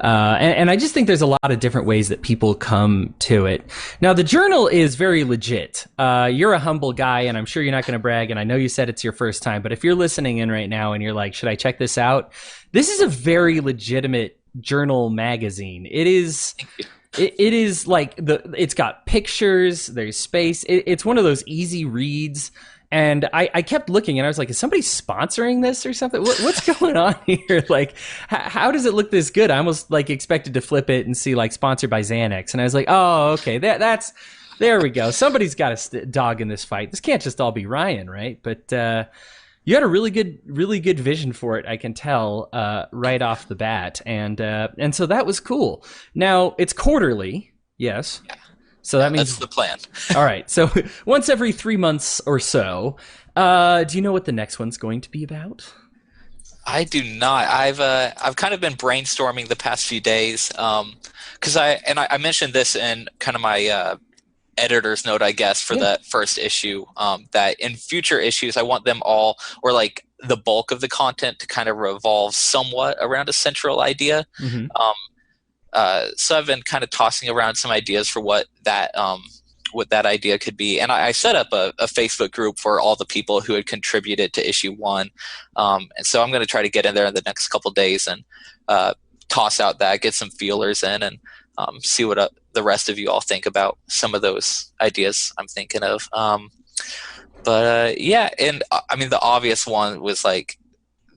And I just think there's a lot of different ways that people come to it. Now, the Journal is very legit. You're a humble guy, and I'm sure you're not going to brag, and I know you said it's your first time, but if you're listening in right now and you're like, should I check this out? This is a very legitimate Journal magazine. It is... It is like it's got pictures, there's space. It's one of those easy reads. And I kept looking and I was like, is somebody sponsoring this or something? What's going on here? Like, how does it look this good? I almost like expected to flip it and see like sponsored by Xanax. And I was like, oh, okay, there we go. Somebody's got a dog in this fight. This can't just all be Ryan, right? But, you had a really good vision for it, I can tell, right off the bat, and so that was cool. Now it's quarterly, yes. Yeah. So that means that's the plan. All right. So once every 3 months or so. Do you know what the next one's going to be about? I do not. I've kind of been brainstorming the past few days, because I mentioned this in kind of my editor's note, I guess, for the first issue, that in future issues I want them all, or like the bulk of the content, to kind of revolve somewhat around a central idea. Mm-hmm. So I've been kind of tossing around some ideas for what that idea could be, and I set up a Facebook group for all the people who had contributed to issue 1, and so I'm going to try to get in there in the next couple days and toss out that, get some feelers in, and see what the rest of you all think about some of those ideas I'm thinking of. Yeah, and I mean, the obvious one was like,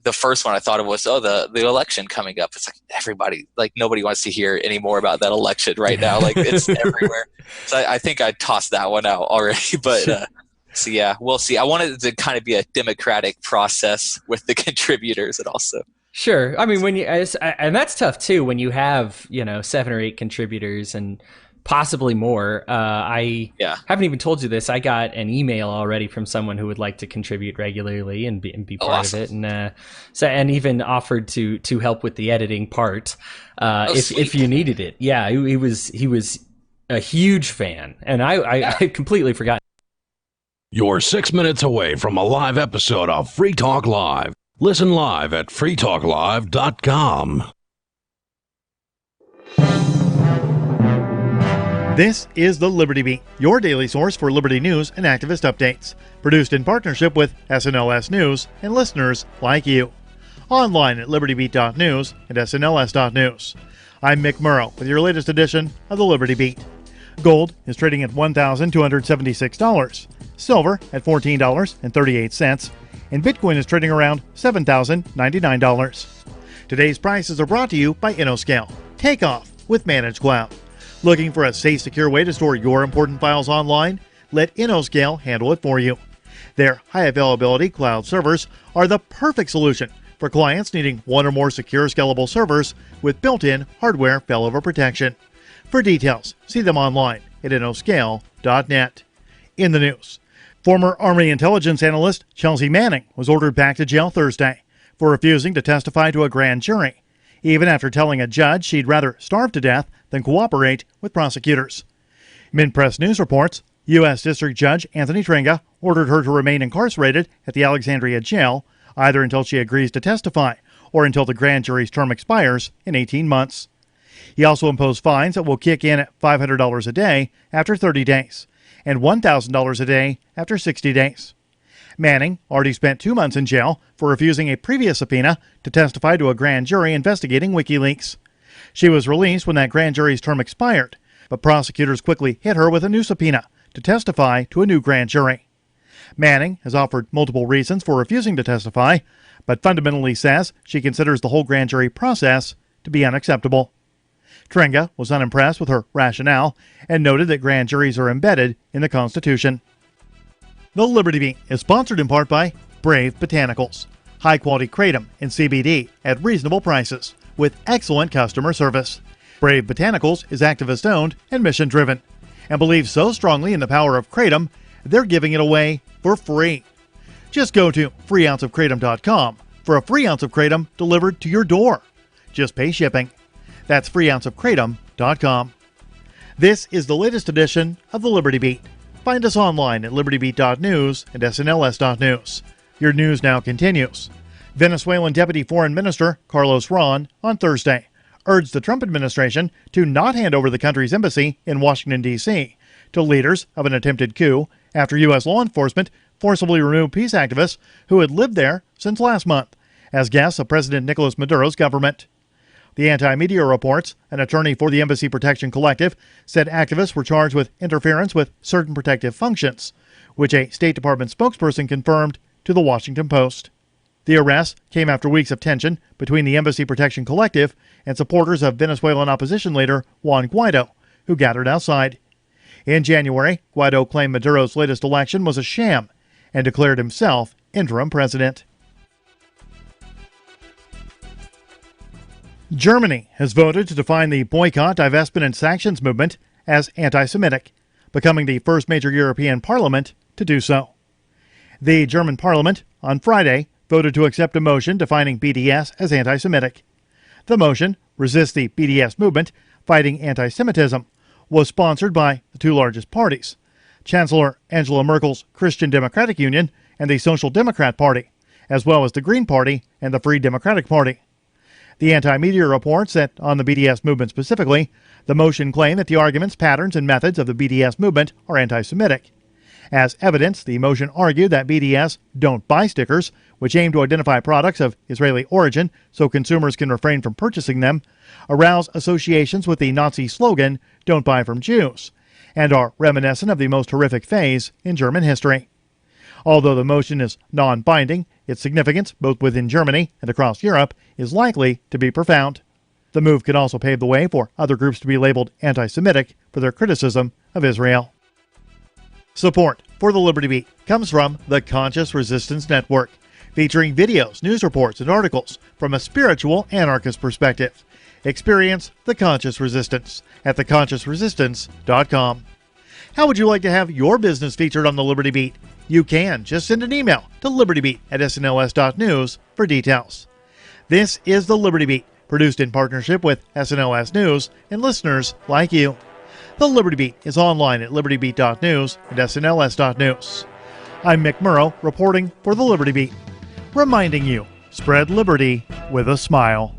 the first one I thought of was, the election coming up. It's like everybody, like nobody wants to hear any more about that election right now. Like it's everywhere. So I think I tossed that one out already, but so yeah, we'll see. I wanted it to kind of be a democratic process with the contributors and also. Sure. I mean, and that's tough too, when you have, 7 or 8 contributors and possibly more. I haven't even told you this. I got an email already from someone who would like to contribute regularly and be part awesome. of it. And even offered to help with the editing part, if you needed it. Yeah. He was a huge fan, and I completely forgot. You're 6 minutes away from a live episode of Free Talk Live. Listen live at freetalklive.com. This is the Liberty Beat, your daily source for liberty news and activist updates. Produced in partnership with SNLS News and listeners like you. Online at libertybeat.news and snls.news. I'm Mick Murrow with your latest edition of the Liberty Beat. Gold is trading at $1,276. Silver at $14.38. And Bitcoin is trading around $7,099. Today's prices are brought to you by InnoScale. Take off with Managed Cloud. Looking for a safe, secure way to store your important files online? Let InnoScale handle it for you. Their high availability cloud servers are the perfect solution for clients needing one or more secure, scalable servers with built-in hardware failover protection. For details, see them online at innoscale.net. In the news, former Army intelligence analyst Chelsea Manning was ordered back to jail Thursday for refusing to testify to a grand jury, even after telling a judge she'd rather starve to death than cooperate with prosecutors. Minpress News reports U.S. District Judge Anthony Tringa ordered her to remain incarcerated at the Alexandria jail either until she agrees to testify or until the grand jury's term expires in 18 months. He also imposed fines that will kick in at $500 a day after 30 days and $1,000 a day after 60 days. Manning already spent 2 months in jail for refusing a previous subpoena to testify to a grand jury investigating WikiLeaks. She was released when that grand jury's term expired, but prosecutors quickly hit her with a new subpoena to testify to a new grand jury. Manning has offered multiple reasons for refusing to testify, but fundamentally says she considers the whole grand jury process to be unacceptable. Tringa was unimpressed with her rationale and noted that grand juries are embedded in the Constitution. The Liberty Beat is sponsored in part by Brave Botanicals. High-quality kratom and CBD at reasonable prices with excellent customer service. Brave Botanicals is activist-owned and mission-driven and believes so strongly in the power of kratom, they're giving it away for free. Just go to freeounceofkratom.com for a free ounce of kratom delivered to your door. Just pay shipping. That's freeounceofkratom.com. This is the latest edition of the Liberty Beat. Find us online at libertybeat.news and snls.news. Your news now continues. Venezuelan Deputy Foreign Minister Carlos Ron on Thursday urged the Trump administration to not hand over the country's embassy in Washington, D.C. to leaders of an attempted coup after U.S. law enforcement forcibly removed peace activists who had lived there since last month as guests of President Nicolas Maduro's government. The Anti-Media reports an attorney for the Embassy Protection Collective said activists were charged with interference with certain protective functions, which a State Department spokesperson confirmed to the Washington Post. The arrest came after weeks of tension between the Embassy Protection Collective and supporters of Venezuelan opposition leader Juan Guaido, who gathered outside. In January, Guaido claimed Maduro's latest election was a sham and declared himself interim president. Germany has voted to define the boycott, divestment, and sanctions movement as anti-Semitic, becoming the first major European parliament to do so. The German parliament, on Friday, voted to accept a motion defining BDS as anti-Semitic. The motion, Resist the BDS Movement, Fighting Anti-Semitism, was sponsored by the two largest parties, Chancellor Angela Merkel's Christian Democratic Union and the Social Democrat Party, as well as the Green Party and the Free Democratic Party. The Anti-Media reports that on the BDS movement specifically, the motion claimed that the arguments, patterns, and methods of the BDS movement are anti-Semitic. As evidence, the motion argued that BDS don't buy stickers, which aim to identify products of Israeli origin so consumers can refrain from purchasing them, arouse associations with the Nazi slogan, "Don't buy from Jews," and are reminiscent of the most horrific phase in German history. Although the motion is non-binding, its significance, both within Germany and across Europe, is likely to be profound. The move could also pave the way for other groups to be labeled anti-Semitic for their criticism of Israel. Support for the Liberty Beat comes from the Conscious Resistance Network, featuring videos, news reports, and articles from a spiritual anarchist perspective. Experience the Conscious Resistance at theconsciousresistance.com. How would you like to have your business featured on the Liberty Beat? You can. Just send an email to libertybeat@snls.news for details. This is the Liberty Beat, produced in partnership with SNLS News and listeners like you. The Liberty Beat is online at libertybeat.news and snls.news. I'm Mick Murrow, reporting for the Liberty Beat, reminding you, spread liberty with a smile.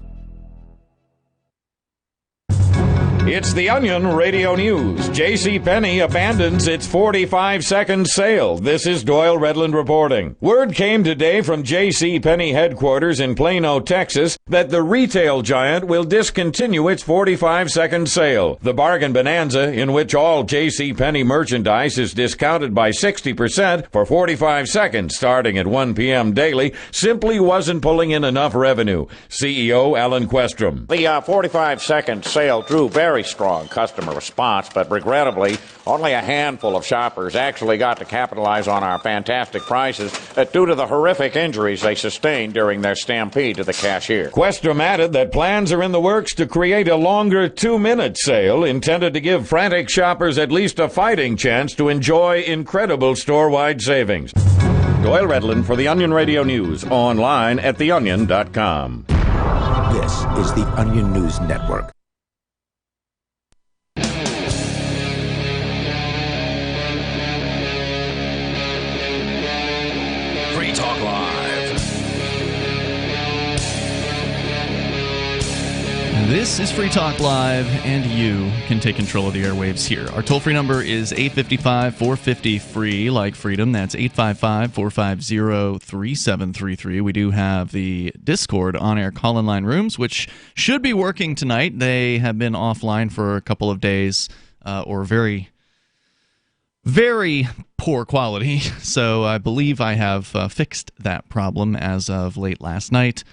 It's the Onion Radio News. JCPenney abandons its 45-second sale. This is Doyle Redland reporting. Word came today from JCPenney headquarters in Plano, Texas, that the retail giant will discontinue its 45-second sale. The bargain bonanza, in which all JCPenney merchandise is discounted by 60% for 45 seconds starting at 1 p.m. daily, simply wasn't pulling in enough revenue. CEO Alan Questrom. The 45-second sale drew very strong customer response, but regrettably, only a handful of shoppers actually got to capitalize on our fantastic prices due to the horrific injuries they sustained during their stampede to the cashier. Questrom added that plans are in the works to create a longer 2-minute sale intended to give frantic shoppers at least a fighting chance to enjoy incredible store-wide savings. Doyle Redland for the Onion Radio News, online at theonion.com. This is the Onion News Network. Free Talk Live. This is Free Talk Live, and you can take control of the airwaves here. Our toll-free number is 855-450-FREE, like freedom. That's 855-450-3733. We do have the Discord on-air call-in line rooms, which should be working tonight. They have been offline for a couple of days, or very poor quality, so I believe I have fixed that problem as of late last night.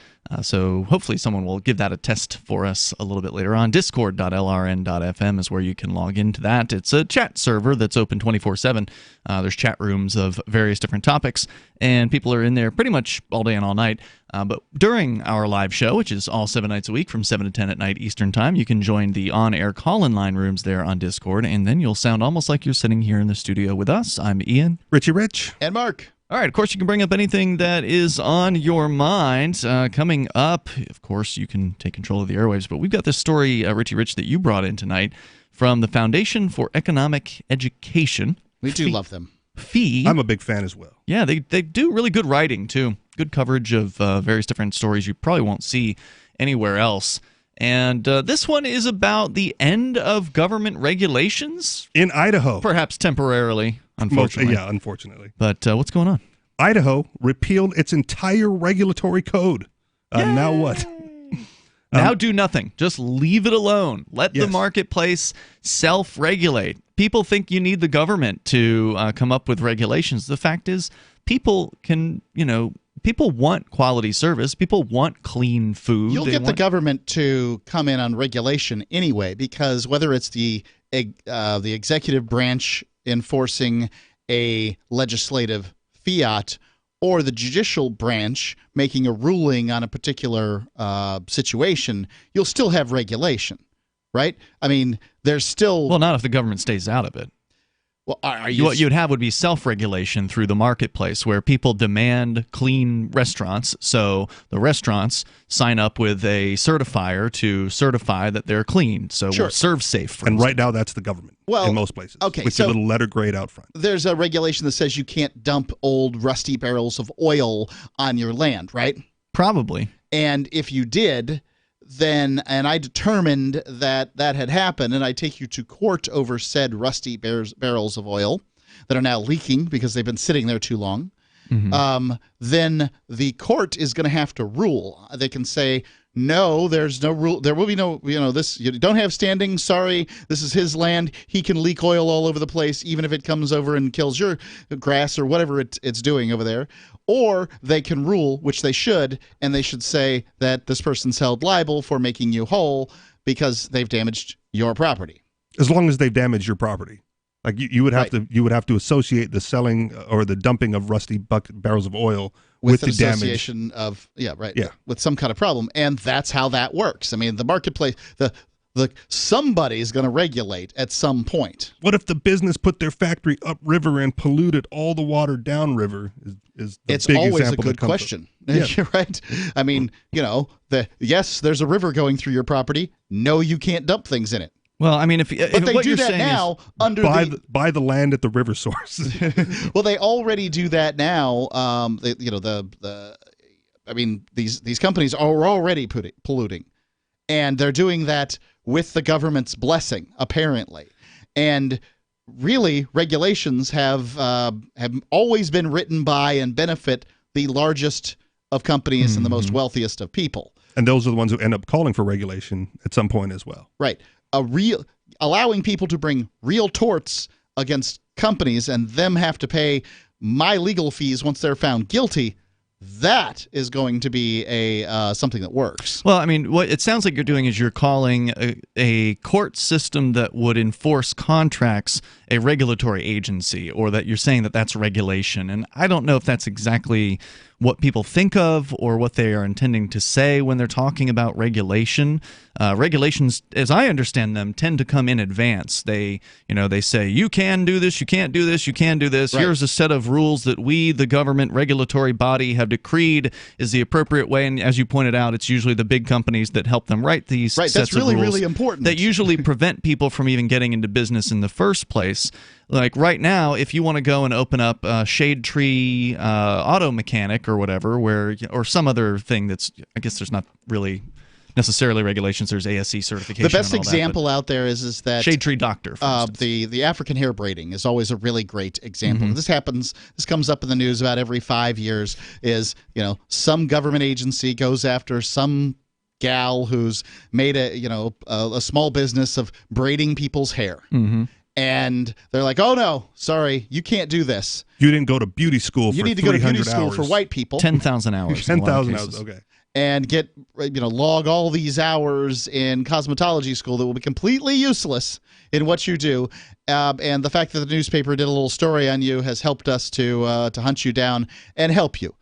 So hopefully someone will give that a test for us a little bit later on. Discord.lrn.fm is where you can log into that. It's a chat server that's open 24/7. There's chat rooms of various different topics, and people are in there pretty much all day and all night. But during our live show, which is all 7 nights a week from 7 to 10 at night Eastern Time, you can join the on-air call-in line rooms there on Discord, and then you'll sound almost like you're sitting here in the studio with us. I'm Ian. Richie Rich. And Mark. All right, of course, you can bring up anything that is on your mind. Coming up, of course, you can take control of the airwaves, but we've got this story, Richie Rich, that you brought in tonight from the Foundation for Economic Education. We do love them. FEE. I'm a big fan as well. Yeah, they do really good writing, too. Good coverage of various different stories you probably won't see anywhere else. And this one is about the end of government regulations in Idaho. Perhaps temporarily, unfortunately. Yeah, unfortunately. But what's going on? Idaho repealed its entire regulatory code. Now what? Now do nothing. Just leave it alone. Let the marketplace self-regulate. People think you need the government to come up with regulations. The fact is, people want quality service. People want clean food. You'll get the government to come in on regulation anyway, because whether it's the executive branch enforcing a legislative fiat or the judicial branch making a ruling on a particular situation, you'll still have regulation, right? I mean, there's still... Well, not if the government stays out of it. Well, what you'd have would be self-regulation through the marketplace, where people demand clean restaurants, so the restaurants sign up with a certifier to certify that they're clean, so we'll serve safe. And right now, that's the government in most places, with your little letter grade out front. There's a regulation that says you can't dump old rusty barrels of oil on your land, right? Probably. And if you did... then, and I determined that that had happened, and I take you to court over said rusty barrels of oil that are now leaking because they've been sitting there too long, then the court is going to have to rule. They can say, no, there's no rule. There will be no, this, you don't have standing. Sorry, this is his land. He can leak oil all over the place, even if it comes over and kills your grass or whatever it's doing over there. Or they can rule, which they should, and they should say that this person's held liable for making you whole because they've damaged your property. As long as they've damaged your property. Like you would have to associate the selling or the dumping of rusty barrels of oil with the damage. Association of with some kind of problem, and that's how that works. I mean, the marketplace, somebody's going to regulate at some point. What if the business put their factory upriver and polluted all the water downriver? It's always a good question. You're right. I mean, yes, there's a river going through your property. No, you can't dump things in it. Well, I mean, but they do that now under buy the land at the river source. Well, they already do that now. These companies are already polluting, and they're doing that with the government's blessing, apparently. And really, regulations have always been written by and benefit the largest of companies and the most wealthiest of people. And those are the ones who end up calling for regulation at some point as well. Right. Allowing people to bring real torts against companies and them have to pay my legal fees once they're found guilty, that is going to be something that works. Well, I mean, what it sounds like you're doing is you're calling a court system that would enforce contracts a regulatory agency, or that you're saying that that's regulation. And I don't know if that's exactly what people think of or what they are intending to say when they're talking about regulation. Regulations, as I understand them, tend to come in advance. They say, you can do this, you can't do this, you can do this. Right. Here's a set of rules that we, the government regulatory body, have decreed is the appropriate way. And as you pointed out, it's usually the big companies that help them write these sets that's really, of rules really important. That usually prevent people from even getting into business in the first place. Like right now, if you want to go and open up a Shade Tree auto mechanic or whatever, or some other thing that's, I guess there's not really necessarily regulations. There's ASE certification. The best example out there is that Shade Tree Doctor. The African hair braiding is always a really great example. This comes up in the news about every 5 years. Is some government agency goes after some gal who's made a small business of braiding people's hair. And they're like, oh, no, sorry, you can't do this. You didn't go to beauty school for 300 hours. You need to go to beauty school for white people. 10,000 hours. 10,000 hours, okay. And log all these hours in cosmetology school that will be completely useless in what you do. And the fact that the newspaper did a little story on you has helped us to hunt you down and help you.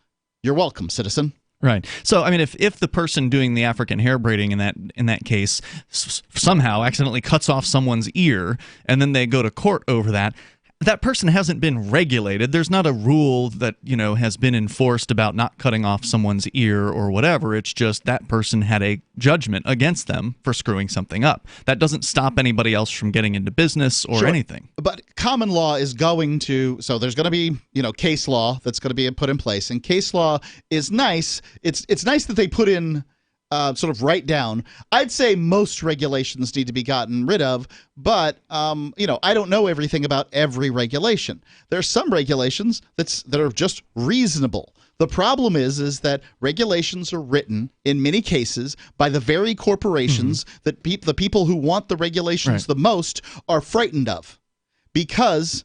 You're welcome, citizen. Right. So, I mean, if the person doing the African hair braiding in that case somehow accidentally cuts off someone's ear and then they go to court over that, that person hasn't been regulated. There's not a rule that, has been enforced about not cutting off someone's ear or whatever. It's just that person had a judgment against them for screwing something up. That doesn't stop anybody else from getting into business or anything. But common law is going to, so there's going to be, case law that's going to be put in place. And case law is nice. It's nice that they put in sort of write down, I'd say most regulations need to be gotten rid of, but I don't know everything about every regulation. There are some regulations that are just reasonable. The problem is that regulations are written in many cases by the very corporations that the people who want the regulations the most are frightened of, because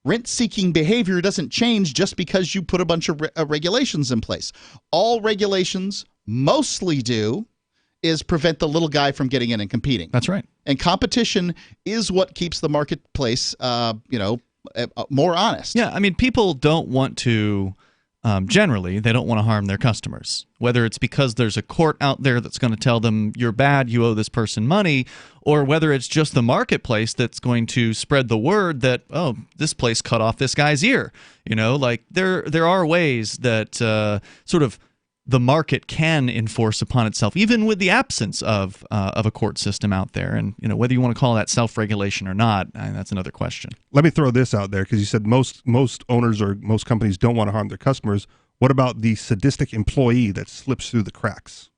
rent-seeking behavior doesn't change just because you put a bunch of regulations in place. All regulations mostly do is prevent the little guy from getting in and competing. That's right. And competition is what keeps the marketplace, more honest. Yeah, I mean, people don't want to, generally, they don't want to harm their customers. Whether it's because there's a court out there that's going to tell them you're bad, you owe this person money, or whether it's just the marketplace that's going to spread the word that, oh, this place cut off this guy's ear. Like there are ways that sort of the market can enforce upon itself, even with the absence of a court system out there. And whether you want to call that self-regulation or not, that's another question. Let me throw this out there, because you said most owners or most companies don't want to harm their customers. What about the sadistic employee that slips through the cracks?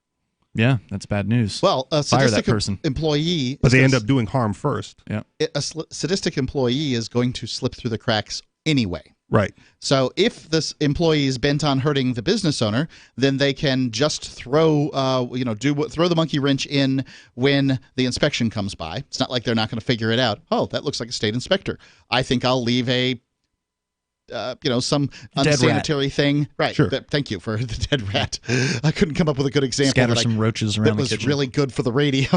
Yeah, that's bad news. Well, a Fire sadistic that person. employee, But they end up doing harm first. Yeah, a sadistic employee is going to slip through the cracks anyway. Right. So if this employee is bent on hurting the business owner, then they can just throw the monkey wrench in when the inspection comes by. It's not like they're not going to figure it out. Oh, that looks like a state inspector. I think I'll leave some unsanitary thing. Right. Sure. Thank you for the dead rat. I couldn't come up with a good example. Scatter some roaches around the kitchen. That was really good for the radio.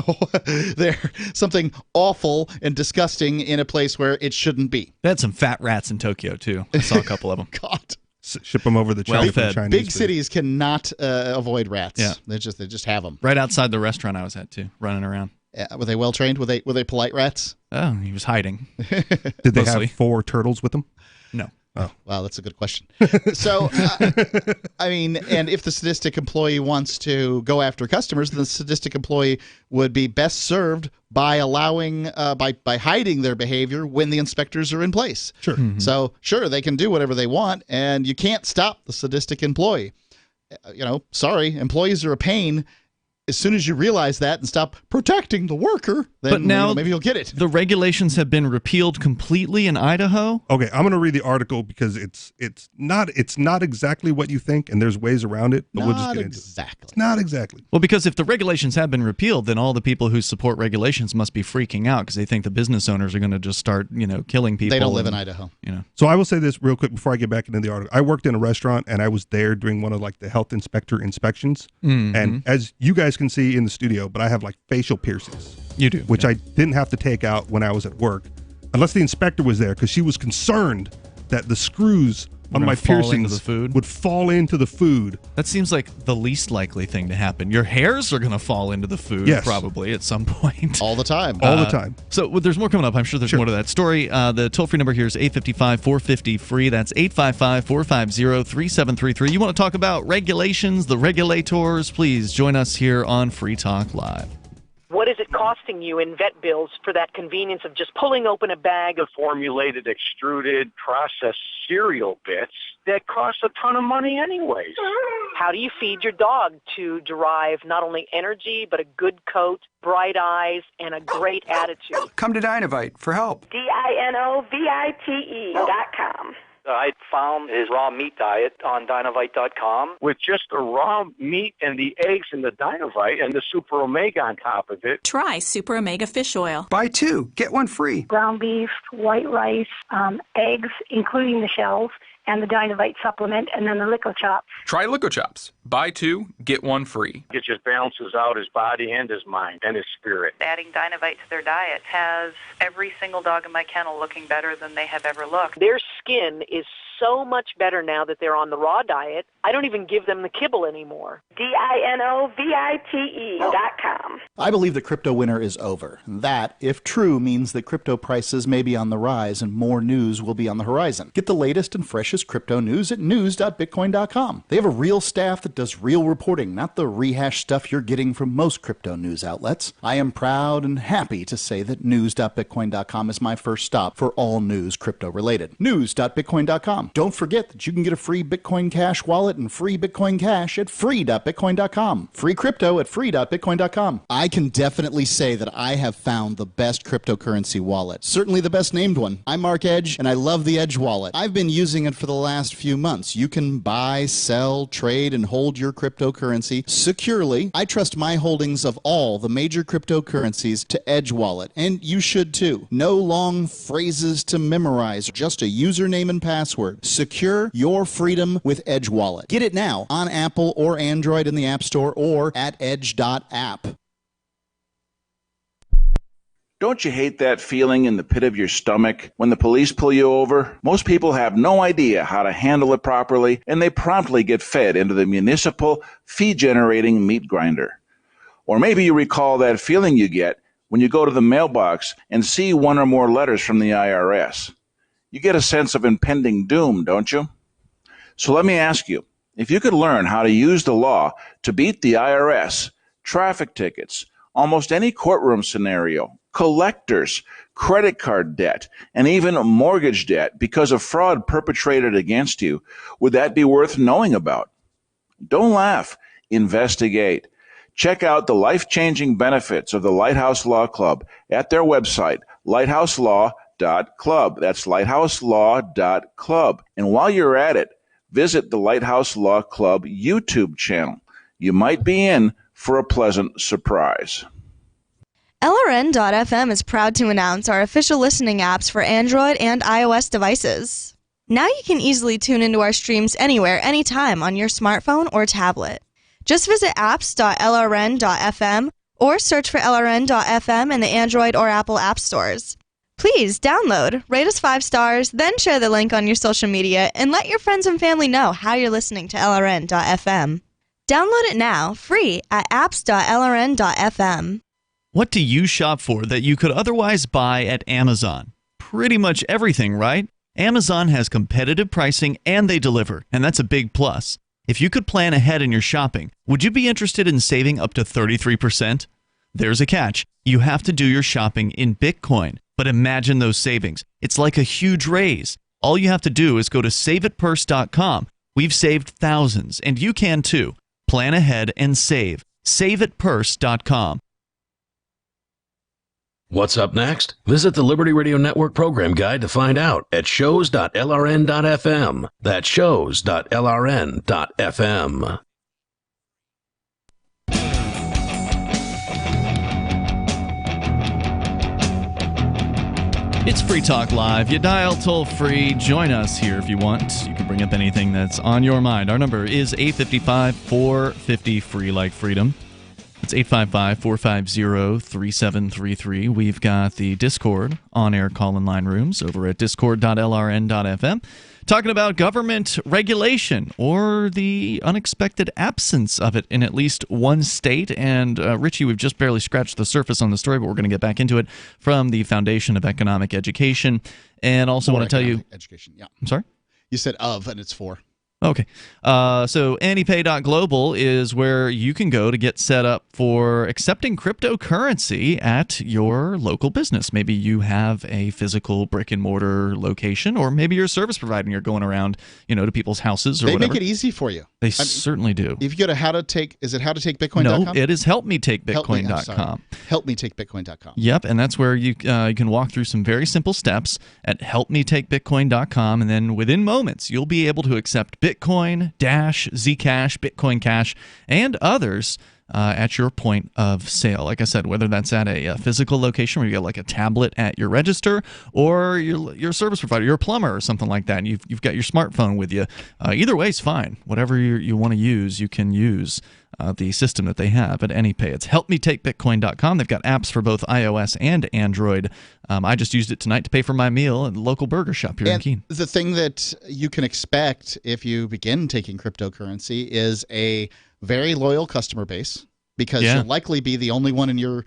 There, something awful and disgusting in a place where it shouldn't be. They had some fat rats in Tokyo, too. I saw a couple of them. God. Ship them over the Chinese. Big cities cannot avoid rats. Yeah. They just have them. Right outside the restaurant I was at, too, running around. Were they well trained? Were they polite rats? Oh, he was hiding. Did they have 4 turtles with them? No. Oh. Wow, that's a good question. So, and if the sadistic employee wants to go after customers, then the sadistic employee would be best served by allowing, by hiding their behavior when the inspectors are in place. Sure. Mm-hmm. So, sure, they can do whatever they want, and you can't stop the sadistic employee. Employees are a pain. As soon as you realize that and stop protecting the worker, then but now, maybe you'll get it. The regulations have been repealed completely in Idaho? Okay, I'm going to read the article because it's not exactly what you think, and there's ways around it, but we'll just get into it. It's not exactly. Well, because if the regulations have been repealed, then all the people who support regulations must be freaking out because they think the business owners are going to just start, killing people. They don't live in Idaho. So I will say this real quick before I get back into the article. I worked in a restaurant, and I was there during one of the health inspector inspections, and as you guys can see in the studio, but I have facial piercings. You do. Which I didn't have to take out when I was at work, unless the inspector was there, because she was concerned that the screws on my piercings would fall into the food. That seems like the least likely thing to happen. Your hairs are going to fall into the food probably at some point. All the time. All the time. So there's more coming up. I'm sure there's more to that story. The toll-free number here is 855-450-FREE. That's 855-450-3733. You want to talk about regulations, the regulators, please join us here on Free Talk Live. What is it costing you in vet bills for that convenience of just pulling open a bag of formulated, extruded, processed cereal bits that cost a ton of money anyways? How do you feed your dog to derive not only energy, but a good coat, bright eyes, and a great attitude? Come to Dynovite for help. DINOVITE.com. I found his raw meat diet on Dynovite.com with just the raw meat and the eggs and the Dynovite and the Super Omega on top of it. Try Super Omega Fish Oil. Buy 2, get 1 free. Ground beef, white rice, eggs, including the shells, and the Dynovite supplement, and then the Lico Chops. Try Lico Chops. Buy 2, get 1 free. It just balances out his body and his mind and his spirit. Adding Dynovite to their diet has every single dog in my kennel looking better than they have ever looked. Their skin is so much better now that they're on the raw diet. I don't even give them the kibble anymore. DINOVITE.com. I believe the crypto winter is over. That, if true, means that crypto prices may be on the rise and more news will be on the horizon. Get the latest and freshest crypto news at news.bitcoin.com. They have a real staff that does real reporting, not the rehashed stuff you're getting from most crypto news outlets. I am proud and happy to say that news.bitcoin.com is my first stop for all news crypto related. News.bitcoin.com. Don't forget that you can get a free Bitcoin Cash wallet wallet and free Bitcoin Cash at free.bitcoin.com. Free crypto at free.bitcoin.com. I can definitely say that I have found the best cryptocurrency wallet. Certainly the best named one. I'm Mark Edge, and I love the Edge wallet. I've been using it for the last few months. You can buy, sell, trade, and hold your cryptocurrency securely. I trust my holdings of all the major cryptocurrencies to Edge Wallet, and you should too. No long phrases to memorize, just a username and password. Secure your freedom with Edge Wallet. Get it now on Apple or Android in the App Store or at edge.app. Don't you hate that feeling in the pit of your stomach when the police pull you over? Most people have no idea how to handle it properly, and they promptly get fed into the municipal fee-generating meat grinder. Or maybe you recall that feeling you get when you go to the mailbox and see one or more letters from the IRS. You get a sense of impending doom, don't you? So let me ask you, if you could learn how to use the law to beat the IRS, traffic tickets, almost any courtroom scenario, collectors, credit card debt, and even mortgage debt because of fraud perpetrated against you, would that be worth knowing about? Don't laugh. Investigate. Check out the life-changing benefits of the Lighthouse Law Club at their website, lighthouselaw.club. That's lighthouselaw.club. And while you're at it, visit the Lighthouse Law Club YouTube channel. You might be in for a pleasant surprise. LRN.FM is proud to announce our official listening apps for Android and iOS devices. Now you can easily tune into our streams anywhere, anytime on your smartphone or tablet. Just visit apps.lrn.fm or search for LRN.FM in the Android or Apple app stores. Please download, rate us 5 stars, then share the link on your social media and let your friends and family know how you're listening to LRN.FM. Download it now, free at apps.lrn.fm. What do you shop for that you could otherwise buy at Amazon? Pretty much everything, right? Amazon has competitive pricing and they deliver, and that's a big plus. If you could plan ahead in your shopping, would you be interested in saving up to 33%? There's a catch. You have to do your shopping in Bitcoin. But imagine those savings. It's like a huge raise. All you have to do is go to saveatpurse.com. We've saved thousands, and you can too. Plan ahead and save. Saveatpurse.com. What's up next? Visit the Liberty Radio Network program guide to find out at shows.lrn.fm. That's shows.lrn.fm. It's Free Talk Live. You dial toll free. Join us here if you want. You can bring up anything that's on your mind. Our number is 855-450-FREE like freedom. It's 855-450-3733. We've got the Discord on-air call-in line rooms over at discord.lrn.fm. Talking about government regulation or the unexpected absence of it in at least one state. And Richie, we've just barely scratched the surface on the story, but we're going to get back into it from the Foundation of Economic Education. And also want to tell you... Education, yeah. I'm sorry? You said of, and it's for. Okay. So AnyPay.global is where you can go to get set up for accepting cryptocurrency at your local business. Maybe you have a physical brick and mortar location, or maybe you're a service provider and you're going around, to people's houses or whatever. They make it easy for you. They certainly do. If you go to is it howtotakebitcoin.com? No, it is helpmetakebitcoin.com. Helpmetakebitcoin.com. Yep, and that's where you can walk through some very simple steps at helpmetakebitcoin.com, and then within moments you'll be able to accept Bitcoin, Dash, Zcash, Bitcoin Cash, and others at your point of sale. Like I said, whether that's at a physical location where you got like a tablet at your register, or your service provider, you're a plumber or something like that, and you've got your smartphone with you. Either way is fine. Whatever you want to use, you can use the system that they have at AnyPay. It's helpmetakebitcoin.com. They've got apps for both iOS and Android. I just used it tonight to pay for my meal at the local burger shop here in Keene. The thing that you can expect if you begin taking cryptocurrency is a very loyal customer base, because you'll likely be the only one in your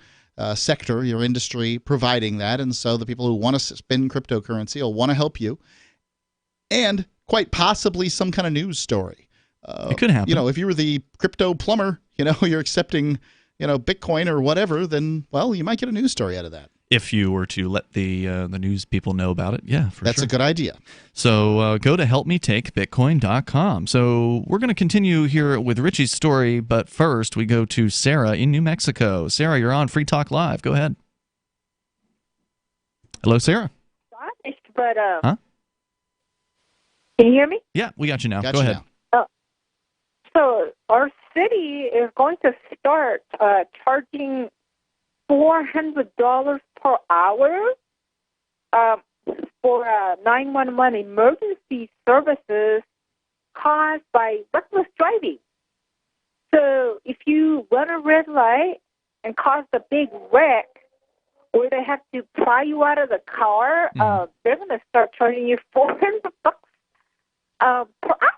sector, your industry, providing that. And so the people who want to spend cryptocurrency will want to help you. And quite possibly some kind of news story. It could happen. If you were the crypto plumber, you're accepting, Bitcoin or whatever, then, well, you might get a news story out of that. if you were to let the news people know about it, yeah, for That's sure. a good idea. So go to helpmetakebitcoin.com. So we're going to continue here with Richie's story, but first we go to Sarah in New Mexico. Sarah, you're on Free Talk Live. Go ahead. Hello, Sarah. But Huh? Can you hear me? Yeah, we got you now. Got go you ahead. now. So our city is going to start charging $400 per hour for 911 emergency services caused by reckless driving. So if you run a red light and cause a big wreck, or they have to pry you out of the car, they're going to start charging you $400 per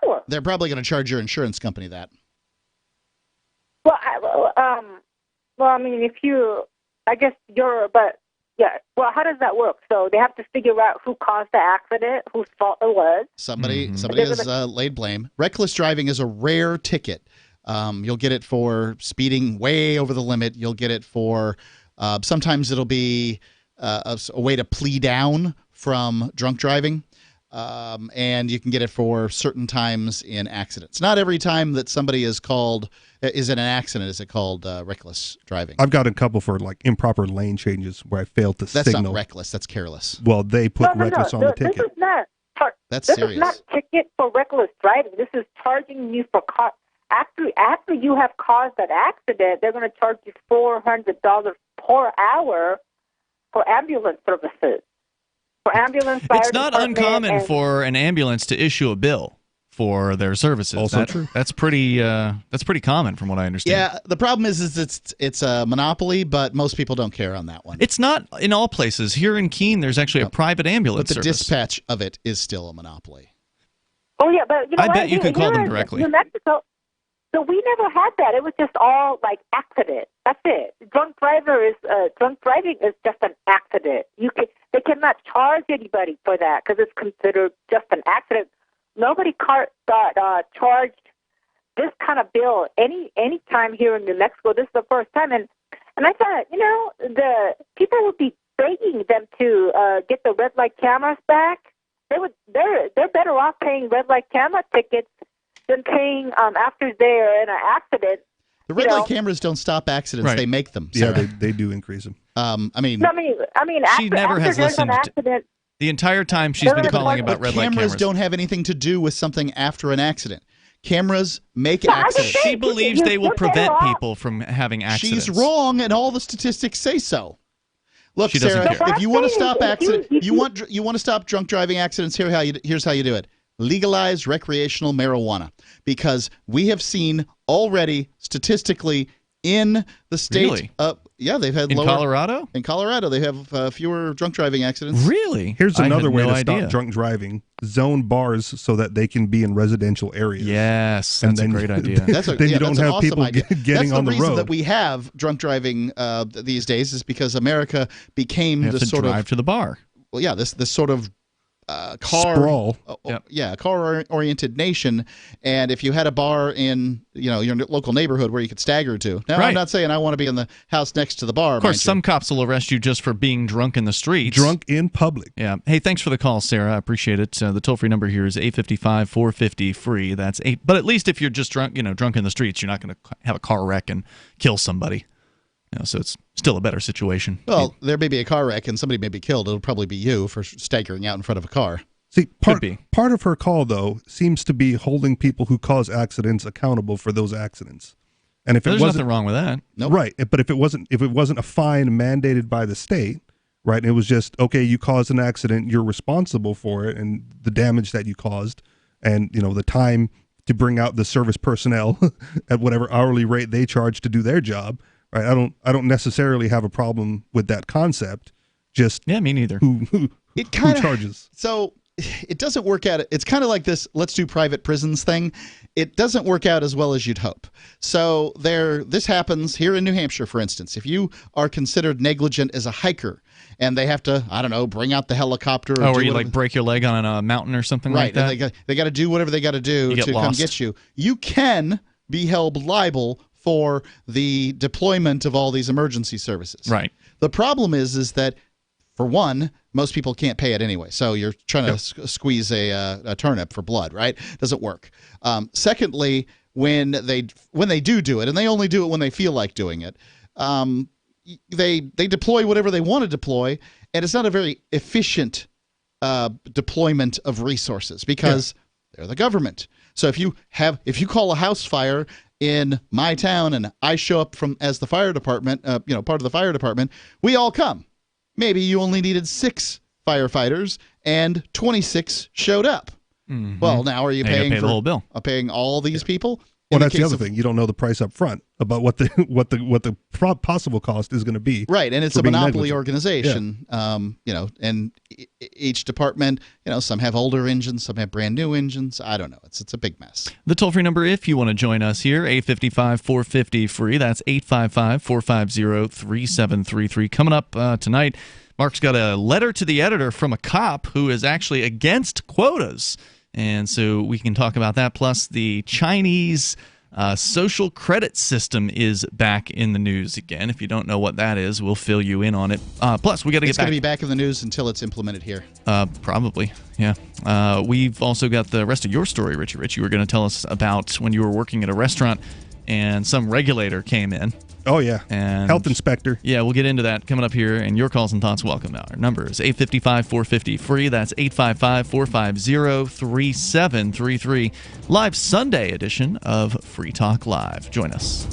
hour. They're probably going to charge your insurance company that. Well, I mean, if you, I guess but yeah. Well, how does that work? So they have to figure out who caused the accident, whose fault it was. Somebody has laid blame. Reckless driving is a rare ticket. You'll get it for speeding way over the limit. You'll get it for sometimes it'll be a way to plea down from drunk driving. And you can get it for certain times in accidents. Not every time that somebody is in an accident is it called reckless driving. I've got a couple for like improper lane changes where I failed to signal. That's not reckless. That's careless. Well, they put reckless on the ticket. This is not. That's this serious. is not ticket for reckless driving. This is charging you for after you have caused that accident. They're going to charge you $400 per hour for ambulance services. For ambulance, fire It's not department uncommon for an ambulance to issue a bill for their services. Also true. That's pretty common from what I understand. Yeah, the problem is it's a monopoly, but most people don't care on that one. It's not in all places. Here in Keene, there's actually a private ambulance But the service. dispatch of it is still a monopoly. Oh yeah, but you know I what? bet you could call them Here in directly. New Mexico, so we never had that. It was just all like accident. That's it. Drunk driving is just an accident. They cannot charge anybody for that because it's considered just an accident. Nobody got charged this kind of bill any time here in New Mexico. This is the first time, and I thought, the people would be begging them to get the red light cameras back. They're better off paying red light camera tickets than paying after they're in an accident. The red light cameras don't stop accidents; Right. they make them. Yeah, Sarah. they do increase them. I mean, She never has there's an listened to accident. the entire time she's been But calling about But red light cameras cameras. don't have anything to do with something after an accident. Cameras make accidents. She believes they will you're better prevent off. people from having accidents. She's wrong, and all the statistics say so. Look, She doesn't Sarah, care. if you want to stop If you- accident, if you want to stop drunk driving accidents. Here's how you do it: legalize recreational marijuana, because we have seen already statistically in the state. Really? Yeah, they've had In lower. Colorado? In Colorado, they have fewer drunk driving accidents. Really? Here's I had another way no to idea. stop drunk driving: zone bars so that they can be in residential areas. Yes, And that's a then- great idea. Then you don't that's an have awesome people idea. getting that's on the reason road. that we have drunk driving these days is because America became You have this to sort drive of to the bar. well, yeah, this sort of car Sprawl. yeah, car-oriented nation. And if you had a bar in your local neighborhood where you could stagger to, now Right. I'm not saying I want to be in the house next to the bar. Of course, some cops will arrest you just for being drunk in the streets. Drunk in public. Yeah. Hey, thanks for the call, Sarah. I appreciate it. The toll-free number here is 855-450-FREE. That's 8. But at least if you're just drunk in the streets, you're not going to have a car wreck and kill somebody. So it's still a better situation. Well, there may be a car wreck and somebody may be killed. It'll probably be you for staggering out in front of a car. See, part of her call, though, seems to be holding people who cause accidents accountable for those accidents. And if There's it wasn't nothing wrong with that. Nope. right, but if it wasn't a fine mandated by the state, right, and it was just okay, you caused an accident, you're responsible for it, and the damage that you caused, and the time to bring out the service personnel at whatever hourly rate they charge to do their job. Right, I don't necessarily have a problem with that concept. Just me neither. Who charges? So it doesn't work out. It's kind of like this let's do private prisons thing. It doesn't work out as well as you'd hope. So this happens here in New Hampshire, for instance. If you are considered negligent as a hiker and they have to, I don't know, bring out the helicopter. Or where you like break your leg on a mountain or something like that? Right, they got to do whatever they got to do to come lost. get you. You can be held liable for the deployment of all these emergency services. Right. The problem is that, for one, most people can't pay it anyway. So you're trying to squeeze a turnip for blood, right? Doesn't work. Secondly, when they do it, and they only do it when they feel like doing it, they deploy whatever they want to deploy, and it's not a very efficient deployment of resources because they're the government. So if you call a house fire in my town and I show up as the fire department, part of the fire department, we all come. Maybe you only needed 6 firefighters and 26 showed up. Mm-hmm. Well, now are you paying the whole bill? Paying all these people? Well, that's the other thing. You don't know the price up front about what the possible cost is going to be. Right, and it's a monopoly organization. Yeah. And each department, some have older engines, some have brand new engines. I don't know. It's a big mess. The toll-free number, if you want to join us here, 855-450-FREE. That's 855-450-3733. Coming up tonight, Mark's got a letter to the editor from a cop who is actually against quotas. And so we can talk about that. Plus, the Chinese social credit system is back in the news again. If you don't know what that is, we'll fill you in on it. Plus, we got to get back. It's going to be back in the news until it's implemented here. Probably, yeah. We've also got the rest of your story, Richie. Rich, you were going to tell us about when you were working at a restaurant and some regulator came in. Oh, yeah. And health inspector. Yeah, we'll get into that coming up here, and your calls and thoughts welcome. Our number is 855-450-FREE. That's 855-450-3733. Live Sunday edition of Free Talk Live. Join us.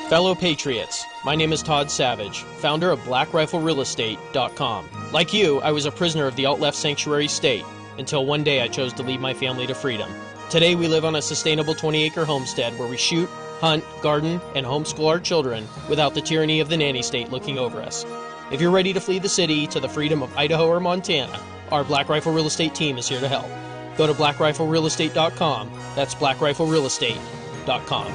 Fellow Patriots, my name is Todd Savage, founder of BlackRifleRealEstate.com. Like you, I was a prisoner of the alt-left sanctuary state until one day I chose to lead my family to freedom. Today we live on a sustainable 20-acre homestead where we shoot, hunt, garden, and homeschool our children without the tyranny of the nanny state looking over us. If you're ready to flee the city to the freedom of Idaho or Montana, our Black Rifle Real Estate team is here to help. Go to BlackRifleRealEstate.com. That's BlackRifleRealEstate.com.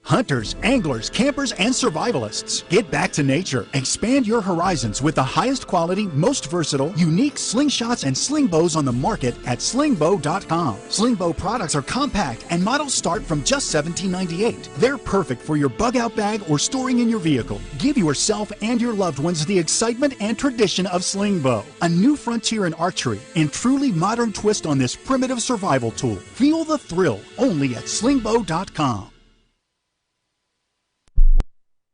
Hunters, anglers, campers, and survivalists. Get back to nature. Expand your horizons with the highest quality, most versatile, unique slingshots and sling bows on the market at slingbow.com. Slingbow products are compact and models start from just $17.98. They're perfect for your bug-out bag or storing in your vehicle. Give yourself and your loved ones the excitement and tradition of slingbow. A new frontier in archery and truly modern twist on this primitive survival tool. Feel the thrill only at slingbow.com.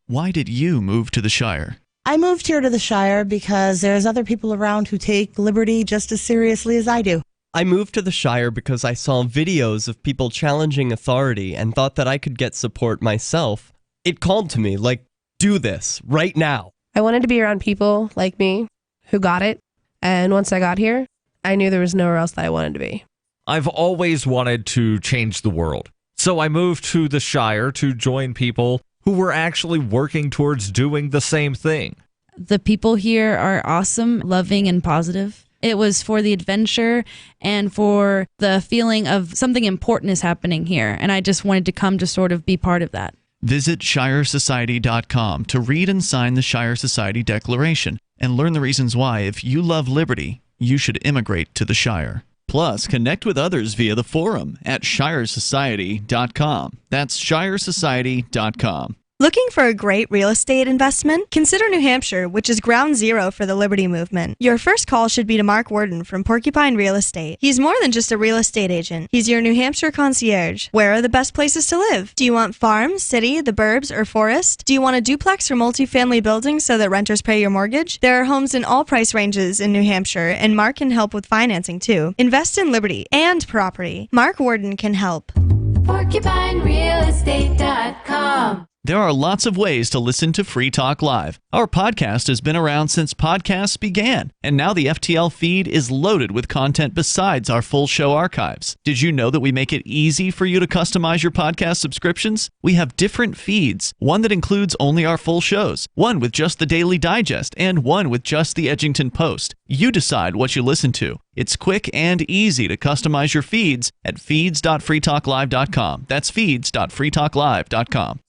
Why did you move to the Shire? I moved here to the Shire because there's other people around who take liberty just as seriously as I do. I moved to the Shire because I saw videos of people challenging authority and thought that I could get support myself. It called to me, like, do this, right now. I wanted to be around people like me who got it, and once I got here, I knew there was nowhere else that I wanted to be. I've always wanted to change the world, so I moved to the Shire to join people who were actually working towards doing the same thing. The people here are awesome, loving, and positive. It was for the adventure and for the feeling of something important is happening here, and I just wanted to come to sort of be part of that. Visit ShireSociety.com to read and sign the Shire Society Declaration and learn the reasons why, if you love liberty, you should immigrate to the Shire. Plus, connect with others via the forum at ShireSociety.com. That's ShireSociety.com. Looking for a great real estate investment? Consider New Hampshire, which is ground zero for the Liberty Movement. Your first call should be to Mark Worden from Porcupine Real Estate. He's more than just a real estate agent. He's your New Hampshire concierge. Where are the best places to live? Do you want farm, city, the burbs, or forest? Do you want a duplex or multifamily building so that renters pay your mortgage? There are homes in all price ranges in New Hampshire, and Mark can help with financing too. Invest in liberty and property. Mark Worden can help. PorcupineRealEstate.com. There are lots of ways to listen to Free Talk Live. Our podcast has been around since podcasts began, and now the FTL feed is loaded with content besides our full show archives. Did you know that we make it easy for you to customize your podcast subscriptions? We have different feeds, one that includes only our full shows, one with just the Daily Digest, and one with just the Edgington Post. You decide what you listen to. It's quick and easy to customize your feeds at feeds.freetalklive.com. That's feeds.freetalklive.com.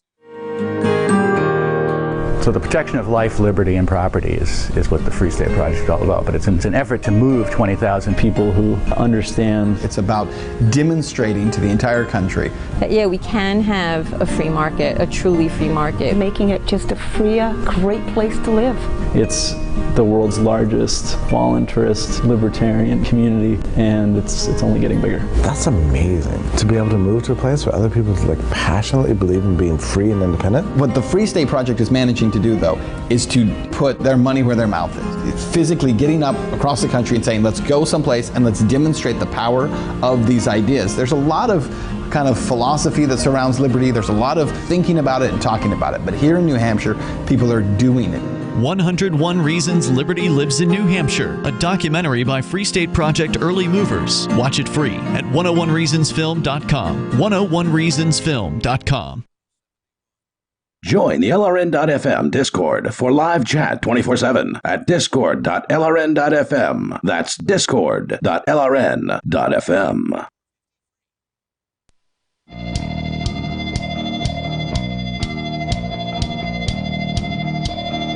So the protection of life, liberty, and property is what the Free State Project is all about. But it's an effort to move 20,000 people who understand. It's about demonstrating to the entire country that, yeah, we can have a free market, a truly free market. Making it just a freer, great place to live. It's the world's largest voluntarist libertarian community, and it's only getting bigger. That's amazing, to be able to move to a place where other people passionately believe in being free and independent. What the Free State Project is managing to do, though, is to put their money where their mouth is. It's physically getting up across the country and saying, let's go someplace and let's demonstrate the power of these ideas. There's a lot of kind of philosophy that surrounds liberty. There's a lot of thinking about it and talking about it. But here in New Hampshire, people are doing it. 101 Reasons Liberty Lives in New Hampshire, a documentary by Free State Project Early Movers. Watch it free at 101reasonsfilm.com. 101reasonsfilm.com. Join the LRN.FM Discord for live chat 24/7 at discord.lrn.fm. That's discord.lrn.fm.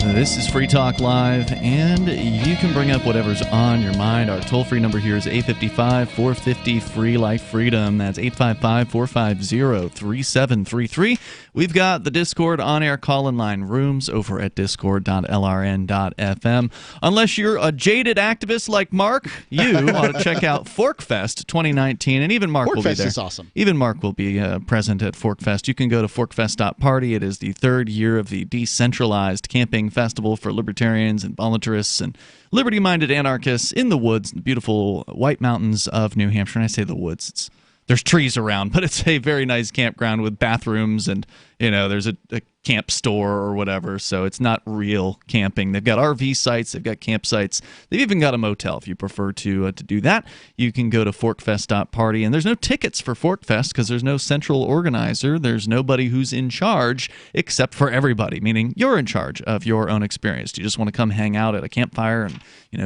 This is Free Talk Live, and you can bring up whatever's on your mind. Our toll-free number here is 855-450-FREE-LIFE-FREEDOM. That's 855-450-3733. We've got the Discord on-air call-in line rooms over at discord.lrn.fm. Unless you're a jaded activist like Mark, you ought to check out ForkFest 2019, and even Mark will be there. ForkFest is awesome. Even Mark will be present at ForkFest. You can go to forkfest.party. It is the third year of the decentralized camping festival for libertarians and voluntarists and liberty-minded anarchists in the woods, the beautiful White Mountains of New Hampshire. And I say the woods, there's trees around, but it's a very nice campground with bathrooms and, there's a camp store or whatever, so it's not real camping. They've got RV sites, they've got campsites, they've even got a motel if you prefer to do that. You can go to forkfest.party, and there's no tickets for Forkfest because there's no central organizer. There's nobody who's in charge except for everybody, meaning you're in charge of your own experience. Do you just want to come hang out at a campfire and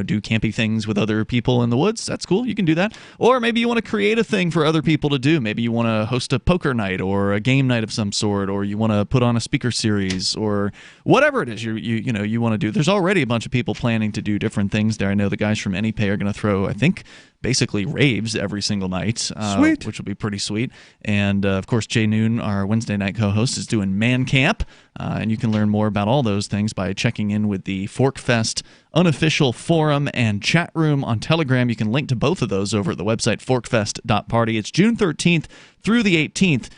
do campy things with other people in the woods? That's cool, you can do that. Or maybe you want to create a thing for other people to do. Maybe you want to host a poker night or a game night of some sort, or you want to put on a speaker series or whatever it is you want to do. There's already a bunch of people planning to do different things there. I know the guys from AnyPay are going to throw, I think, basically raves every single night, which will be pretty sweet. And of course, Jay Noon, our Wednesday night co-host, is doing Man Camp, and you can learn more about all those things by checking in with the ForkFest unofficial forum and chat room on Telegram. You can link to both of those over at the website forkfest.party. It's June 13th through the 18th.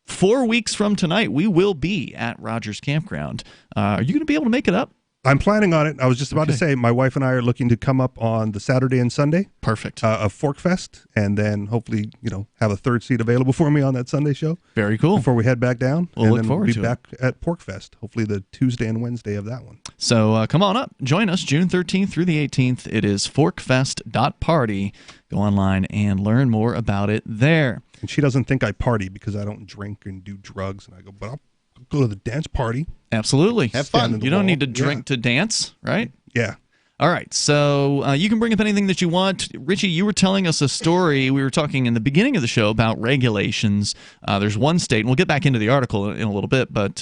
4 weeks from tonight, we will be at Rogers Campground. Are you going to be able to make it up? I'm planning on it. I was just about to say, my wife and I are looking to come up on the Saturday and Sunday. Perfect. Of ForkFest, and then hopefully, have a third seat available for me on that Sunday show. Very cool. Before we head back down. We'll look forward to it. We'll be back at PorkFest, hopefully the Tuesday and Wednesday of that one. So come on up. Join us June 13th through the 18th. It is forkfest.party. Go online and learn more about it there. And she doesn't think I party because I don't drink and do drugs. And I go, but I'll go to the dance party. Absolutely. Have fun. You don't need to drink to dance, right? Yeah. All right, so you can bring up anything that you want. Richie, you were telling us a story. We were talking in the beginning of the show about regulations. There's one state, and we'll get back into the article in a little bit, but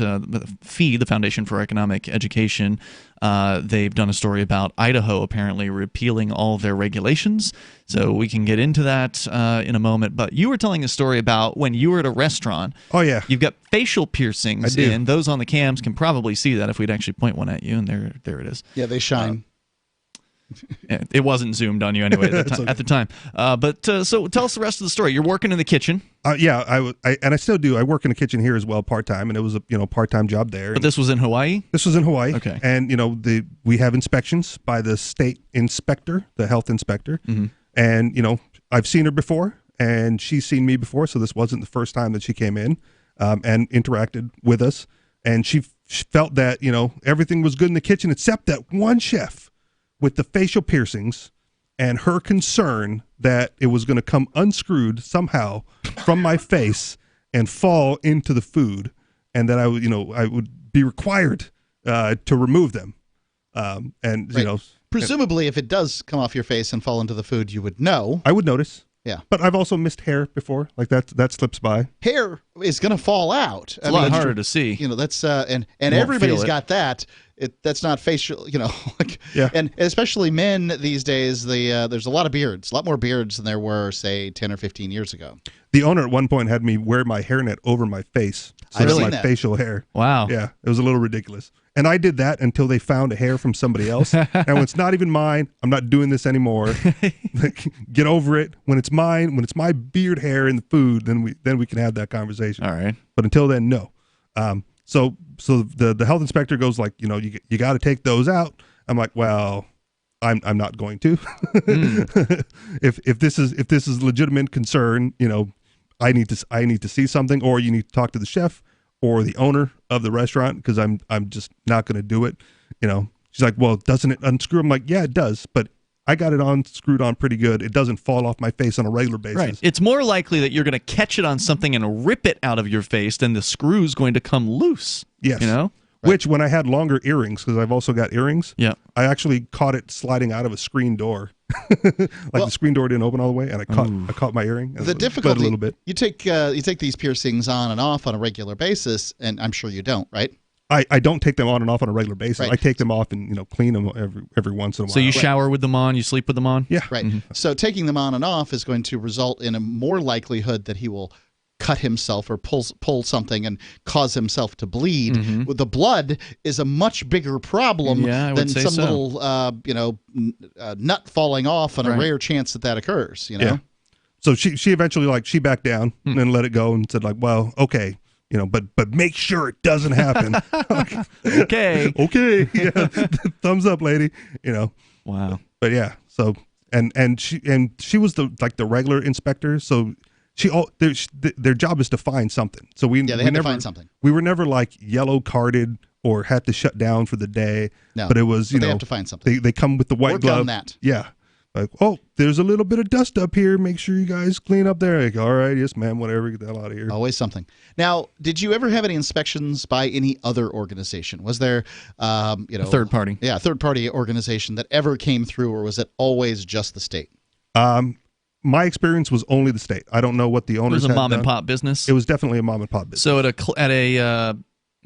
FEED, the Foundation for Economic Education, they've done a story about Idaho apparently repealing all their regulations. So we can get into that in a moment. But you were telling a story about when you were at a restaurant. Oh, yeah. You've got facial piercings in. Those on the cams can probably see that if we'd actually point one at you, and there it is. Yeah, they shine. It wasn't zoomed on you anyway at the time. So tell us the rest of the story. You're working in the kitchen. Yeah, I still do. I work in the kitchen here as well, part-time, and it was a part-time job there. But this was in Hawaii? This was in Hawaii. Okay. And, we have inspections by the state inspector, the health inspector. Mm-hmm. And, I've seen her before, and she's seen me before, so this wasn't the first time that she came in and interacted with us. And she felt that, everything was good in the kitchen except that one chef with the facial piercings, and her concern that it was going to come unscrewed somehow from my face and fall into the food, and that I would be required to remove them. Presumably, if it does come off your face and fall into the food, you would know. I would notice. Yeah. But I've also missed hair before. Like that slips by. Hair is going to fall out. It's a lot harder to see. That's and won't everybody's feel it. got that. That's not facial, Yeah. And especially men these days, there's a lot of beards, a lot more beards than there were, say, 10 or 15 years ago. The owner at one point had me wear my hairnet over my face. So I've that's seen my that. facial hair. Wow. Yeah, it was a little ridiculous. And I did that until they found a hair from somebody else. And when it's not even mine, I'm not doing this anymore. Get over it. When it's mine, when it's my beard hair in the food, then we can have that conversation. All right. But until then, no. So the health inspector goes like, you got to take those out. I'm like, well, I'm not going to. If this is legitimate concern, I need to see something, or you need to talk to the chef or the owner of the restaurant, because I'm just not going to do it. She's like, well, doesn't it unscrew? I'm like, yeah, it does, but I got it screwed on pretty good. It doesn't fall off my face on a regular basis. Right. It's more likely that you're going to catch it on something and rip it out of your face than the screw's going to come loose. Yes. Which, when I had longer earrings, because I've also got earrings, yeah, I actually caught it sliding out of a screen door. The screen door didn't open all the way, and I caught my earring. And The difficulty, a little bit. you take these piercings on and off on a regular basis, and I'm sure you don't, right? I don't take them on and off on a regular basis. Right. I take them off and clean them every once in a while. So you shower with them on, you sleep with them on? Yeah. Right. So taking them on and off is going to result in a more likelihood that he will cut himself or pull something and cause himself to bleed. With the blood is a much bigger problem than some little nut falling off on a rare chance that occurs. Yeah. So she eventually she backed down and let it go and said well, okay. But make sure it doesn't happen. Okay. Okay. Yeah. Thumbs up, lady. Wow. But yeah. So and she was the regular inspector. So their job is to find something. So we had to find something. We were never yellow carded or had to shut down for the day. No. But it was they have to find something. They come with the white Work glove. on that. Yeah. There's a little bit of dust up here. Make sure you guys clean up there. All right, yes, ma'am. Whatever. Get the hell out of here. Always something. Now, did you ever have any inspections by any other organization? Was there, a third party? Yeah, a third party organization that ever came through, or was it always just the state? My experience was only the state. I don't know what the owners. It was a had mom and done. pop business. It was definitely a mom and pop business. So at a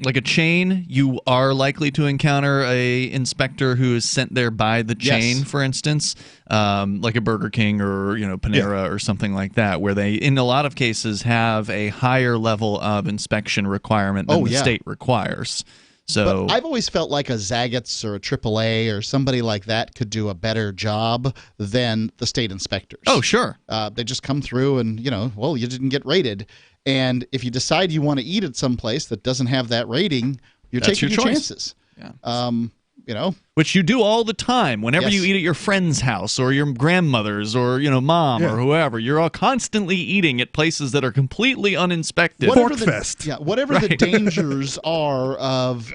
like a chain, you are likely to encounter a inspector who is sent there by the chain, for instance, like a Burger King or Panera or something like that, where they, in a lot of cases, have a higher level of inspection requirement than the state requires. So, but I've always felt like a Zagat's or a AAA or somebody like that could do a better job than the state inspectors. Oh, sure. They just come through and, you didn't get rated. And if you decide you want to eat at some place that doesn't have that rating, you're That's taking your your choice. chances. Yeah. Which you do all the time. Whenever you eat at your friend's house or your grandmother's or, mom or whoever, you're all constantly eating at places that are completely uninspected. Porkfest. Yeah, whatever the dangers are of,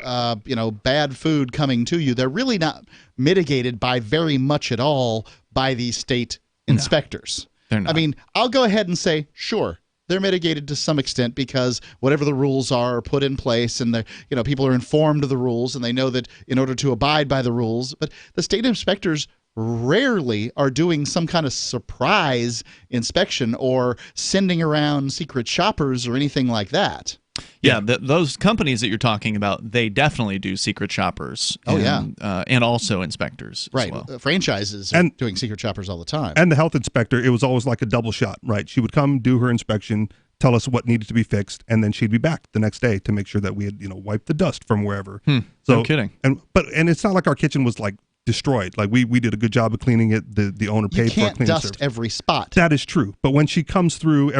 bad food coming to you, they're really not mitigated by very much at all by these state inspectors. They're not. I mean, I'll go ahead and say, sure, they're mitigated to some extent because whatever the rules are put in place, and people are informed of the rules, and they know that in order to abide by the rules. But the state inspectors rarely are doing some kind of surprise inspection or sending around secret shoppers or anything like that. Yeah, those companies that you're talking about, they definitely do secret shoppers. And also inspectors. Right. As well. Franchises are doing secret shoppers all the time. And the health inspector, it was always like a double shot, right? She would come, do her inspection, tell us what needed to be fixed, and then she'd be back the next day to make sure that we had, wiped the dust from wherever. No kidding. And it's not like our kitchen was destroyed. We did a good job of cleaning it. The owner paid for a cleaning service. You can't dust every spot. That is true. But when she comes through,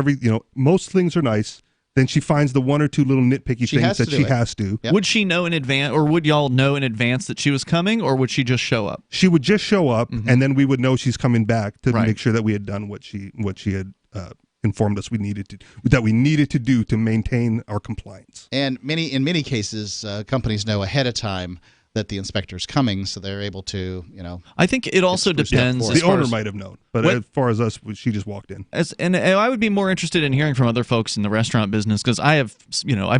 most things are nice. Then she finds the one or two little nitpicky things that she has to. Yep. Would she know in advance, or would y'all know in advance that she was coming, or would she just show up? She would just show up, and then we would know she's coming back to make sure that we had done what she had informed us we needed to do to maintain our compliance. And in many cases, companies know ahead of time that the inspector's coming, so they're able to, I think it also depends. The owner might have known, but as far as us, she just walked in. And I would be more interested in hearing from other folks in the restaurant business, because I've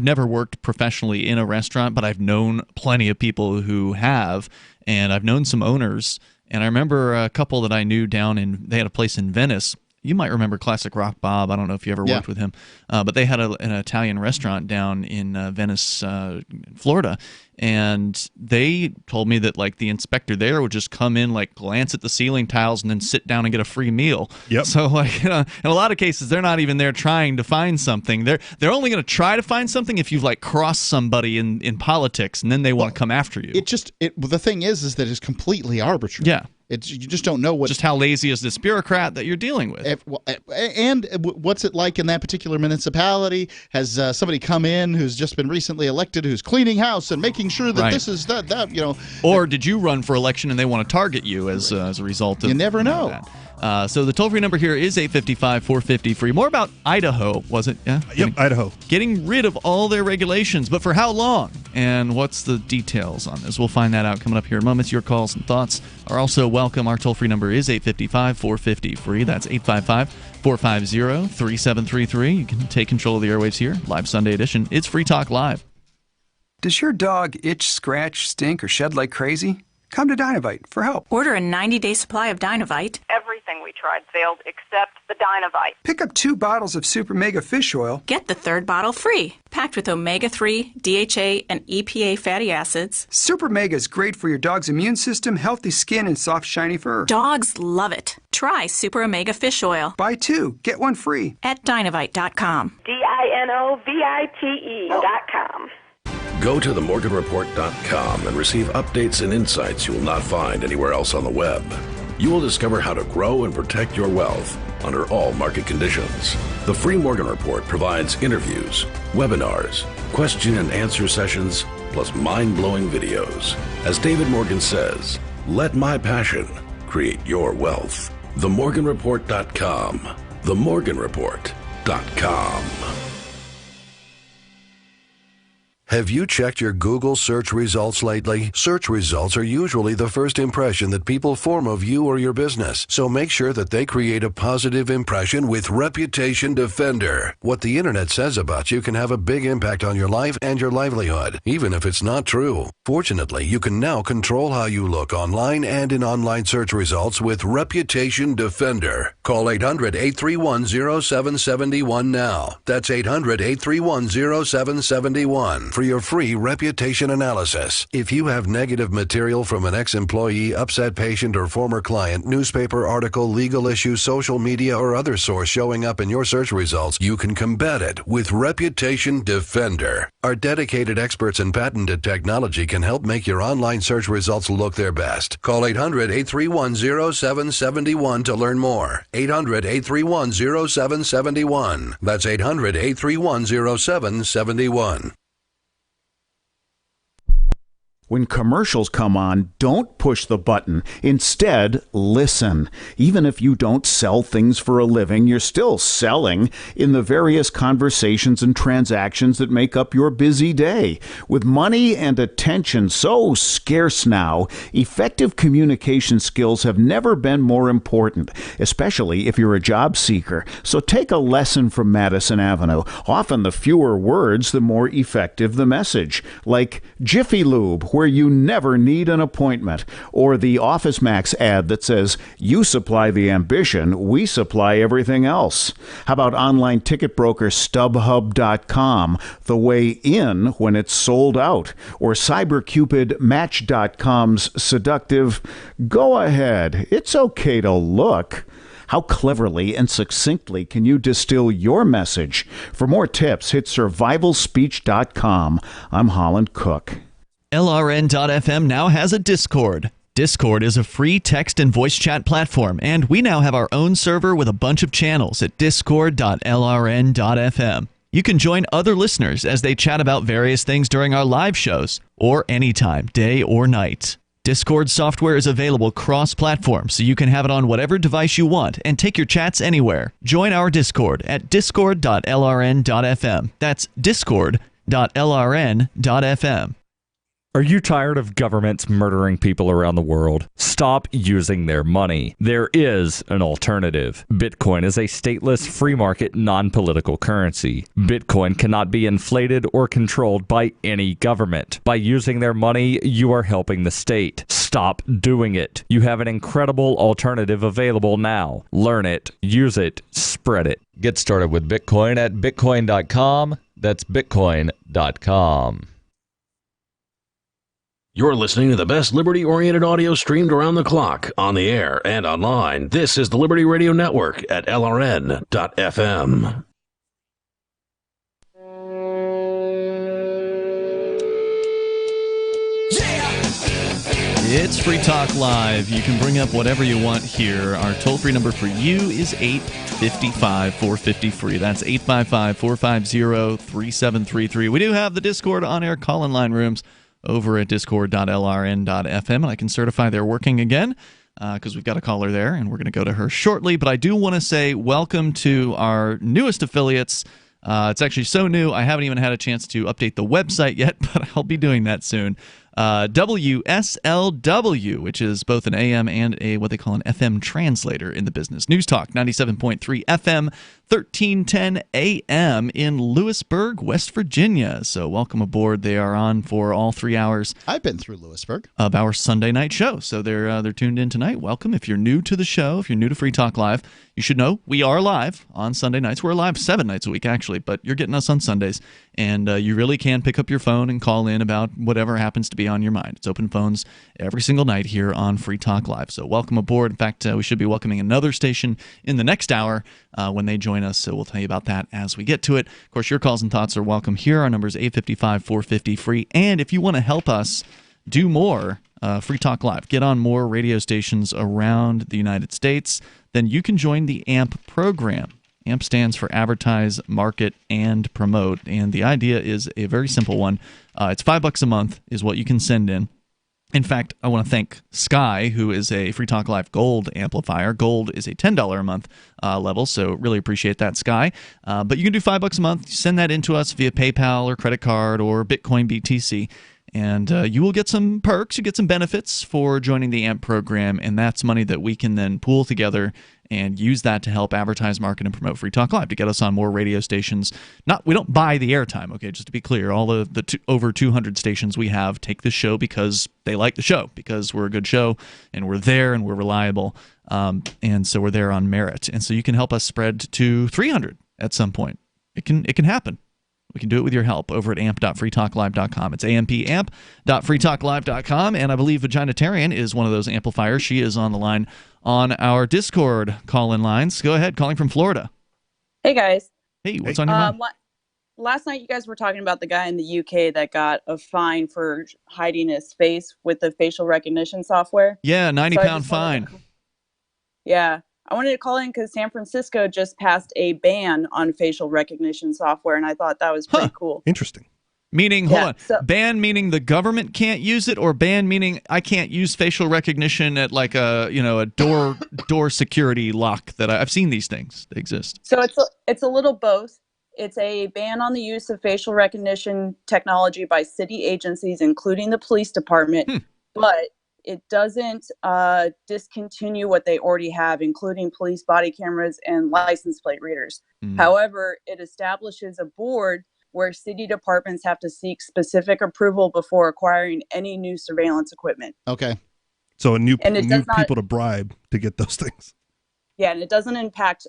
never worked professionally in a restaurant, but I've known plenty of people who have, and I've known some owners. And I remember a couple that I knew they had a place in Venice, you might remember Classic Rock Bob. I don't know if you ever worked with him, but they had an Italian restaurant down in Venice, Florida, and they told me that like the inspector there would just come in, like glance at the ceiling tiles, and then sit down and get a free meal. Yep. So like in a lot of cases, they're not even there trying to find something. They're only going to try to find something if you've like crossed somebody in politics, and then they want to come after you. The thing is that it's completely arbitrary. Yeah. You just don't know just how lazy is this bureaucrat that you're dealing with. And what's it like in that particular municipality? Has somebody come in who's just been recently elected, who's cleaning house and making sure that this is that you know? Or did you run for election and they want to target you as a result of? You never know. That? So the toll-free number here is 855-450-FREE. More about Idaho, was it? Yeah. Yep, Idaho. Getting rid of all their regulations, but for how long? And what's the details on this? We'll find that out coming up here in moments. Your calls and thoughts are also welcome. Our toll-free number is 855-450-FREE. That's 855-450-3733. You can take control of the airwaves here. Live Sunday edition. It's Free Talk Live. Does your dog itch, scratch, stink, or shed like crazy? Come to Dynovite for help. Order a 90-day supply of Dynovite. Everything we tried failed except the Dynovite. Pick up 2 bottles of Super Mega Fish Oil. Get the 3rd bottle free. Packed with omega-3, DHA, and EPA fatty acids. Super Mega is great for your dog's immune system, healthy skin, and soft, shiny fur. Dogs love it. Try Super Omega Fish Oil. Buy 2, get 1 free. At Dynovite.com. DINOVITE.com. Go to themorganreport.com and receive updates and insights you will not find anywhere else on the web. You will discover how to grow and protect your wealth under all market conditions. The Free Morgan Report provides interviews, webinars, question and answer sessions, plus mind-blowing videos. As David Morgan says, let my passion create your wealth. Themorganreport.com. Themorganreport.com. Have you checked your Google search results lately? Search results are usually the first impression that people form of you or your business, so make sure that they create a positive impression with Reputation Defender. What the internet says about you can have a big impact on your life and your livelihood, even if it's not true. Fortunately, you can now control how you look online and in online search results with Reputation Defender. Call 800-831-0771 now. That's 800-831-0771. For your free reputation analysis. If you have negative material from an ex-employee, upset patient, or former client, newspaper article, legal issue, social media, or other source showing up in your search results, you can combat it with Reputation Defender. Our dedicated experts in patented technology can help make your online search results look their best. Call 800-831-0771 to learn more. 800-831-0771. That's 800-831-0771. When commercials come on, don't push the button. Instead, listen. Even if you don't sell things for a living, you're still selling in the various conversations and transactions that make up your busy day. With money and attention so scarce now, effective communication skills have never been more important, especially if you're a job seeker. So take a lesson from Madison Avenue. Often the fewer words, the more effective the message. Like Jiffy Lube, where you never need an appointment, or the Office Max ad that says, you supply the ambition, we supply everything else. How about online ticket broker StubHub.com, the way in when it's sold out, or CyberCupidMatch.com's seductive, go ahead, it's okay to look. How cleverly and succinctly can you distill your message? For more tips, hit survivalspeech.com. I'm Holland Cook. LRN.FM now has a Discord. Discord is a free text and voice chat platform, and we now have our own server with a bunch of channels at discord.lrn.fm. You can join other listeners as they chat about various things during our live shows, or anytime, day or night. Discord software is available cross-platform, so you can have it on whatever device you want and take your chats anywhere. Join our Discord at discord.lrn.fm. That's discord.lrn.fm. Are you tired of governments murdering people around the world? Stop using their money. There is an alternative. Bitcoin is a stateless, free market, non-political currency. Bitcoin cannot be inflated or controlled by any government. By using their money, you are helping the state. Stop doing it. You have an incredible alternative available now. Learn it, use it, spread it. Get started with Bitcoin at bitcoin.com. That's bitcoin.com. You're listening to the best liberty-oriented audio streamed around the clock, on the air, and online. This is the Liberty Radio Network at LRN.FM. It's Free Talk Live. You can bring up whatever you want here. Our toll-free number for you is 855-450-FREE. That's 855-450-3733. We do have the Discord on-air call-in line rooms over at discord.lrn.fm, and I can certify they're working again because we've got a caller there, and we're going to go to her shortly. But I do want to say welcome to our newest affiliates. It's actually so new, I haven't even had a chance to update the website yet, but I'll be doing that soon. WSLW, which is both an AM and a what they call an FM translator in the business. News Talk 97.3 FM, 1310 AM in Lewisburg, West Virginia. So welcome aboard. They are on for all 3 hours. I've been through Lewisburg. Of our Sunday night show. So they're tuned in tonight. Welcome. If you're new to the show, if you're new to Free Talk Live, you should know we are live on Sunday nights. We're live 7 nights a week, actually, but you're getting us on Sundays. And you really can pick up your phone and call in about whatever happens to be on your mind. It's open phones every single night here on Free Talk Live. So welcome aboard. In fact, we should be welcoming another station in the next hour when they join us. So we'll tell you about that as we get to it. Of course, your calls and thoughts are welcome here. Our number is 855-450-FREE. And if you want to help us do more Free Talk Live, get on more radio stations around the United States, then you can join the AMP program. AMP stands for Advertise, Market, and Promote, and the idea is a very simple one. It's $5 a month is what you can send in. In fact, I want to thank Sky, who is a Free Talk Live Gold amplifier. Gold is a $10 a month level, so really appreciate that, Sky. But you can do $5 a month. Send that in to us via PayPal or credit card or Bitcoin BTC. And you will get some perks, you get some benefits for joining the AMP program, and that's money that we can then pool together and use that to help advertise, market, and promote Free Talk Live to get us on more radio stations. We don't buy the airtime, okay, just to be clear. All of the over 200 stations we have take the show because they like the show, because we're a good show, and we're there, and we're reliable, and so we're there on merit. And so you can help us spread to 300 at some point. It can happen. We can do it with your help over at amp.freetalklive.com. It's amp.freetalklive.com, and I believe Vaginitarian is one of those amplifiers. She is on the line on our Discord call-in lines. Go ahead, calling from Florida. Hey, guys. Hey, what's on your mind? Last night you guys were talking about the guy in the UK that got a fine for hiding his face with the facial recognition software. Yeah, 90-pound fine. Yeah. I wanted to call in because San Francisco just passed a ban on facial recognition software, and I thought that was pretty cool. Interesting. Meaning, hold on, ban meaning the government can't use it, or ban meaning I can't use facial recognition at like a door security lock that I've seen these things. They exist. So it's a little both. It's a ban on the use of facial recognition technology by city agencies, including the police department, but it doesn't discontinue what they already have, including police body cameras and license plate readers. However, it establishes a board where city departments have to seek specific approval before acquiring any new surveillance equipment. Okay. So new people to bribe to get those things. Yeah, and it doesn't impact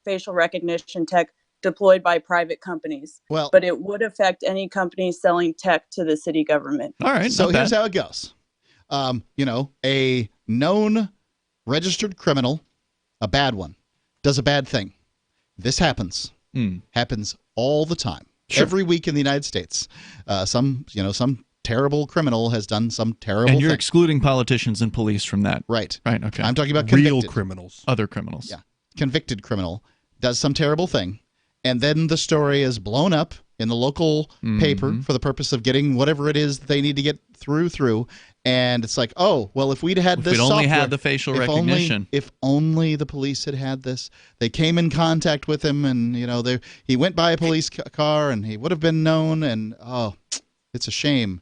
facial recognition tech deployed by private companies. But it would affect any companies selling tech to the city government. All right. So here's how it goes. A known registered criminal, a bad one, does a bad thing. This happens. Happens all the time. Sure. Every week in the United States. Some terrible criminal has done some terrible thing. And you're excluding politicians and police from that. Right. Right, okay. I'm talking about real criminals. Other criminals. Yeah. Convicted criminal does some terrible thing, and then the story is blown up in the local paper for the purpose of getting whatever it is that they need to get through. And it's like, oh, well, if we'd had this if we'd only software, had the facial recognition. If only the police had this. They came in contact with him, and, he went by a police car, and he would have been known, and, oh, it's a shame.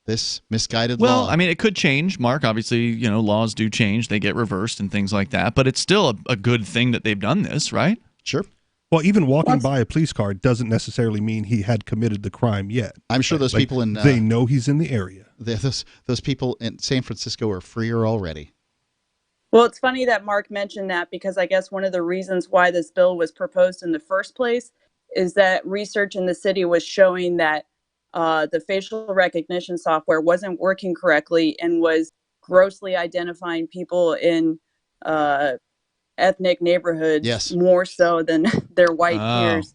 this misguided Well, law. I mean, it could change, Mark. Obviously, laws do change. They get reversed and things like that. But it's still a good thing that they've done this, right? Sure. Well, even walking by a police car doesn't necessarily mean he had committed the crime yet. I'm sure those people in they know he's in the area. Those people in San Francisco are freer already. Well, it's funny that Mark mentioned that because I guess one of the reasons why this bill was proposed in the first place is that research in the city was showing that the facial recognition software wasn't working correctly and was grossly identifying people in ethnic neighborhoods more so than their white peers.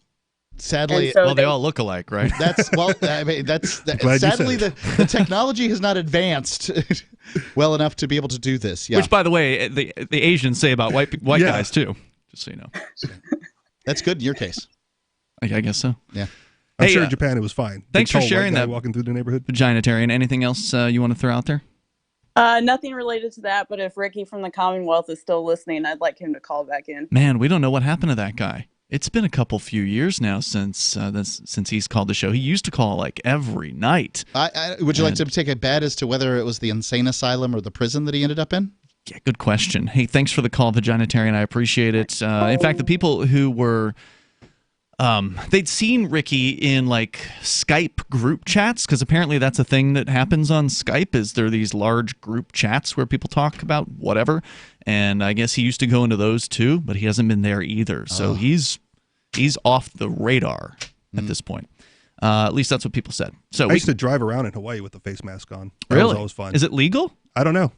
Sadly, so they all look alike, right? Sadly the technology has not advanced well enough to be able to do this. Yeah. Which, by the way, the Asians say about white guys too. Just so you know. That's good in your case. I guess so. Yeah. I'm sure in Japan it was fine. Thanks for Big, tall sharing white guy that. Walking through the neighborhood. Vaginitarian. Anything else you want to throw out there? Nothing related to that, but if Ricky from the Commonwealth is still listening, I'd like him to call back in. Man, we don't know what happened to that guy. It's been a few years now since he's called the show. He used to call like every night. Would you like to take a bet as to whether it was the insane asylum or the prison that he ended up in? Yeah, good question. Hey, thanks for the call, Vaginitarian. I appreciate it. In fact, the people who were they'd seen Ricky in like Skype group chats, because apparently that's a thing that happens on Skype. Is there these large group chats where people talk about whatever, and I guess he used to go into those too, but he hasn't been there either. So he's off the radar at this point. At least that's what people said. So I used to drive around in Hawaii with a face mask on. That really was always fun. Is it legal? I don't know.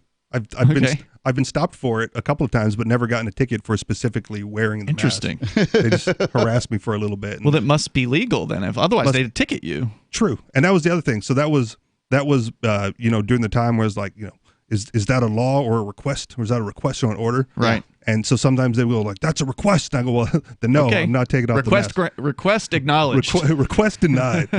I've been stopped for it a couple of times, but never gotten a ticket for specifically wearing the Interesting. mask. They just harassed me for a little bit. Well, that must be legal then. If otherwise, they'd ticket you. True, and that was the other thing. So that was during the time where it's like, is that a law or a request, or is that a request or an order? Right. And so sometimes they will like, that's a request. And I go, well, then no, Okay. I'm not taking off the mask. Request acknowledged. Request denied.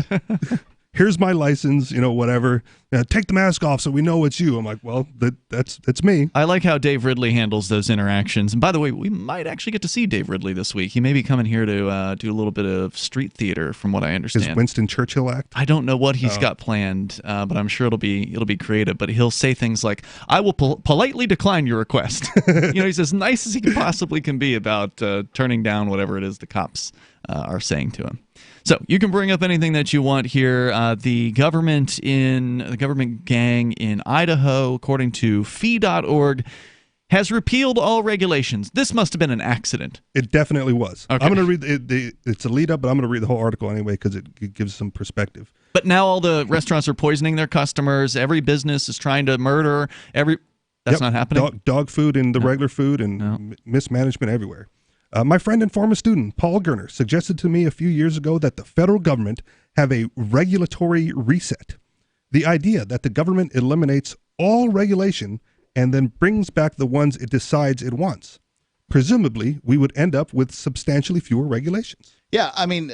Here's my license, whatever. Take the mask off so we know it's you. I'm like, well, that's me. I like how Dave Ridley handles those interactions. And by the way, we might actually get to see Dave Ridley this week. He may be coming here to do a little bit of street theater, from what I understand. His Winston Churchill act? I don't know what he's got planned, but I'm sure it'll be creative. But he'll say things like, "I will politely decline your request." He's as nice as he possibly can be about turning down whatever it is the cops are saying to him. So you can bring up anything that you want here. The government gang in Idaho, according to fee.org, has repealed all regulations. This must have been an accident. It definitely was. Okay. I'm going to read it's a lead up, but I'm going to read the whole article anyway because it gives some perspective. But now all the restaurants are poisoning their customers. Every business is trying to murder every. That's not happening. Dog food and the regular food and mismanagement everywhere. My friend and former student, Paul Gerner, suggested to me a few years ago that the federal government have a regulatory reset. The idea that the government eliminates all regulation and then brings back the ones it decides it wants. Presumably, we would end up with substantially fewer regulations. Yeah, I mean,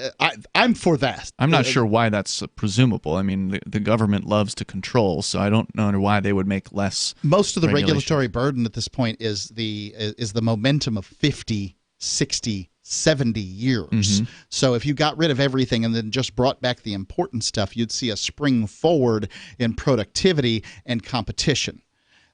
I'm for that. I'm not sure why that's presumable. I mean, the government loves to control, so I don't know why they would make less. Most of the regulation. regulatory burden at this point is the momentum of 50, 60, 70 years. Mm-hmm. So if you got rid of everything and then just brought back the important stuff, you'd see a spring forward in productivity and competition.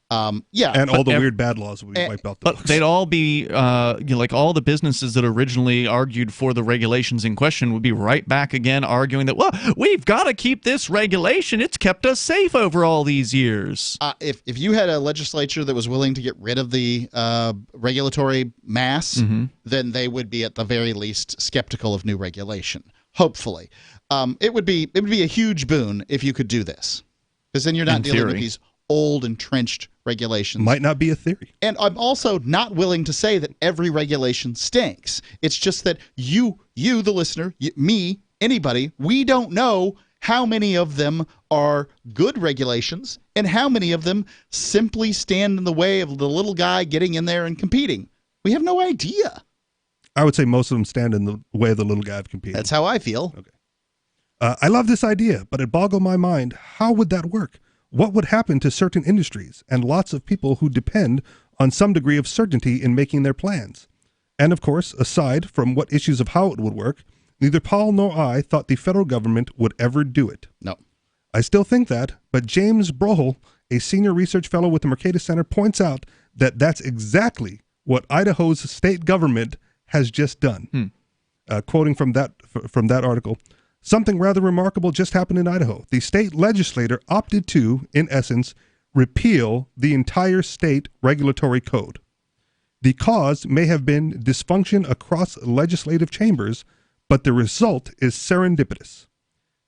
And all the weird bad laws would be wiped out. But they'd all be like all the businesses that originally argued for the regulations in question would be right back again arguing that, well, we've got to keep this regulation. It's kept us safe over all these years. If you had a legislature that was willing to get rid of the regulatory mass, then they would be at the very least skeptical of new regulation. Hopefully, it would be a huge boon if you could do this, because then you're not dealing with these old entrenched regulations. Might not be a theory. And I'm also not willing to say that every regulation stinks. It's just that you the listener, me, anybody, we don't know how many of them are good regulations and how many of them simply stand in the way of the little guy getting in there and competing. We have no idea. I would say most of them stand in the way of the little guy of competing. That's how I feel. Okay. I love this idea, but it boggled my mind. How would that work? What would happen to certain industries and lots of people who depend on some degree of certainty in making their plans? And of course, aside from what issues of how it would work, neither Paul nor I thought the federal government would ever do it. No. I still think that, but James Brohl, a senior research fellow with the Mercatus Center, points out that that's exactly what Idaho's state government has just done. Quoting from that article, something rather remarkable just happened in Idaho. The state legislature opted to, in essence, repeal the entire state regulatory code. The cause may have been dysfunction across legislative chambers, but the result is serendipitous.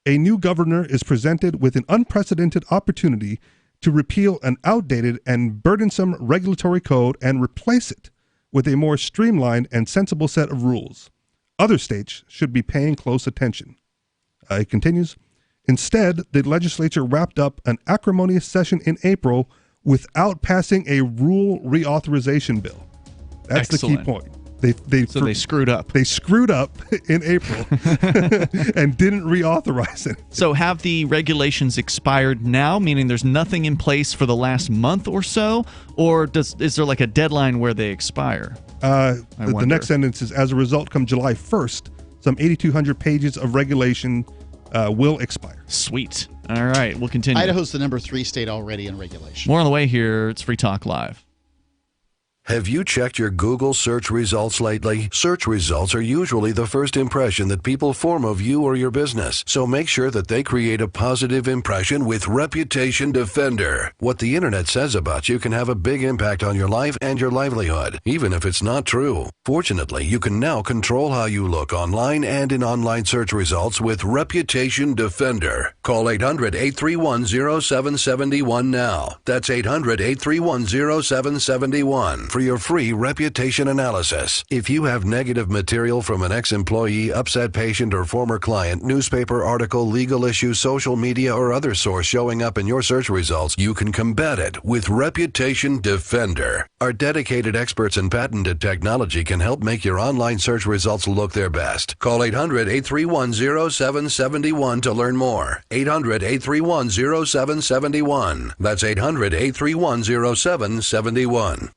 A new governor is presented with an unprecedented opportunity to repeal an outdated and burdensome regulatory code and replace it with a more streamlined and sensible set of rules. Other states should be paying close attention. It continues, instead, the legislature wrapped up an acrimonious session in April without passing a rule reauthorization bill. That's Excellent. the key point. They screwed up. They screwed up in April and didn't reauthorize it. So have the regulations expired now, meaning there's nothing in place for the last month or so? Or is there like a deadline where they expire? The next sentence is, as a result, come July 1st, some 8,200 pages of regulation will expire. Sweet. All right, we'll continue. Idaho's the number 3 state already in regulation. More on the way here. It's Free Talk Live. Have you checked your Google search results lately? Search results are usually the first impression that people form of you or your business, so make sure that they create a positive impression with Reputation Defender. What the internet says about you can have a big impact on your life and your livelihood, even if it's not true. Fortunately, you can now control how you look online and in online search results with Reputation Defender. Call 800-831-0771 now. That's 800-831-0771 for your free reputation analysis. If you have negative material from an ex-employee, upset patient, or former client, newspaper article, legal issue, social media, or other source showing up in your search results, you can combat it with Reputation Defender. Our dedicated experts in patented technology can help make your online search results look their best. Call 800-831-0771 to learn more. 800-831-0771. That's 800-831-0771.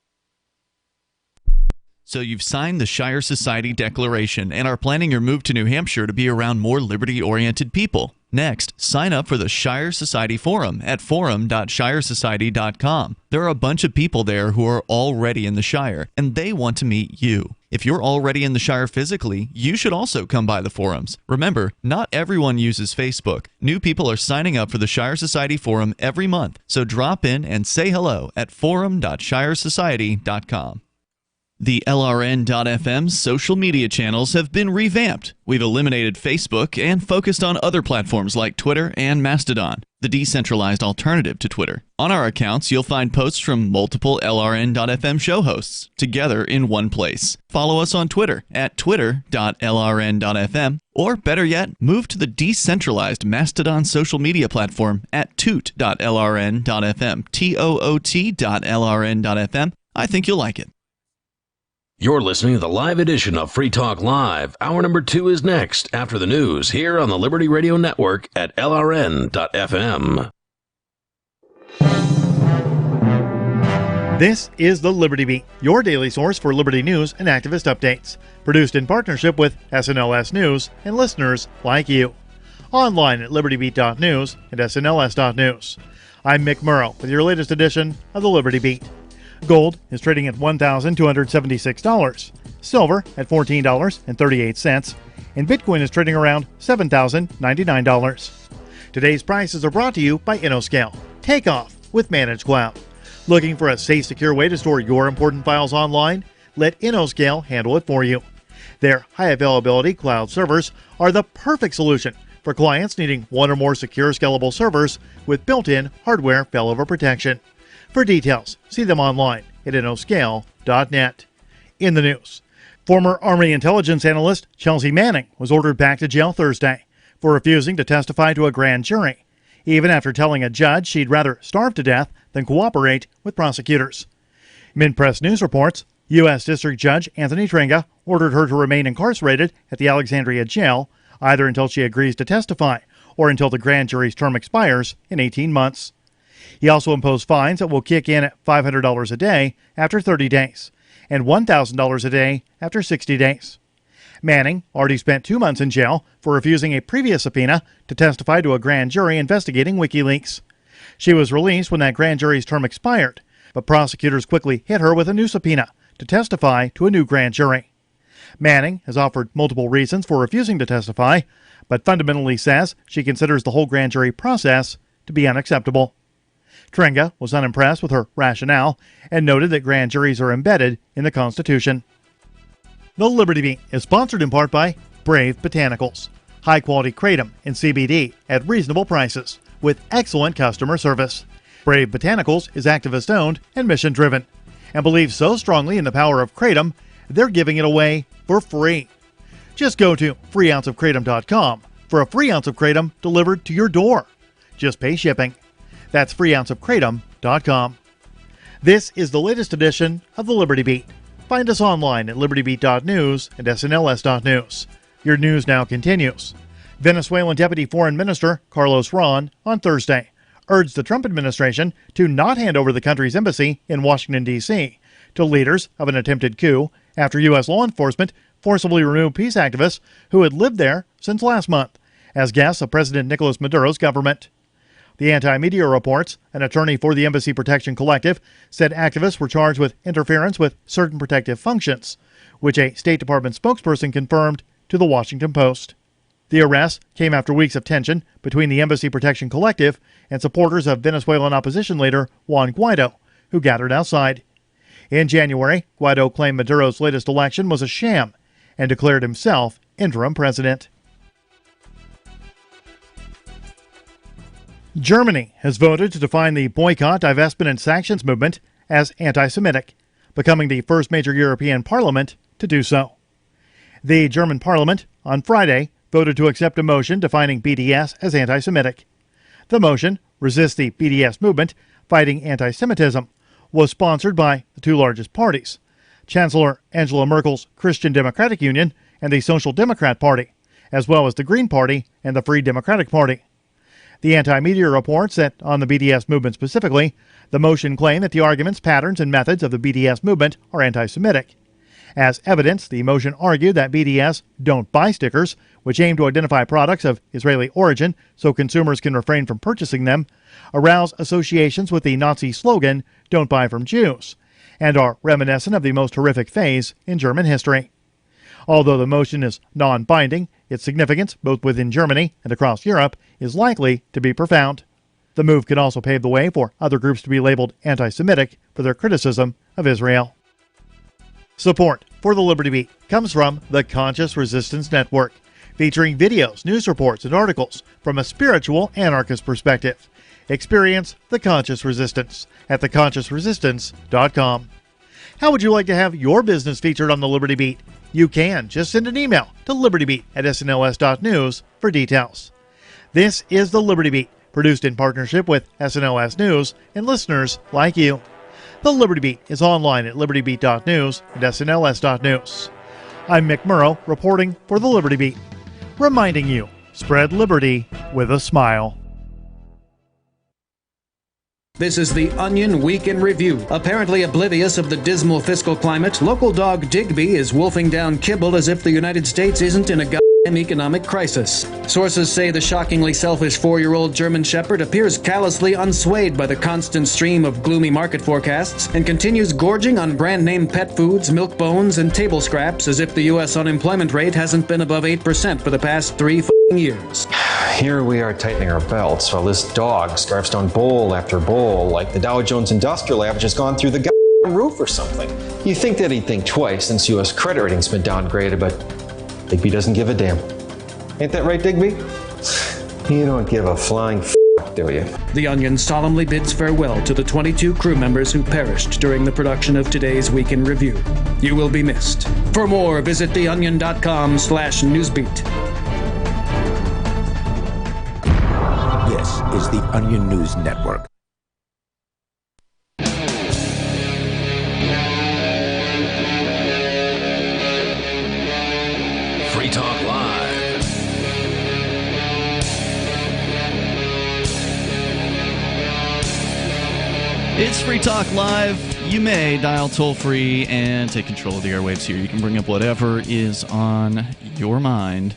So you've signed the Shire Society Declaration and are planning your move to New Hampshire to be around more liberty-oriented people. Next, sign up for the Shire Society Forum at forum.shiresociety.com. There are a bunch of people there who are already in the Shire, and they want to meet you. If you're already in the Shire physically, you should also come by the forums. Remember, not everyone uses Facebook. New people are signing up for the Shire Society Forum every month, so drop in and say hello at forum.shiresociety.com. The LRN.FM's social media channels have been revamped. We've eliminated Facebook and focused on other platforms like Twitter and Mastodon, the decentralized alternative to Twitter. On our accounts, you'll find posts from multiple LRN.FM show hosts together in one place. Follow us on Twitter at twitter.lrn.fm, or better yet, move to the decentralized Mastodon social media platform at toot.lrn.fm, toot.lrn.fm. I think you'll like it. You're listening to the live edition of Free Talk Live. Hour number 2 is next after the news here on the Liberty Radio Network at LRN.FM. This is the Liberty Beat, your daily source for liberty news and activist updates. Produced in partnership with SNLS News and listeners like you. Online at libertybeat.news and snls.news. I'm Mick Murrow with your latest edition of the Liberty Beat. Gold is trading at $1,276, silver at $14.38, and Bitcoin is trading around $7,099. Today's prices are brought to you by InnoScale. Take off with Managed Cloud. Looking for a safe, secure way to store your important files online? Let InnoScale handle it for you. Their high-availability cloud servers are the perfect solution for clients needing one or more secure, scalable servers with built-in hardware failover protection. For details, see them online at innoscale.net. In the news, former Army intelligence analyst Chelsea Manning was ordered back to jail Thursday for refusing to testify to a grand jury, even after telling a judge she'd rather starve to death than cooperate with prosecutors. Midpress News reports U.S. District Judge Anthony Tringa ordered her to remain incarcerated at the Alexandria jail either until she agrees to testify or until the grand jury's term expires in 18 months. He also imposed fines that will kick in at $500 a day after 30 days and $1,000 a day after 60 days. Manning already spent 2 months in jail for refusing a previous subpoena to testify to a grand jury investigating WikiLeaks. She was released when that grand jury's term expired, but prosecutors quickly hit her with a new subpoena to testify to a new grand jury. Manning has offered multiple reasons for refusing to testify, but fundamentally says she considers the whole grand jury process to be unacceptable. Tringa was unimpressed with her rationale and noted that grand juries are embedded in the Constitution. The Liberty Beat is sponsored in part by Brave Botanicals, high-quality kratom and CBD at reasonable prices with excellent customer service. Brave Botanicals is activist-owned and mission-driven and believes so strongly in the power of kratom, they're giving it away for free. Just go to freeounceofkratom.com for a free ounce of kratom delivered to your door. Just pay shipping. That's freeounceofkratom.com. This is the latest edition of the Liberty Beat. Find us online at libertybeat.news and snls.news. Your news now continues. Venezuelan Deputy Foreign Minister Carlos Ron on Thursday urged the Trump administration to not hand over the country's embassy in Washington, D.C. to leaders of an attempted coup after U.S. law enforcement forcibly removed peace activists who had lived there since last month as guests of President Nicolas Maduro's government. The Anti-Media reports an attorney for the Embassy Protection Collective said activists were charged with interference with certain protective functions, which a State Department spokesperson confirmed to the Washington Post. The arrest came after weeks of tension between the Embassy Protection Collective and supporters of Venezuelan opposition leader Juan Guaido, who gathered outside. In January, Guaido claimed Maduro's latest election was a sham and declared himself interim president. Germany has voted to define the boycott, divestment, and sanctions movement as anti-Semitic, becoming the first major European parliament to do so. The German parliament, on Friday, voted to accept a motion defining BDS as anti-Semitic. The motion, Resist the BDS Movement, Fighting Anti-Semitism, was sponsored by the two largest parties, Chancellor Angela Merkel's Christian Democratic Union and the Social Democrat Party, as well as the Green Party and the Free Democratic Party. The Anti-Media reports that, on the BDS movement specifically, the motion claimed that the arguments, patterns, and methods of the BDS movement are anti-Semitic. As evidence, the motion argued that BDS Don't Buy stickers, which aim to identify products of Israeli origin so consumers can refrain from purchasing them, arouse associations with the Nazi slogan, Don't Buy from Jews, and are reminiscent of the most horrific phase in German history. Although the motion is non-binding, its significance, both within Germany and across Europe, is likely to be profound. The move can also pave the way for other groups to be labeled anti-Semitic for their criticism of Israel. Support for the Liberty Beat comes from the Conscious Resistance Network, featuring videos, news reports, and articles from a spiritual anarchist perspective. Experience the Conscious Resistance at theconsciousresistance.com. How would you like to have your business featured on the Liberty Beat? You can. Just send an email to libertybeat@snls.news for details. This is the Liberty Beat, produced in partnership with SNLS News and listeners like you. The Liberty Beat is online at libertybeat.news and snls.news. I'm Mick Murrow, reporting for the Liberty Beat, reminding you, spread liberty with a smile. This is the Onion Week in Review. Apparently oblivious of the dismal fiscal climate, local dog Digby is wolfing down kibble as if the United States isn't in a goddamn economic crisis. Sources say the shockingly selfish 4-year-old German Shepherd appears callously unswayed by the constant stream of gloomy market forecasts and continues gorging on brand-name pet foods, milk bones, and table scraps as if the U.S. unemployment rate hasn't been above 8% for the past 3 years. Here we are tightening our belts while this dog scarfs down bowl after bowl like the Dow Jones Industrial Average has gone through the roof or something. You'd think that he'd think twice since U.S. credit rating's been downgraded, but Digby doesn't give a damn. Ain't that right, Digby? You don't give a flying f***, do you? The Onion solemnly bids farewell to the 22 crew members who perished during the production of today's Week in Review. You will be missed. For more, visit theonion.com/newsbeat. This is the Onion News Network. Free Talk Live. It's Free Talk Live. You may dial toll-free and take control of the airwaves here. You can bring up whatever is on your mind.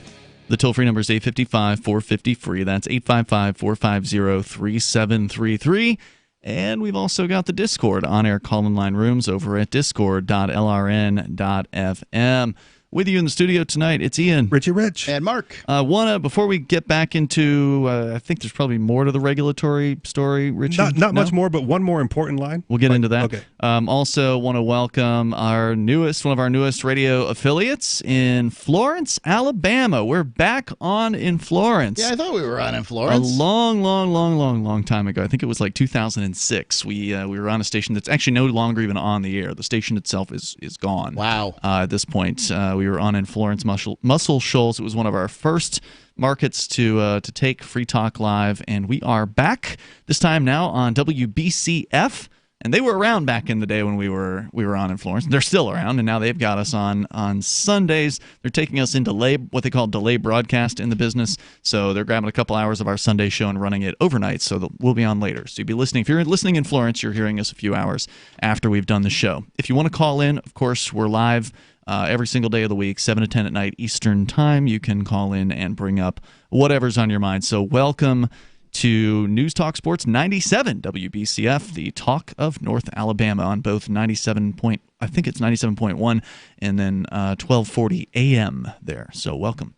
The toll-free number is 855-450-FREE. That's 855-450-3733. And we've also got the Discord on-air call-in line rooms over at discord.lrn.fm. With you in the studio tonight, it's Ian, Richie Rich, and Mark. Before we get back into, I think there's probably more to the regulatory story, Richie. Not much more, but one more important line. We'll get into that. Okay. Also, want to welcome one of our newest radio affiliates in Florence, Alabama. We're back on in Florence. Yeah, I thought we were on in Florence. A long time ago. I think it was like 2006. We were on a station that's actually no longer even on the air. The station itself is gone. Wow. At this point, we were on in Florence, Muscle Shoals. It was one of our first markets to take Free Talk Live, and we are back this time now on WBCF. And they were around back in the day when we were on in Florence. They're still around, and now they've got us on Sundays. They're taking us into what they call delay broadcast in the business. So they're grabbing a couple hours of our Sunday show and running it overnight, so that we'll be on later. So you'll be listening. If you're listening in Florence, you're hearing us a few hours after we've done the show. If you want to call in, of course, we're live every single day of the week, 7 to 10 at night Eastern Time. You can call in and bring up whatever's on your mind. So welcome to News Talk Sports 97 WBCF, the talk of North Alabama, on both 97.1 and then 1240 AM there. So welcome.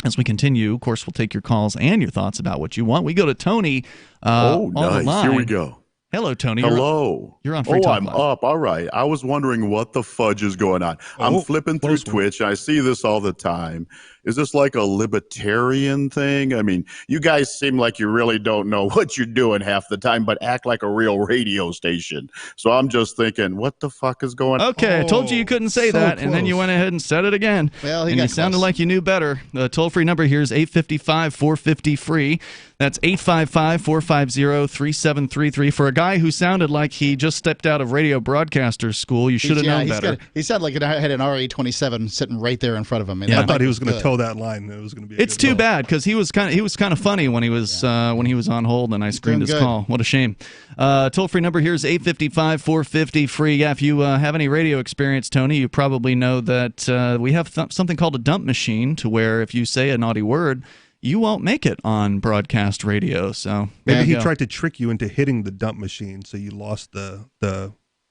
As we continue, of course, we'll take your calls and your thoughts about what you want. We go to Tony on the line. Here we go. Hello, Tony. Hello. You're on Free Talk I'm Live. up. All right. I was wondering what the fudge is going on. I'm flipping through Twitch. I see this all the time. Is this like a libertarian thing? I mean, you guys seem like you really don't know what you're doing half the time, but act like a real radio station. So I'm just thinking, what the fuck is going on? Okay, I told you couldn't say that, and then you went ahead and said it again. Well, and you sounded like you knew better. The toll-free number here is 855-450-FREE. That's 855-450-3733. For a guy who sounded like he just stepped out of radio broadcaster school, you should have known better. He sounded like I had an RA-27 sitting right there in front of him. I thought he was going to toe that line. It was going to be. It's too bad because he was kind of funny when he was on hold, and I screened his call. What a shame. Toll-free number here is 855-450-FREE. Yeah, if you have any radio experience, Tony, you probably know that we have something called a dump machine, to where if you say a naughty word, you won't make it on broadcast radio. So maybe he tried to trick you into hitting the dump machine, so you lost the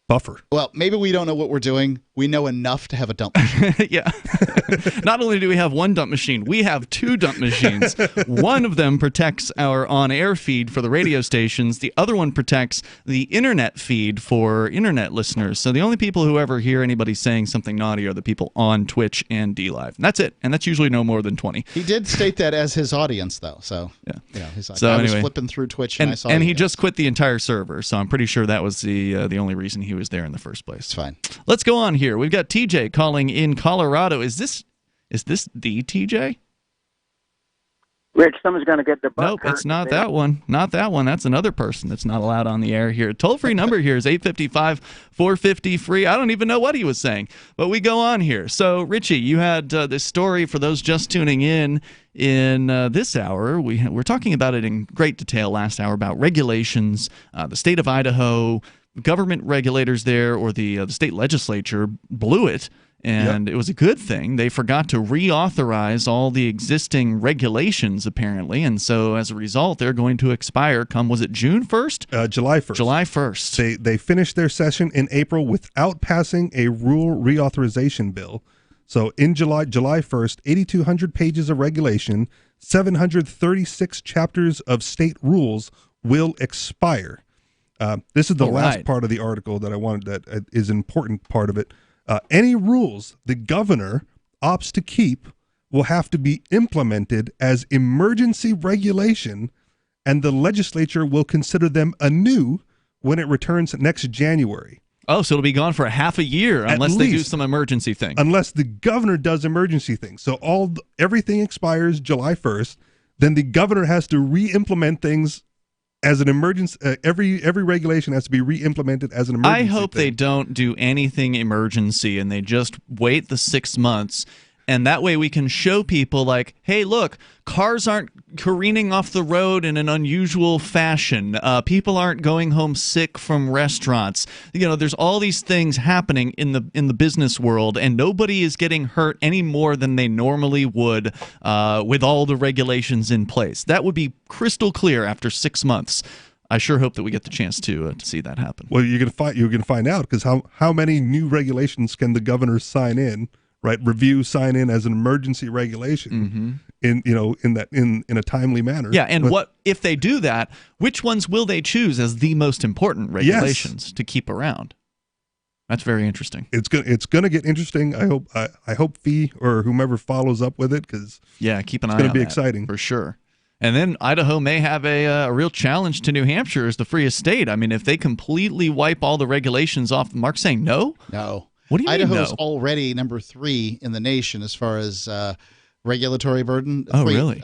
buffer. Well, maybe we don't know what we're doing. We know enough to have a dump machine. Yeah. Not only do we have one dump machine, we have two dump machines. One of them protects our on-air feed for the radio stations. The other one protects the internet feed for internet listeners. So the only people who ever hear anybody saying something naughty are the people on Twitch and DLive. And that's it. And that's usually no more than 20. He did state that as his audience, though. So yeah, he's like, so I anyway, was flipping through Twitch and I saw. And he just quit the entire server. So I'm pretty sure that was the only reason he was there in the first place. It's fine. Let's go on here. We've got TJ calling in Colorado. Is this the TJ? Rich, someone's going to get the butt. Nope, it's not that one. Not that one. That's another person that's not allowed on the air here. Toll-free number here is 855-450-FREE. I don't even know what he was saying, but we go on here. So, Richie, you had this story for those just tuning in this hour. We're talking about it in great detail last hour about regulations, the state of Idaho. Government regulators there, or the state legislature, blew it, and it was a good thing. They forgot to reauthorize all the existing regulations, apparently, and so as a result, they're going to expire come, was it June 1st? July 1st. July 1st. They finished their session in April without passing a rule reauthorization bill. So in July 1st, 8,200 pages of regulation, 736 chapters of state rules will expire. This is the last part of the article that I wanted, that is an important part of it. Any rules the governor opts to keep will have to be implemented as emergency regulation, and the legislature will consider them anew when it returns next January. Oh, so it'll be gone for a half a year unless they do some emergency thing. Unless the governor does emergency things. So everything expires July 1st, then the governor has to re-implement things as an emergency. Every regulation has to be re-implemented as an emergency. I hope they don't do anything emergency and they just wait the 6 months And that way we can show people like, hey, look, cars aren't careening off the road in an unusual fashion. People aren't going home sick from restaurants. There's all these things happening in the business world, and nobody is getting hurt any more than they normally would with all the regulations in place. That would be crystal clear after 6 months. I sure hope that we get the chance to see that happen. Well, you're gonna find out, because how many new regulations can the governor sign in? Right, sign in as an emergency regulation in a timely manner. Yeah, and what if they do that? Which ones will they choose as the most important regulations to keep around? That's very interesting. It's gonna get interesting. I hope Fee or whomever follows up with it, because keep an eye on that. It's gonna be exciting for sure. And then Idaho may have a real challenge to New Hampshire as the freest state. I mean, if they completely wipe all the regulations off, Mark's saying no? No. What do you Idaho mean, is already number 3 in the nation as far as regulatory burden. Oh, really?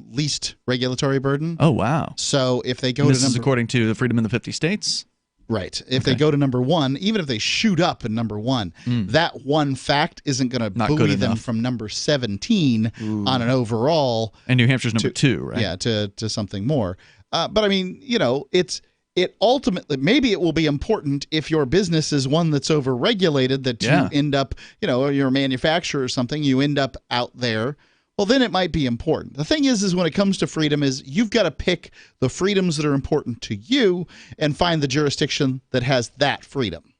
Least regulatory burden. Oh, wow. So if they go and to this is according to the Freedom in the 50 States? Right. If they go to number 1, even if they shoot up in number 1, that one fact isn't going to buoy them from number 17 on an overall. And New Hampshire's number 2, right? Yeah, to something more. But I mean, it ultimately, maybe it will be important if your business is one that's overregulated, that you end up, or you're a manufacturer or something, you end up out there. Well, then it might be important. The thing is when it comes to freedom is you've got to pick the freedoms that are important to you and find the jurisdiction that has that freedom.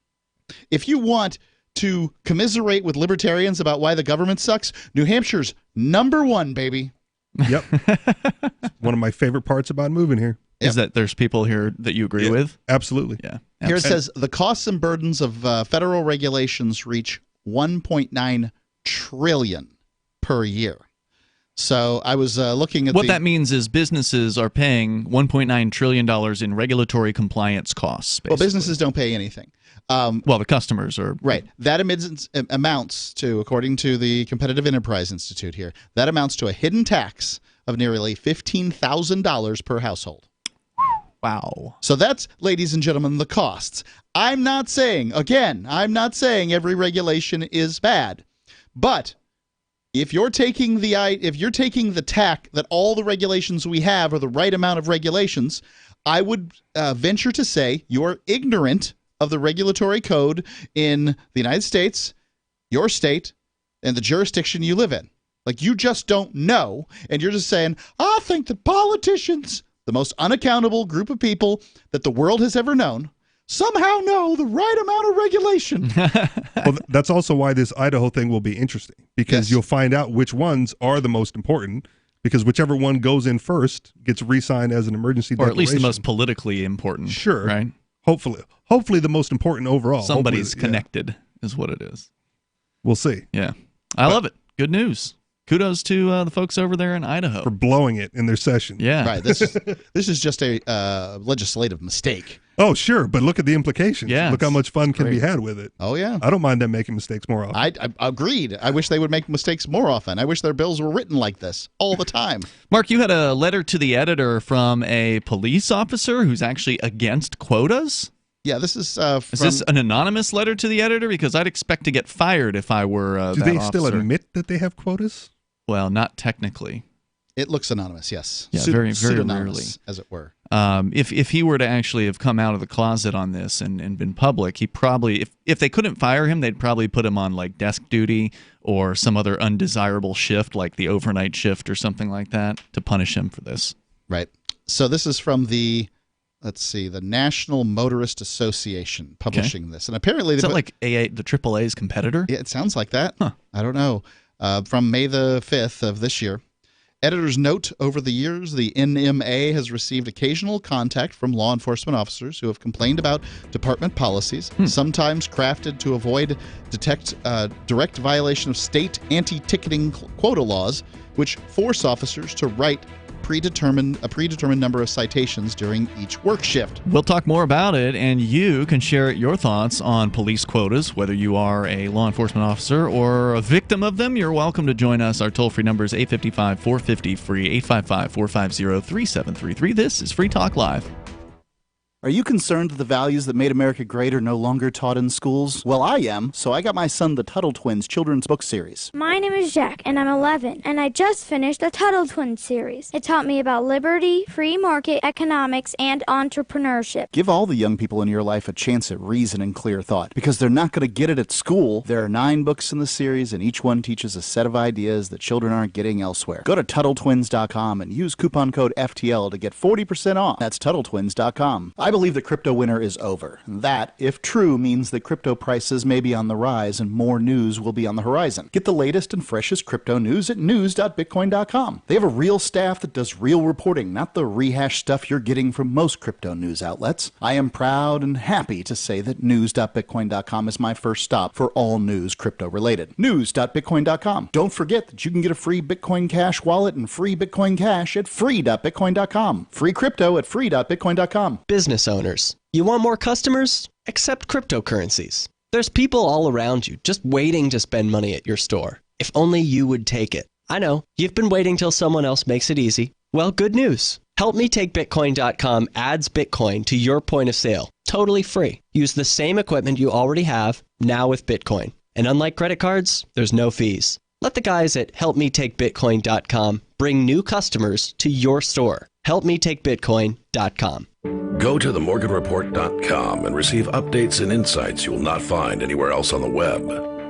If you want to commiserate with libertarians about why the government sucks, New Hampshire's number 1, baby. Yep. One of my favorite parts about moving here. Is that there's people here that you agree with? Absolutely. Yeah. Here it says the costs and burdens of federal regulations reach $1.9 trillion per year. So I was looking at what that means is businesses are paying $1.9 trillion in regulatory compliance costs. Basically. Well, businesses don't pay anything. Well, the customers are. Right. That amounts to, according to the Competitive Enterprise Institute here, that amounts to a hidden tax of nearly $15,000 per household. Wow. So that's, ladies and gentlemen, the costs. I'm not saying every regulation is bad, but if you're taking the tack that all the regulations we have are the right amount of regulations, I would venture to say you're ignorant of the regulatory code in the United States, your state, and the jurisdiction you live in. Like, you just don't know, and you're just saying, I think that politicians, the most unaccountable group of people that the world has ever known, somehow know the right amount of regulation. Well, that's also why this Idaho thing will be interesting, because you'll find out which ones are the most important, because whichever one goes in first gets re-signed as an emergency declaration. Or at least the most politically important. Sure. Right? Hopefully the most important overall. Somebody's connected is what it is. We'll see. Yeah. I love it. Good news. Kudos to the folks over there in Idaho. For blowing it in their session. Yeah. Right. This is just a legislative mistake. Oh, sure. But look at the implications. Yeah, look how much fun can be had with it. Oh, yeah. I don't mind them making mistakes more often. I agreed. I wish they would make mistakes more often. I wish their bills were written like this all the time. Mark, you had a letter to the editor from a police officer who's actually against quotas? Yeah, this is Is this an anonymous letter to the editor? Because I'd expect to get fired if I were Do they still admit that they have quotas? Well, not technically. It looks anonymous, yes. Yeah, very rarely, as it were. If he were to actually have come out of the closet on this and been public, he probably, if they couldn't fire him, they'd probably put him on like desk duty or some other undesirable shift, like the overnight shift or something like that, to punish him for this. Right. So this is from the National Motorist Association publishing this, and apparently is that like the AAA's competitor? Yeah, it sounds like that. Huh. I don't know. From May the 5th of this year. Editors note, over the years, the NMA has received occasional contact from law enforcement officers who have complained about department policies, sometimes crafted to avoid direct violation of state anti-ticketing quota laws, which force officers to write a predetermined number of citations during each work shift. We'll talk more about it, and you can share your thoughts on police quotas, whether you are a law enforcement officer or a victim of them. You're welcome to join us. Our toll-free number is 855-450-FREE, 855-450-3733. This is Free Talk Live. Are you concerned that the values that made America great are no longer taught in schools? Well, I am, so I got my son the Tuttle Twins children's book series. My name is Jack, and I'm 11, and I just finished the Tuttle Twins series. It taught me about liberty, free market, economics, and entrepreneurship. Give all the young people in your life a chance at reason and clear thought, because they're not going to get it at school. There are 9 books in the series, and each one teaches a set of ideas that children aren't getting elsewhere. Go to TuttleTwins.com and use coupon code FTL to get 40% off. That's TuttleTwins.com. I believe the crypto winter is over. That, if true, means that crypto prices may be on the rise and more news will be on the horizon. Get the latest and freshest crypto news at news.bitcoin.com. They have a real staff that does real reporting, not the rehash stuff you're getting from most crypto news outlets. I am proud and happy to say that news.bitcoin.com is my first stop for all news crypto related. News.bitcoin.com. Don't forget that you can get a free Bitcoin Cash wallet and free Bitcoin Cash at free.bitcoin.com. Free crypto at free.bitcoin.com. Business owners, you want more customers? Accept cryptocurrencies. There's people all around you just waiting to spend money at your store. If only you would take it. I know, you've been waiting till someone else makes it easy. Well, good news. HelpMeTakeBitcoin.com adds Bitcoin to your point of sale. Totally free. Use the same equipment you already have, now with Bitcoin. And unlike credit cards, there's no fees. Let the guys at HelpMeTakeBitcoin.com bring new customers to your store. HelpMeTakeBitcoin.com. Go to themorganreport.com and receive updates and insights you will not find anywhere else on the web.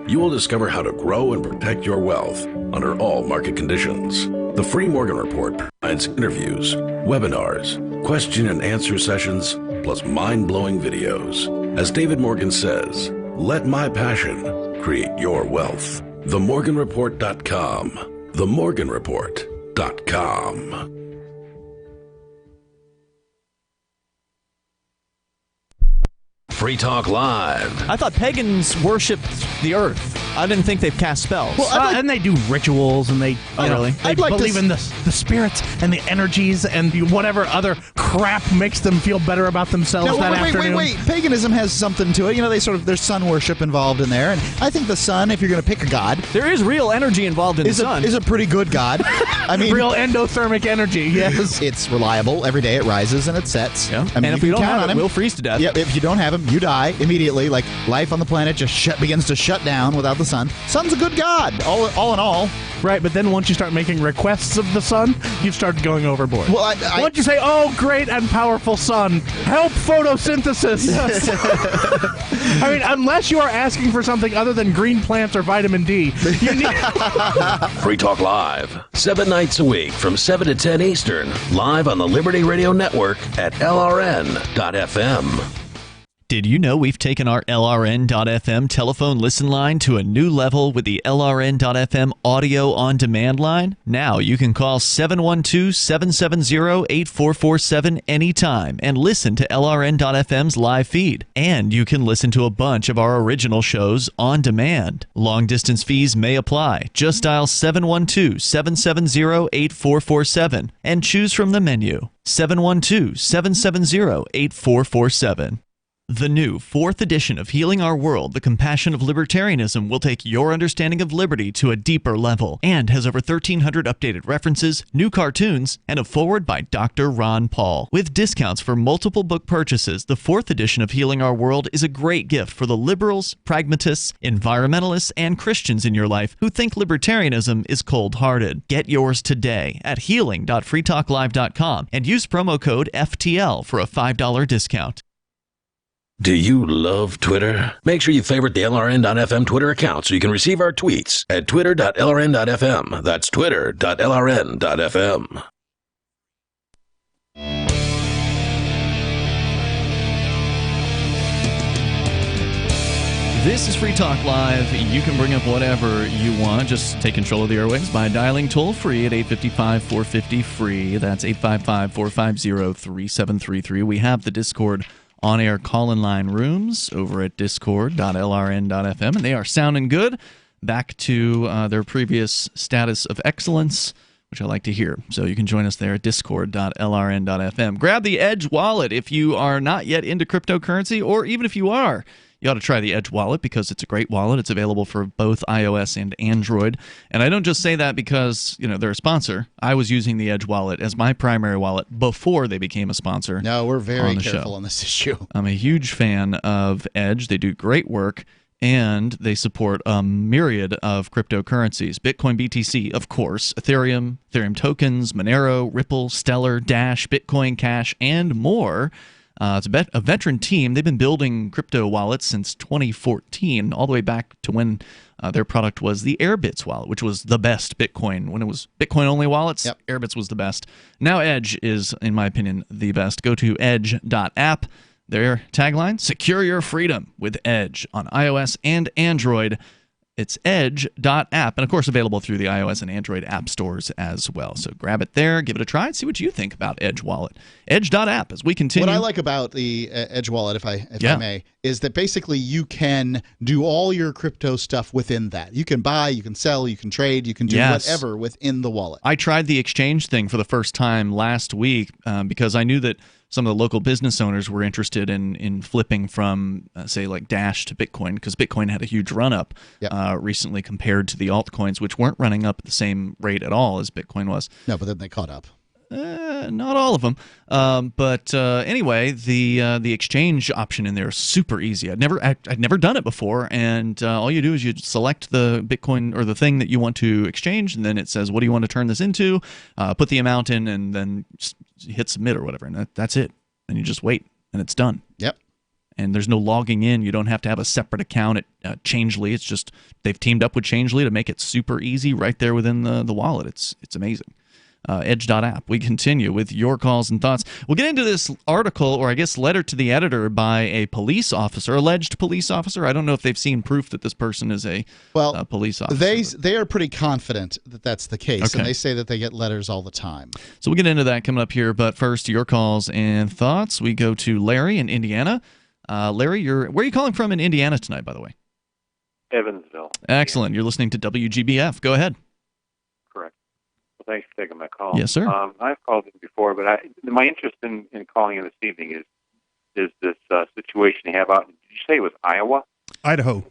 You will discover how to grow and protect your wealth under all market conditions. The free Morgan Report provides interviews, webinars, question and answer sessions, plus mind-blowing videos. As David Morgan says, let my passion create your wealth. TheMorganReport.com. TheMorganReport.com. Free Talk Live. I thought pagans worshipped the earth. I didn't think they've cast spells. Well, and they do rituals, and they really? they believe in the spirits and the energies and whatever other crap makes them feel better about themselves afternoon. Wait. Paganism has something to it. You know, there's sun worship involved in there, and I think the sun, if you're going to pick a god, there is real energy involved in the sun. Is a pretty good god. I mean, real endothermic energy. Yes, it's reliable. Every day it rises and it sets. Yeah. I mean, and if we don't have it, we'll freeze to death. Yeah. If you don't have him, you die immediately. Like life on the planet just begins to shut down without the sun. Sun's a good god, all in all. Right, but then once you start making requests of the sun, you start going overboard. Well, once you say, "Oh, great and powerful sun, help photosynthesis," I mean, unless you are asking for something other than green plants or vitamin D, you need. Free Talk Live, 7 nights a week from 7 to 10 Eastern, live on the Liberty Radio Network at LRN.FM. Did you know we've taken our LRN.FM telephone listen line to a new level with the LRN.FM audio on demand line? Now you can call 712-770-8447 anytime and listen to LRN.FM's live feed. And you can listen to a bunch of our original shows on demand. Long distance fees may apply. Just dial 712-770-8447 and choose from the menu. 712-770-8447. The new 4th edition of Healing Our World, The Compassion of Libertarianism will take your understanding of liberty to a deeper level and has over 1,300 updated references, new cartoons, and a foreword by Dr. Ron Paul. With discounts for multiple book purchases, the 4th edition of Healing Our World is a great gift for the liberals, pragmatists, environmentalists, and Christians in your life who think libertarianism is cold-hearted. Get yours today at healing.freetalklive.com and use promo code FTL for a $5 discount. Do you love Twitter? Make sure you favorite the LRN.FM Twitter account so you can receive our tweets at twitter.lrn.fm. That's twitter.lrn.fm. This is Free Talk Live. You can bring up whatever you want. Just take control of the airwaves by dialing toll-free at 855-450-FREE. That's 855-450-3733. We have the Discord on-air call-in line rooms over at discord.lrn.fm, and they are sounding good. Back to their previous status of excellence, which I like to hear. So you can join us there at discord.lrn.fm. Grab the Edge wallet if you are not yet into cryptocurrency, or even if you are. you ought to try the Edge wallet because it's a great wallet. It's available for both iOS and Android. And I don't just say that because, they're a sponsor. I was using the Edge wallet as my primary wallet before they became a sponsor. No, we're very careful show. on this issue. I'm a huge fan of Edge. They do great work. And they support a myriad of cryptocurrencies. Bitcoin BTC, of course, Ethereum, Ethereum tokens, Monero, Ripple, Stellar, Dash, Bitcoin Cash, and more. It's a veteran team. They've been building crypto wallets since 2014, all the way back to when their product was the Airbits wallet, which was the best Bitcoin. When it was Bitcoin-only wallets, Airbits was the best. Now Edge is, in my opinion, the best. Go to edge.app. Their tagline, secure your freedom with Edge on iOS and Android. It's edge.app, and of course available through the iOS and Android app stores as well. So grab it there, give it a try, and see what you think about Edge Wallet. Edge.app as we continue. What I like about the Edge Wallet, if I may, is that basically you can do all your crypto stuff within that. You can buy, you can sell, you can trade, you can do whatever within the wallet. I tried the exchange thing for the first time last week because I knew that some of the local business owners were interested in flipping from, say, like Dash to Bitcoin, because Bitcoin had a huge run-up recently compared to the altcoins, which weren't running up at the same rate at all as Bitcoin was. No, but then they caught up. Not all of them. But anyway, the exchange option in there is super easy. I'd never done it before, and all you do is you select the Bitcoin or the thing that you want to exchange, and then it says, what do you want to turn this into? Put the amount in, and then hit submit or whatever, and that's it. And you just wait, and it's done. Yep. And there's no logging in. You don't have to have a separate account at Changely. It's just they've teamed up with Changely to make it super easy right there within the wallet. It's amazing. Edge.app. We continue with your calls and thoughts. We'll get into this article, or I guess letter to the editor by a police officer, alleged police officer. I don't know if they've seen proof that this person is a police officer. They are pretty confident that that's the case, and they say that they get letters all the time. So we'll get into that coming up here, but first, your calls and thoughts. We go to Larry in Indiana. Larry, where are you calling from in Indiana tonight, by the way? Evansville. Excellent. You're listening to WGBF. Go ahead. Thanks for taking my call. Yes, sir. I've called in before, but my interest in calling in this evening is this situation you have out. Did you say it was Iowa? Idaho.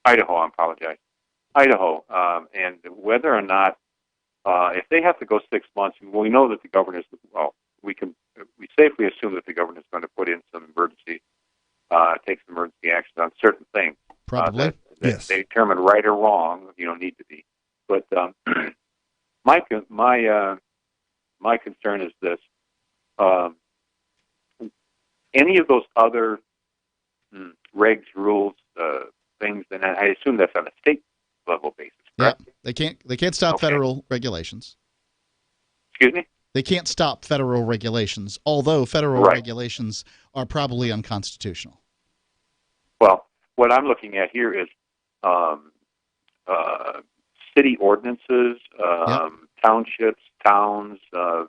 I apologize. Idaho, and whether or not if they have to go 6 months, we know that the governor we safely assume that the governor is going to put in some emergency, take some emergency action on certain things. Probably. That they determine right or wrong, need to be, but. My concern is this: any of those other regs, rules, things, and I assume that's on a state level basis. Correct? Yeah, they can't stop federal regulations. Excuse me? They can't stop federal regulations, although federal regulations are probably unconstitutional. Well, what I'm looking at here is city ordinances, townships, towns,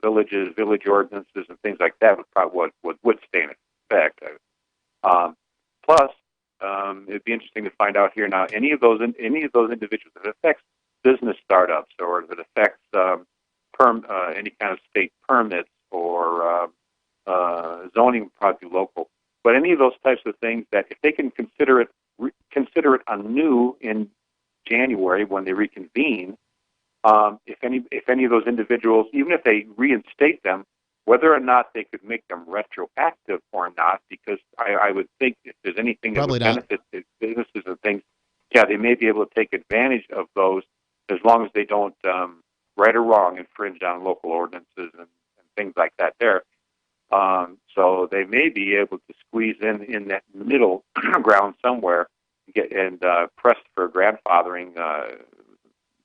villages, village ordinances, and things like that would stay in effect. Plus, it'd be interesting to find out here now any of those individuals that affects business startups or that affects any kind of state permits or zoning, probably local. But any of those types of things that if they can consider it anew in January when they reconvene, if any of those individuals, even if they reinstate them, whether or not they could make them retroactive or not, because I would think if there's anything that would benefit the businesses and things, they may be able to take advantage of those as long as they don't, right or wrong, infringe on local ordinances and things like that there. So they may be able to squeeze in that middle ground somewhere and press for grandfathering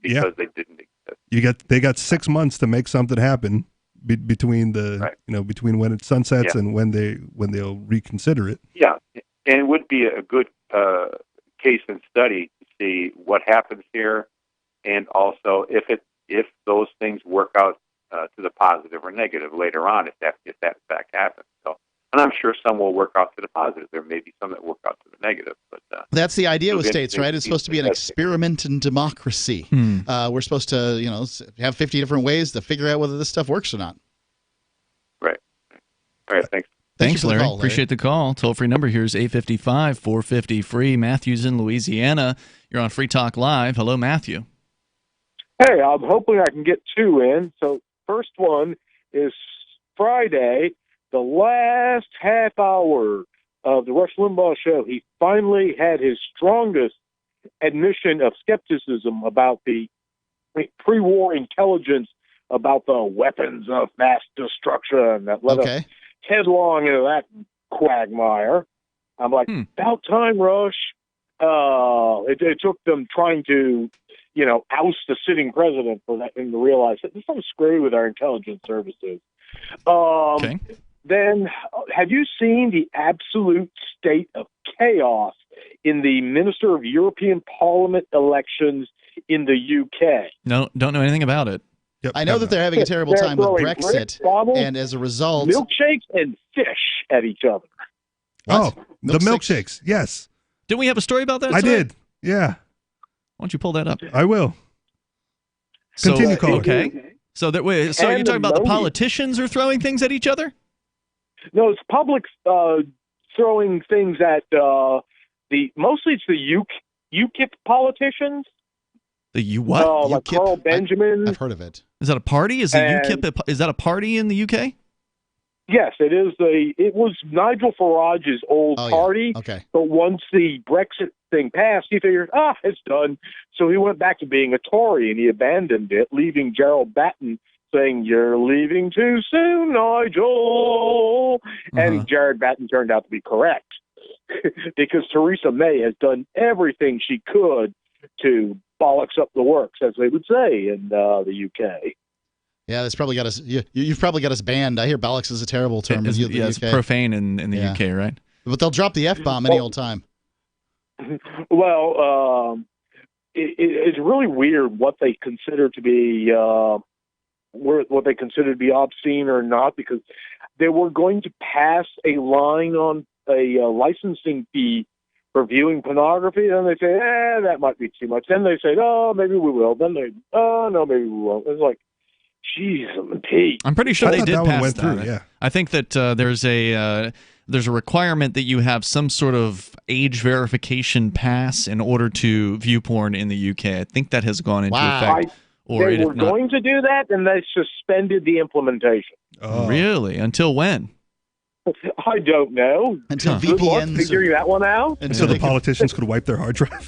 because they didn't exist. They got 6 months to make something happen between between when it sunsets and when they'll reconsider it. Yeah, and it would be a good case and study to see what happens here, and also if those things work out to the positive or negative later on, if that in fact happens. So. And I'm sure some will work out to the positive. There may be some that work out to the negative. But that's the idea with states, right? It's supposed to be an experiment in democracy. We're supposed to, have 50 different ways to figure out whether this stuff works or not. Right. All right. Thanks. Thanks, Larry. Appreciate the call. Toll-free number here is 855-450-FREE. Matthew's in Louisiana. You're on Free Talk Live. Hello, Matthew. Hey, I'm hoping I can get two in. So first one is Friday, the last half hour of the Rush Limbaugh show. He finally had his strongest admission of skepticism about the pre-war intelligence about the weapons of mass destruction that led us headlong into that quagmire. I'm like, about time, Rush. It took them trying to, oust the sitting president for that, and to realize that there's something screwy with our intelligence services. Then, have you seen the absolute state of chaos in the Minister of European Parliament elections in the UK? No, don't know anything about it. Yep. I know that they're having a terrible time with Brexit, and as a result... milkshakes and fish at each other. What? Oh, the milkshakes, yes. Didn't we have a story about that? I did, yeah. Why don't you pull that up? I will. Continue, caller. Okay. So you're talking about the politicians are throwing things at each other? No, it's public throwing things at mostly it's the UKIP politicians. The what? Like Carl Benjamin. I've heard of it. Is that a party? Is that a party in the UK? Yes, it is. It was Nigel Farage's old party. Yeah. Okay. But once the Brexit thing passed, he figured, it's done. So he went back to being a Tory, and he abandoned it, leaving Gerald Batten saying, "You're leaving too soon, Nigel." And Jared Batten turned out to be correct because Theresa May has done everything she could to bollocks up the works, as they would say in the UK. Yeah, that's probably got us. You've probably got us banned. I hear bollocks is a terrible term. It's profane in the UK, right? But they'll drop the F-bomb any old time. Well, it's really weird what they consider to be obscene or not, because they were going to pass a line on a licensing fee for viewing pornography. Then they say, that might be too much. Then they say, maybe we will. Then they, no, maybe we won't. It's like, jeez, Pete. I'm pretty sure they did pass that. Through, yeah. I think that there's a requirement that you have some sort of age verification pass in order to view porn in the UK. I think that has gone into effect. They were going to do that, and they suspended the implementation. Oh. Really? Until when? I don't know. Until Good luck VPNs figuring that one out. Until the politicians could wipe their hard drive.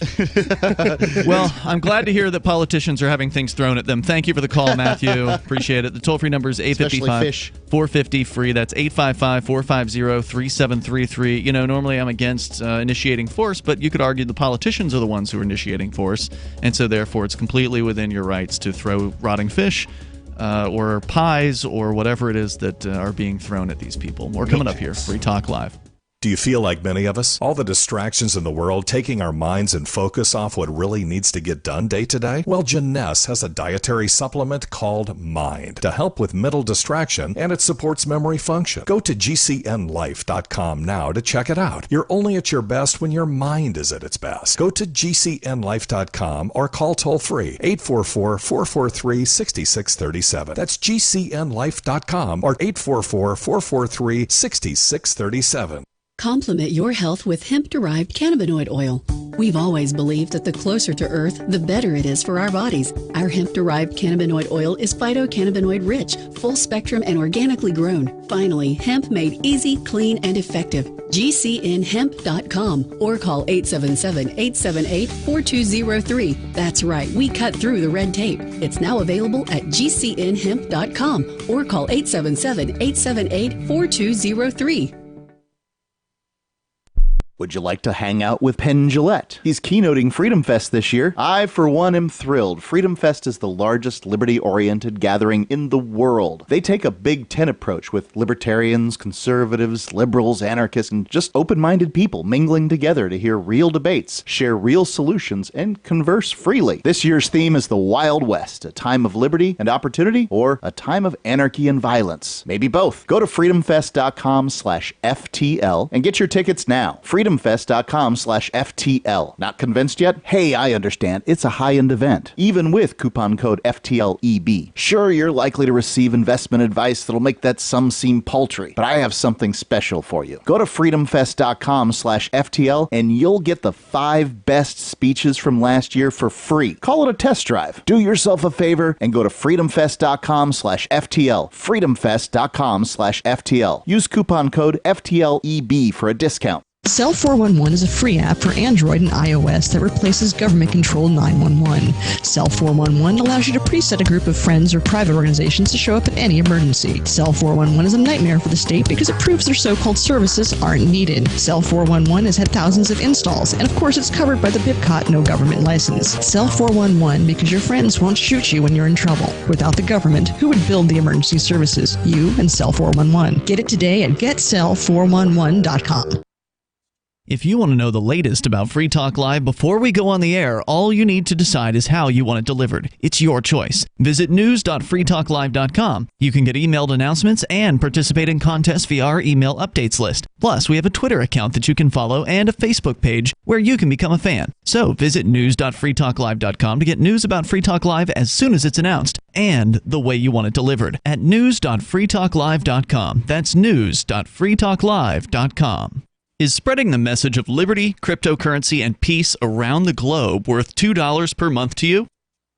Well, I'm glad to hear that politicians are having things thrown at them. Thank you for the call, Matthew. Appreciate it. The toll-free number is 855-450-FREE. That's 855-450-3733. Normally I'm against initiating force, but you could argue the politicians are the ones who are initiating force, and so therefore it's completely within your rights to throw rotting fish or pies or whatever it is that are being thrown at these people. More coming up here. Free Talk Live. Do you feel like many of us? All the distractions in the world taking our minds and focus off what really needs to get done day to day? Well, Jeunesse has a dietary supplement called Mind to help with mental distraction, and it supports memory function. Go to gcnlife.com now to check it out. You're only at your best when your mind is at its best. Go to gcnlife.com or call toll-free 844-443-6637. That's gcnlife.com or 844-443-6637. Complement your health with hemp-derived cannabinoid oil. We've always believed that the closer to Earth, the better it is for our bodies. Our hemp-derived cannabinoid oil is phytocannabinoid rich, full spectrum, and organically grown. Finally, hemp made easy, clean, and effective. GCNhemp.com or call 877-878-4203. That's right, we cut through the red tape. It's now available at GCNhemp.com or call 877-878-4203. Would you like to hang out with Penn Jillette? He's keynoting Freedom Fest this year. I, for one, am thrilled. Freedom Fest is the largest liberty-oriented gathering in the world. They take a Big Ten approach with libertarians, conservatives, liberals, anarchists, and just open-minded people mingling together to hear real debates, share real solutions, and converse freely. This year's theme is the Wild West, a time of liberty and opportunity, or a time of anarchy and violence. Maybe both. Go to freedomfest.com/FTL and get your tickets now. Freedom freedomfest.com/FTL. Not convinced yet? Hey, I understand. It's a high-end event, even with coupon code FTLEB. Sure, you're likely to receive investment advice that'll make that sum seem paltry, but I have something special for you. Go to freedomfest.com/FTL and you'll get the 5 best speeches from last year for free. Call it a test drive. Do yourself a favor and go to freedomfest.com/FTL. freedomfest.com/FTL. Use coupon code FTLEB for a discount. Cell 411 is a free app for Android and iOS that replaces government-controlled 911. Cell 411 allows you to preset a group of friends or private organizations to show up at any emergency. Cell 411 is a nightmare for the state because it proves their so-called services aren't needed. Cell 411 has had thousands of installs, and of course it's covered by the BIPCOT no government license. Cell 411 because your friends won't shoot you when you're in trouble. Without the government, who would build the emergency services? You and Cell 411. Get it today at getcell411.com. If you want to know the latest about Free Talk Live before we go on the air, all you need to decide is how you want it delivered. It's your choice. Visit news.freetalklive.com. You can get emailed announcements and participate in contests via our email updates list. Plus, we have a Twitter account that you can follow and a Facebook page where you can become a fan. So visit news.freetalklive.com to get news about Free Talk Live as soon as it's announced and the way you want it delivered at news.freetalklive.com. That's news.freetalklive.com. Is spreading the message of liberty, cryptocurrency, and peace around the globe worth $2 per month to you?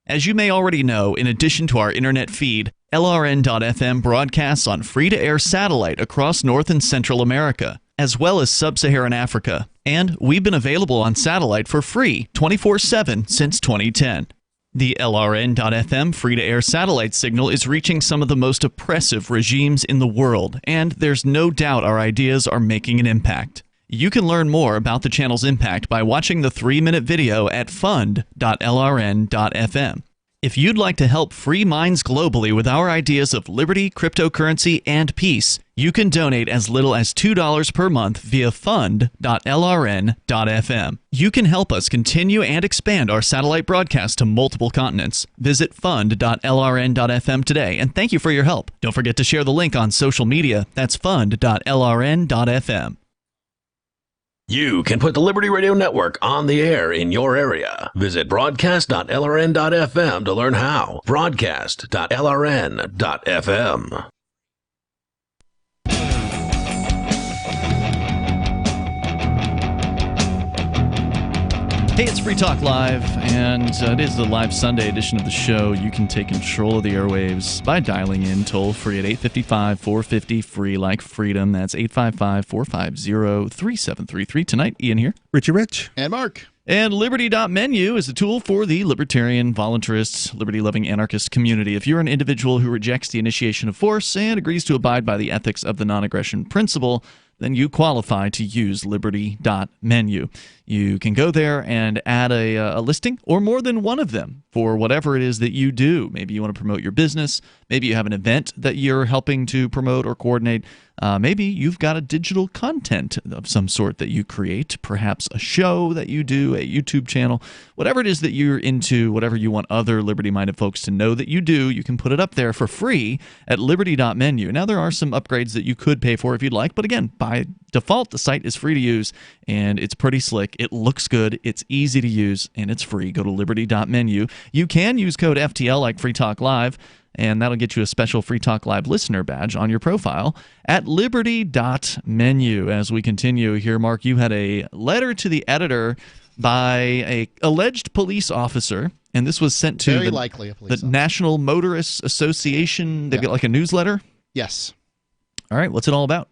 As you may already know, in addition to our internet feed, LRN.FM broadcasts on free-to-air satellite across North and Central America, as well as Sub-Saharan Africa. And we've been available on satellite for free 24/7 since 2010. The LRN.FM free-to-air satellite signal is reaching some of the most oppressive regimes in the world, and there's no doubt our ideas are making an impact. You can learn more about the channel's impact by watching the 3-minute video at fund.lrn.fm. If you'd like to help free minds globally with our ideas of liberty, cryptocurrency, and peace, you can donate as little as $2 per month via fund.lrn.fm. You can help us continue and expand our satellite broadcast to multiple continents. Visit fund.lrn.fm today, and thank you for your help. Don't forget to share the link on social media. That's fund.lrn.fm. You can put the Liberty Radio Network on the air in your area. Visit broadcast.lrn.fm to learn how. Broadcast.lrn.fm. Hey, it's Free Talk Live, and it is the live Sunday edition of the show. You can take control of the airwaves by dialing in toll-free at 855-450-FREE, like freedom. That's 855-450-3733. Tonight, Ian here. Richie Rich. And Mark. And Liberty.menu is a tool for the libertarian, voluntarist, liberty-loving anarchist community. If you're an individual who rejects the initiation of force and agrees to abide by the ethics of the non-aggression principle, then you qualify to use Liberty.menu. You can go there and add a listing or more than one of them for whatever it is that you do. Maybe you want to promote your business. Maybe you have an event that you're helping to promote or coordinate. Maybe you've got a digital content of some sort that you create, perhaps a show that you do, a YouTube channel, whatever it is that you're into, whatever you want other liberty-minded folks to know that you do, you can put it up there for free at Liberty.menu. Now, there are some upgrades that you could pay for if you'd like, but again, by default, the site is free to use, and it's pretty slick. It looks good, it's easy to use, and it's free. Go to Liberty.menu. You can use code FTL like Free Talk Live, and that'll get you a special Free Talk Live listener badge on your profile at Liberty.menu. As we continue here, Mark, you had a letter to the editor by a alleged police officer, and this was sent to the National Motorists Association. They've got like a newsletter? Yes. All right, what's it all about?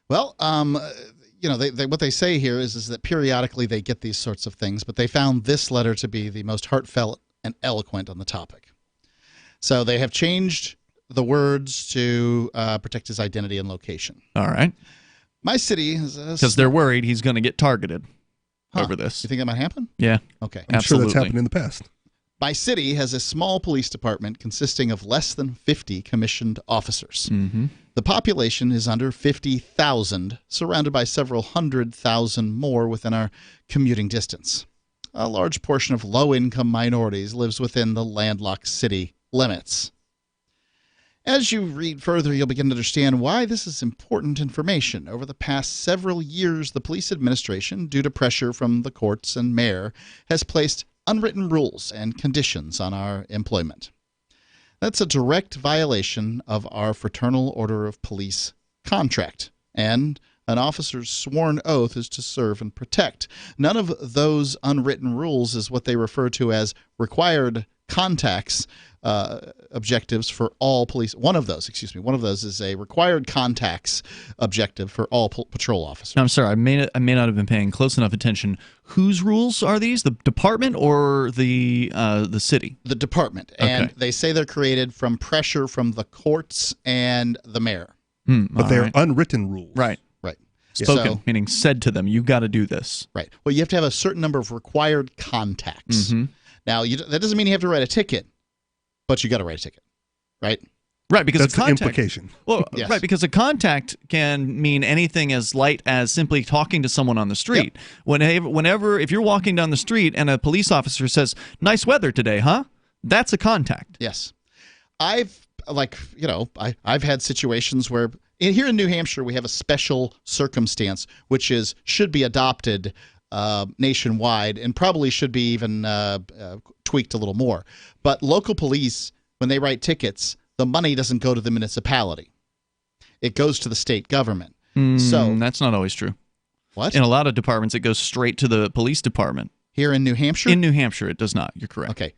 Well, what they say here is that periodically they get these sorts of things, but they found this letter to be the most heartfelt and eloquent on the topic. So they have changed the words to protect his identity and location. All right. My city is... Because they're worried he's going to get targeted over this. You think that might happen? Yeah. Okay. I'm sure that's happened in the past. My city has a small police department consisting of less than 50 commissioned officers. Mm-hmm. The population is under 50,000, surrounded by several 100,000 more within our commuting distance. A large portion of low-income minorities lives within the landlocked city limits. As you read further, you'll begin to understand why this is important information. Over the past several years, the police administration, due to pressure from the courts and mayor, has placed unwritten rules and conditions on our employment. That's a direct violation of our Fraternal Order of Police contract, and an officer's sworn oath is to serve and protect. None of those unwritten rules is what they refer to as required contacts objectives for all police. One of those is a required contacts objective for all patrol officers. I'm sorry, I may not have been paying close enough attention. Whose rules are these? The department or the city? The department, and they say they're created from pressure from the courts and the mayor. But they're unwritten rules. Right. Spoken, So, meaning said to them, you got to do this. Right. Well, you have to have a certain number of required contacts. Now, that doesn't mean you have to write a ticket, but you got to write a ticket, right? Right, because that's a contact, the implication. Well, Yes. right, because a contact can mean anything as light as simply talking to someone on the street. Whenever, if you're walking down the street and a police officer says, "Nice weather today, huh?" That's a contact. Yes. I've had situations where here in New Hampshire we have a special circumstance which should be adopted nationwide and probably should be even tweaked a little more. But local police, when they write tickets, the money doesn't go to the municipality. It goes to the state government. So that's not always true. What? In a lot of departments, it goes straight to the police department. Here in New Hampshire? In New Hampshire, it does not. You're correct. Okay.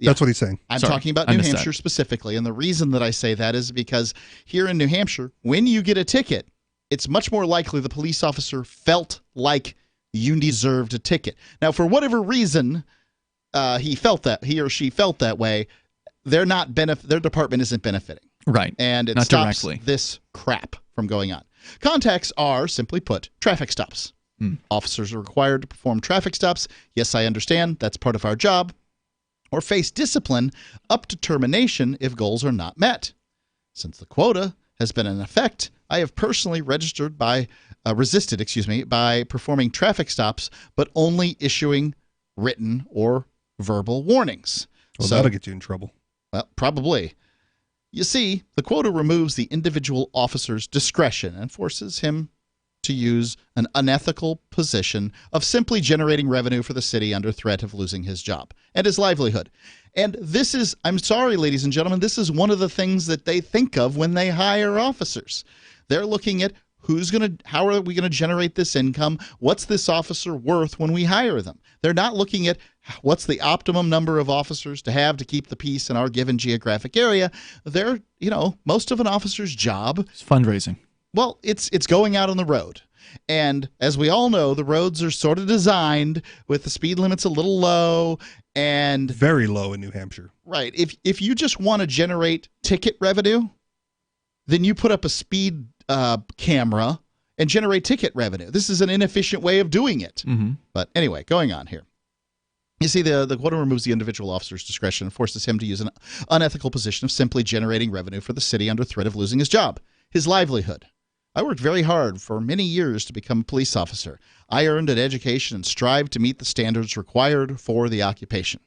That's what he's saying. I'm Sorry, talking about I New missed Hampshire that. specifically, and the reason that I say that is because here in New Hampshire, when you get a ticket, it's much more likely the police officer felt like you deserved a ticket. Now, for whatever reason he or she felt that way, their department isn't benefiting. Right. And it Not stops directly. this crap from going on. Contacts are, simply put, traffic stops. Officers are required to perform traffic stops. Yes, I understand. That's part of our job. Or face discipline up to termination if goals are not met. Since the quota has been in effect, I have personally resisted by performing traffic stops, but only issuing written or verbal warnings. Well, that'll get you in trouble. Well, probably. You see, the quota removes the individual officer's discretion and forces him to use an unethical position of simply generating revenue for the city under threat of losing his job and his livelihood. And this is, I'm sorry, ladies and gentlemen, this is one of the things that they think of when they hire officers. They're looking at how are we going to generate this income? What's this officer worth when we hire them? They're not looking at what's the optimum number of officers to have to keep the peace in our given geographic area. They're, most of an officer's job. It's fundraising. Well, it's going out on the road. And as we all know, the roads are sort of designed with the speed limits a little low and very low in New Hampshire. Right. If you just want to generate ticket revenue, then you put up a speed camera and generate ticket revenue. This is an inefficient way of doing it. But anyway, going on here. You see, the quota removes the individual officer's discretion and forces him to use an unethical position of simply generating revenue for the city under threat of losing his job, his livelihood. I worked very hard for many years to become a police officer. I earned an education and strived to meet the standards required for the occupation.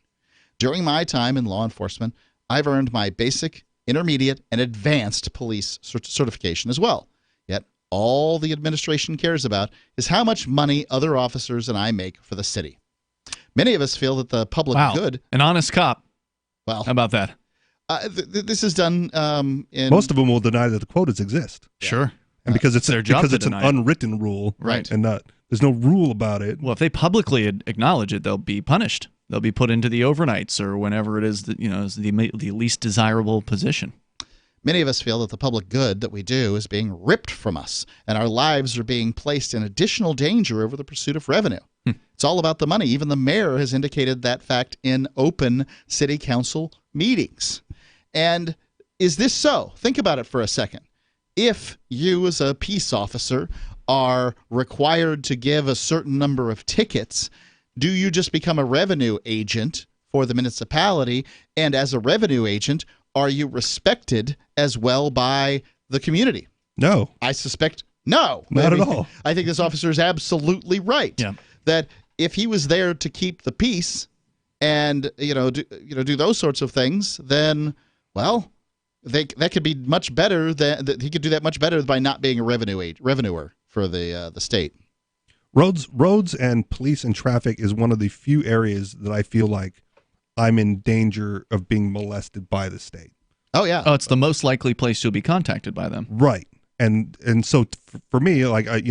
During my time in law enforcement, I've earned my basic, intermediate, and advanced police certification as well. Yet, all the administration cares about is how much money other officers and I make for the city. Many of us feel that the public good... An honest cop. Well, how about that? This is done in... Most of them will deny that the quotas exist. Sure. And because it's their job because to it's an deny it. unwritten rule, Right. And there's no rule about it. Well, if they publicly acknowledge it, they'll be punished. They'll be put into the overnights or whenever it is that is the least desirable position. Many of us feel that the public good that we do is being ripped from us, and our lives are being placed in additional danger over the pursuit of revenue. It's all about the money. Even the mayor has indicated that fact in open city council meetings. And is this so? Think about it for a second. If you as a peace officer are required to give a certain number of tickets, do you just become a revenue agent for the municipality? And as a revenue agent, are you respected as well by the community? No. I suspect no. Not at all. I think this officer is absolutely right. Yeah. That if he was there to keep the peace and do those sorts of things, then, well, that could be much better. He could do that much better by not being a revenuer for the state. Roads and police and traffic is one of the few areas that I feel like I'm in danger of being molested by the state. Oh yeah. Oh, it's the most likely place you'll be contacted by them. Right. And so for me, like I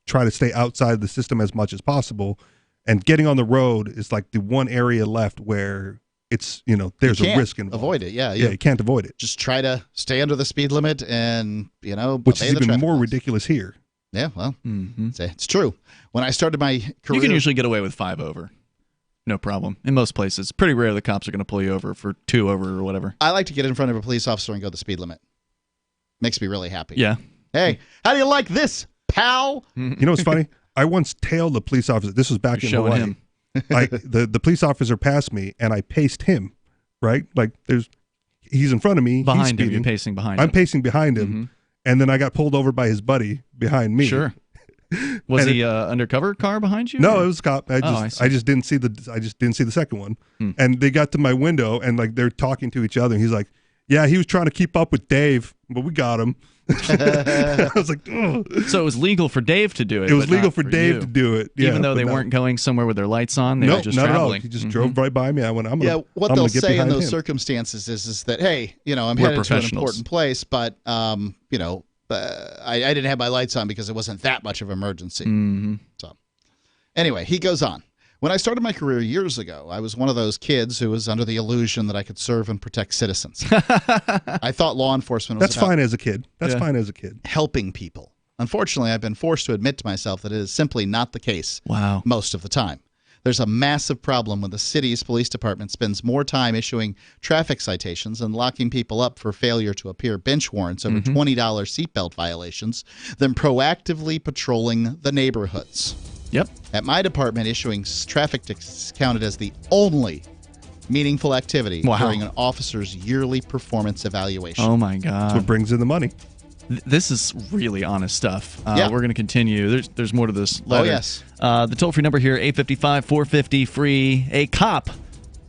try to stay outside the system as much as possible, and getting on the road is like the one area left where it's, there's a risk involved. Avoid it. Yeah. You can't avoid it. Just try to stay under the speed limit and, which is even more ridiculous here. Yeah, well, it's true. When I started my career, you can usually get away with 5 over. No problem. In most places. Pretty rare the cops are going to pull you over for 2 over or whatever. I like to get in front of a police officer and go the speed limit. Makes me really happy. Yeah. Hey, how do you like this, pal? You know what's funny? I once tailed a police officer. This was back in Hawaii. Him. Like the police officer passed me and I paced him, right? Like he's in front of me. Behind him, you're pacing behind him. I'm pacing behind him. Mm-hmm. And then I got pulled over by his buddy behind me. Sure. Was he undercover car behind you? No, it was a cop. I just didn't see the second one. And they got to my window and like they're talking to each other. And he's like, "Yeah, he was trying to keep up with Dave, but we got him." I was like, "Ugh." So it was legal for Dave to do it. It was legal for Dave to do it. Yeah, even though they weren't going somewhere with their lights on, they were just traveling. He just drove right by me. I went, what they'll say in those circumstances is that, hey, I'm headed to an important place, but I didn't have my lights on because it wasn't that much of an emergency. Mm-hmm. So anyway, he goes on. When I started my career years ago, I was one of those kids who was under the illusion that I could serve and protect citizens. I thought law enforcement was fine as a kid. That's fine as a kid. Helping people. Unfortunately, I've been forced to admit to myself that it is simply not the case. Wow. Most of the time. There's a massive problem when the city's police department spends more time issuing traffic citations and locking people up for failure to appear bench warrants over $20 seatbelt violations than proactively patrolling the neighborhoods. Yep. At my department, issuing traffic tickets counted as the only meaningful activity during an officer's yearly performance evaluation. Oh, my God. That's what brings in the money. This is really honest stuff. Yeah. We're going to continue. There's more to this letter. Oh, yes. The toll-free number here, 855-450-FREE. A cop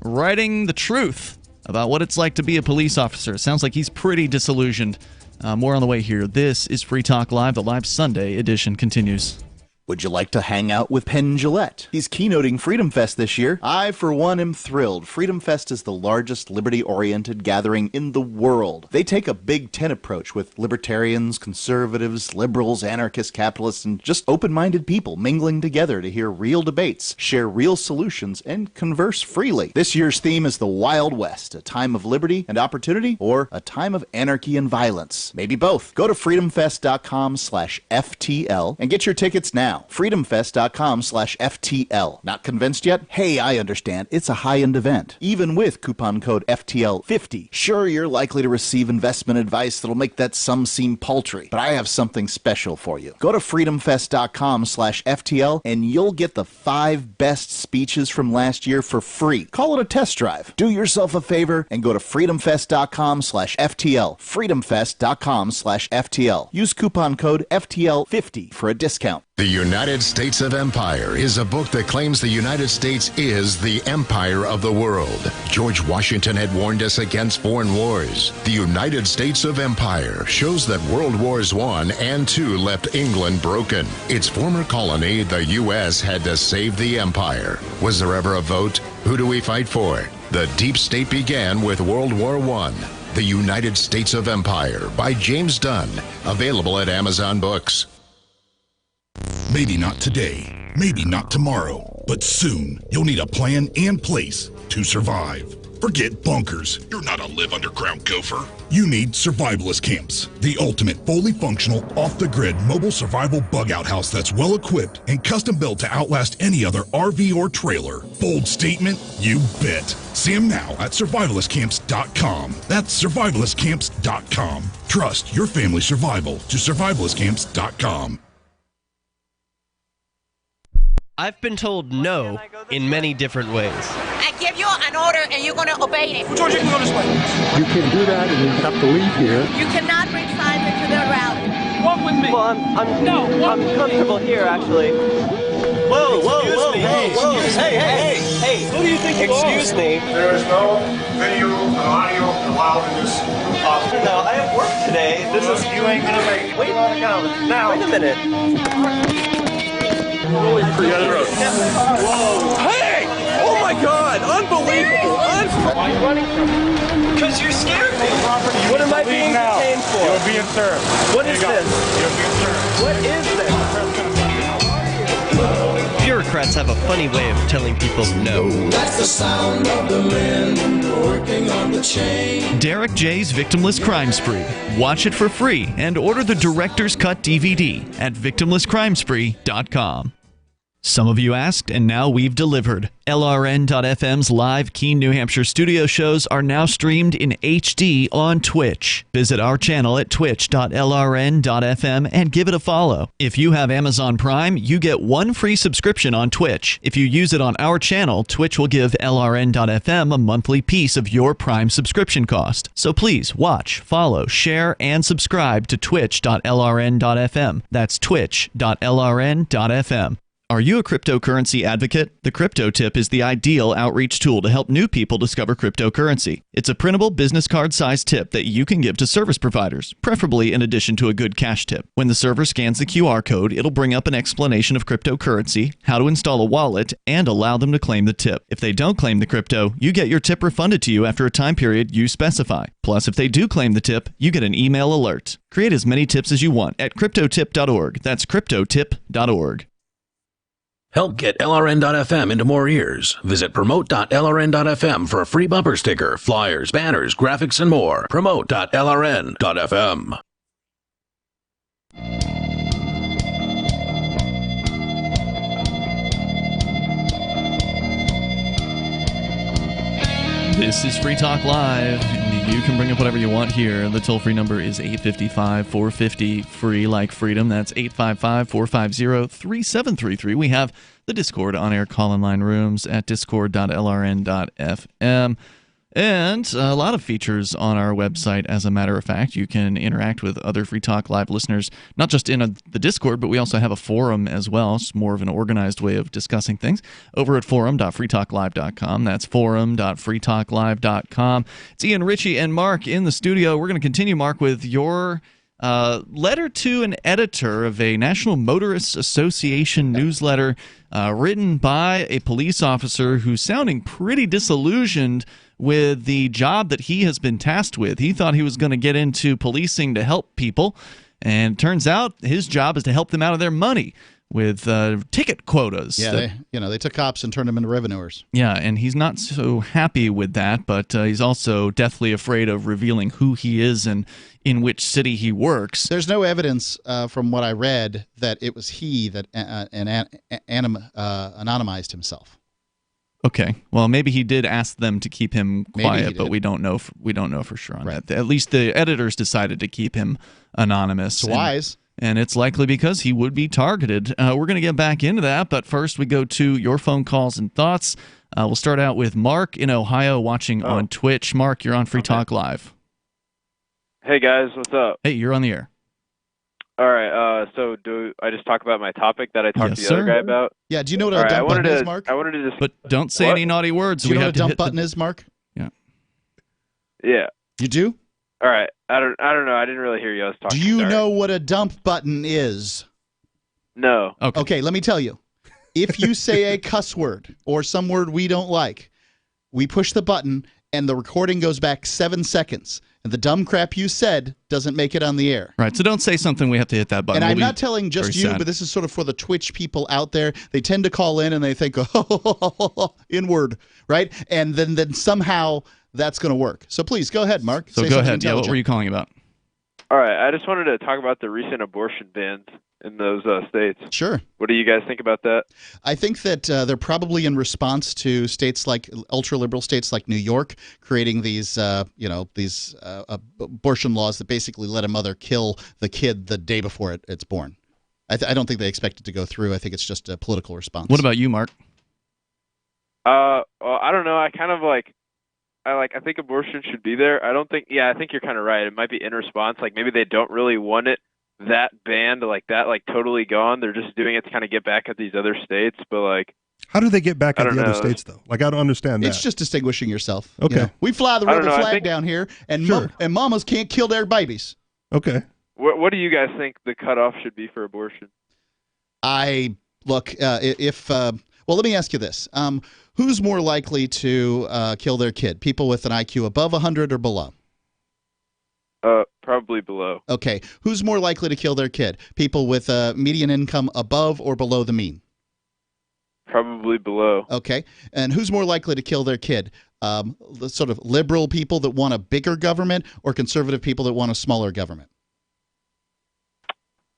writing the truth about what it's like to be a police officer. Sounds like he's pretty disillusioned. More on the way here. This is Free Talk Live. The live Sunday edition continues. Would you like to hang out with Penn Jillette? He's keynoting Freedom Fest this year. I, for one, am thrilled. Freedom Fest is the largest liberty-oriented gathering in the world. They take a Big Ten approach with libertarians, conservatives, liberals, anarchists, capitalists, and just open-minded people mingling together to hear real debates, share real solutions, and converse freely. This year's theme is the Wild West, a time of liberty and opportunity, or a time of anarchy and violence. Maybe both. Go to freedomfest.com/FTL and get your tickets now. freedomfest.com/FTL. Not convinced yet? Hey, I understand. It's a high-end event. Even with coupon code FTL50. Sure, you're likely to receive investment advice that'll make that sum seem paltry, but I have something special for you. Go to freedomfest.com/FTL and you'll get the 5 best speeches from last year for free. Call it a test drive. Do yourself a favor and go to freedomfest.com/FTL. freedomfest.com/FTL. Use coupon code FTL50 for a discount. The United States of Empire is a book that claims the United States is the empire of the world. George Washington had warned us against foreign wars. The United States of Empire shows that World Wars I and II left England broken. Its former colony, the U.S., had to save the empire. Was there ever a vote? Who do we fight for? The deep state began with World War I. The United States of Empire by James Dunn. Available at Amazon Books. Maybe not today, maybe not tomorrow, but soon you'll need a plan and place to survive. Forget bunkers. You're not a live underground gopher. You need survivalist camps, the ultimate fully functional, off-the-grid mobile survival bug-out house that's well-equipped and custom-built to outlast any other RV or trailer. Bold statement? You bet. See them now at survivalistcamps.com. That's survivalistcamps.com. Trust your family's survival to survivalistcamps.com. I've been told no in many different ways. I give you an order and you're going to obey it. George, you can go this way. You can do that and you have to leave here. You cannot bring signs into the rally. Walk with me. Well, I'm comfortable here, actually. Whoa. Hey, Hey, who do you think you are? Excuse me. There is no video and audio allowed in this office. No, I have work today. This is... You ain't gonna make it. Wait, now. Wait a minute. Whoa. Hey! Oh my God! Unbelievable! Why are you running from me? Because you scared me. What am I being detained for? You're being served. What is this? You're being served. What is this? Bureaucrats have a funny way of telling people no. That's the sound of the men working on the chain. Derek J's Victimless Crime Spree. Watch it for free and order the Director's Cut DVD at victimlesscrimespree.com. Some of you asked, and now we've delivered. LRN.FM's live Keene, New Hampshire studio shows are now streamed in HD on Twitch. Visit our channel at twitch.lrn.fm and give it a follow. If you have Amazon Prime, you get one free subscription on Twitch. If you use it on our channel, Twitch will give LRN.FM a monthly piece of your Prime subscription cost. So please watch, follow, share, and subscribe to twitch.lrn.fm. That's twitch.lrn.fm. Are you a cryptocurrency advocate? The Crypto Tip is the ideal outreach tool to help new people discover cryptocurrency. It's a printable business card-sized tip that you can give to service providers, preferably in addition to a good cash tip. When the server scans the QR code, it'll bring up an explanation of cryptocurrency, how to install a wallet, and allow them to claim the tip. If they don't claim the crypto, you get your tip refunded to you after a time period you specify. Plus, if they do claim the tip, you get an email alert. Create as many tips as you want at cryptotip.org. That's cryptotip.org. Help get LRN.FM into more ears. Visit promote.lrn.fm for a free bumper sticker, flyers, banners, graphics, and more. Promote.lrn.fm. This is Free Talk Live. You can bring up whatever you want here. The toll-free number is 855-450-FREE like freedom. That's 855-450-3733. We have the Discord on-air call-in line rooms at discord.lrn.fm. And a lot of features on our website, as a matter of fact. You can interact with other Free Talk Live listeners, not just in the Discord, but we also have a forum as well. It's more of an organized way of discussing things over at forum.freetalklive.com. That's forum.freetalklive.com. It's Ian, Richie, and Mark in the studio. We're going to continue, Mark, with your letter to an editor of a National Motorists Association newsletter written by a police officer who's sounding pretty disillusioned with the job that he has been tasked with. He thought he was going to get into policing to help people, and it turns out his job is to help them out of their money with ticket quotas. Yeah, they took cops and turned them into revenuers. Yeah, and he's not so happy with that, but he's also deathly afraid of revealing who he is and in which city he works. There's no evidence from what I read that it was he that anonymized himself. Okay, well, maybe he did ask them to keep him quiet, but we don't know for sure on that. At least the editors decided to keep him anonymous. It's wise. And it's likely because he would be targeted. We're going to get back into that, but first we go to your phone calls and thoughts. We'll start out with Mark in Ohio watching on Twitch. Mark, you're on Free Talk Live. Hey, guys. What's up? Hey, you're on the air. All right. So do I just talk about my topic that I talked to the other guy about? Yeah. Do you know what a dump button is, Mark? I wanted to just... But don't say any naughty words. Do you know what a dump button is, Mark? Yeah. Yeah. You do? All right. I don't know. I didn't really hear you. I was talking. Do you know what a dump button is? No. Okay, let me tell you. If you say a cuss word or some word we don't like, we push the button and the recording goes back 7 seconds. And the dumb crap you said doesn't make it on the air. Right, so don't say something we have to hit that button. And I'm not telling just you, but this is sort of for the Twitch people out there. They tend to call in and they think, inward, right? And then somehow that's going to work. So please, go ahead, Mark. So go ahead. Yeah, what were you calling about? All right, I just wanted to talk about the recent abortion bans in those states. Sure. What do you guys think about that? I think that they're probably in response to states like ultra-liberal states like New York creating these abortion laws that basically let a mother kill the kid the day before it's born. I don't think they expect it to go through. I think it's just a political response. What about you, Mark? Well, I don't know. I think abortion should be there. I think you're kind of right. It might be in response. Like maybe they don't really want it that banned like that, like totally gone. They're just doing it to kind of get back at these other states. But like, How do they get back I at don't the other know. states, though? Like, I don't understand that. It's just distinguishing yourself. Okay. You know, we fly the I don't rebel know, I flag think- down here, and Sure. and mamas can't kill their babies. Okay. What do you guys think the cutoff should be for abortion? Look, well, let me ask you this. Who's more likely to kill their kid? People with an IQ above 100 or below? Probably below. Okay. Who's more likely to kill their kid? People with a median income above or below the mean? Probably below. Okay. And who's more likely to kill their kid? The sort of liberal people that want a bigger government or conservative people that want a smaller government?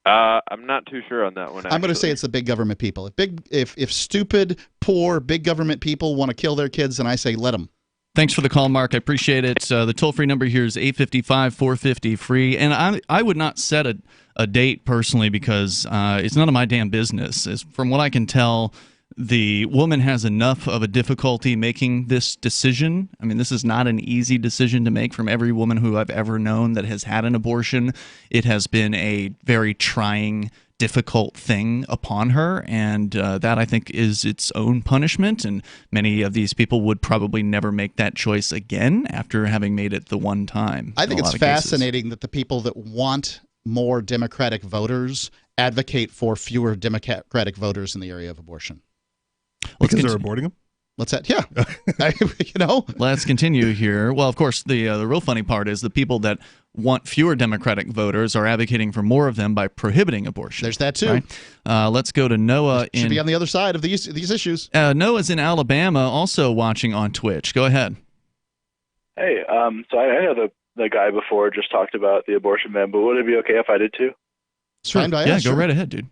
I'm not too sure on that one. I'm going to say it's the big government people. If stupid, poor, big government people want to kill their kids, then I say let them. Thanks for the call, Mark. I appreciate it. The toll-free number here is 855-450-FREE. And I would not set a date personally because it's none of my damn business. From what I can tell, the woman has enough of a difficulty making this decision. I mean, this is not an easy decision to make. From every woman who I've ever known that has had an abortion, it has been a very trying, difficult thing upon her, and that, I think, is its own punishment, and many of these people would probably never make that choice again after having made it the one time. I think it's fascinating that the people that want more Democratic voters advocate for fewer Democratic voters in the area of abortion. Because they're aborting them? What's that? Yeah. You know? Let's continue here. Well, of course, the real funny part is the people that want fewer Democratic voters are advocating for more of them by prohibiting abortion. There's that, too. Right? Let's go to Noah. Should be on the other side of these issues. Noah's in Alabama, also watching on Twitch. Go ahead. Hey, so I know the guy before just talked about the abortion ban, but would it be okay if I did too? Sure. Yeah, go right ahead, dude.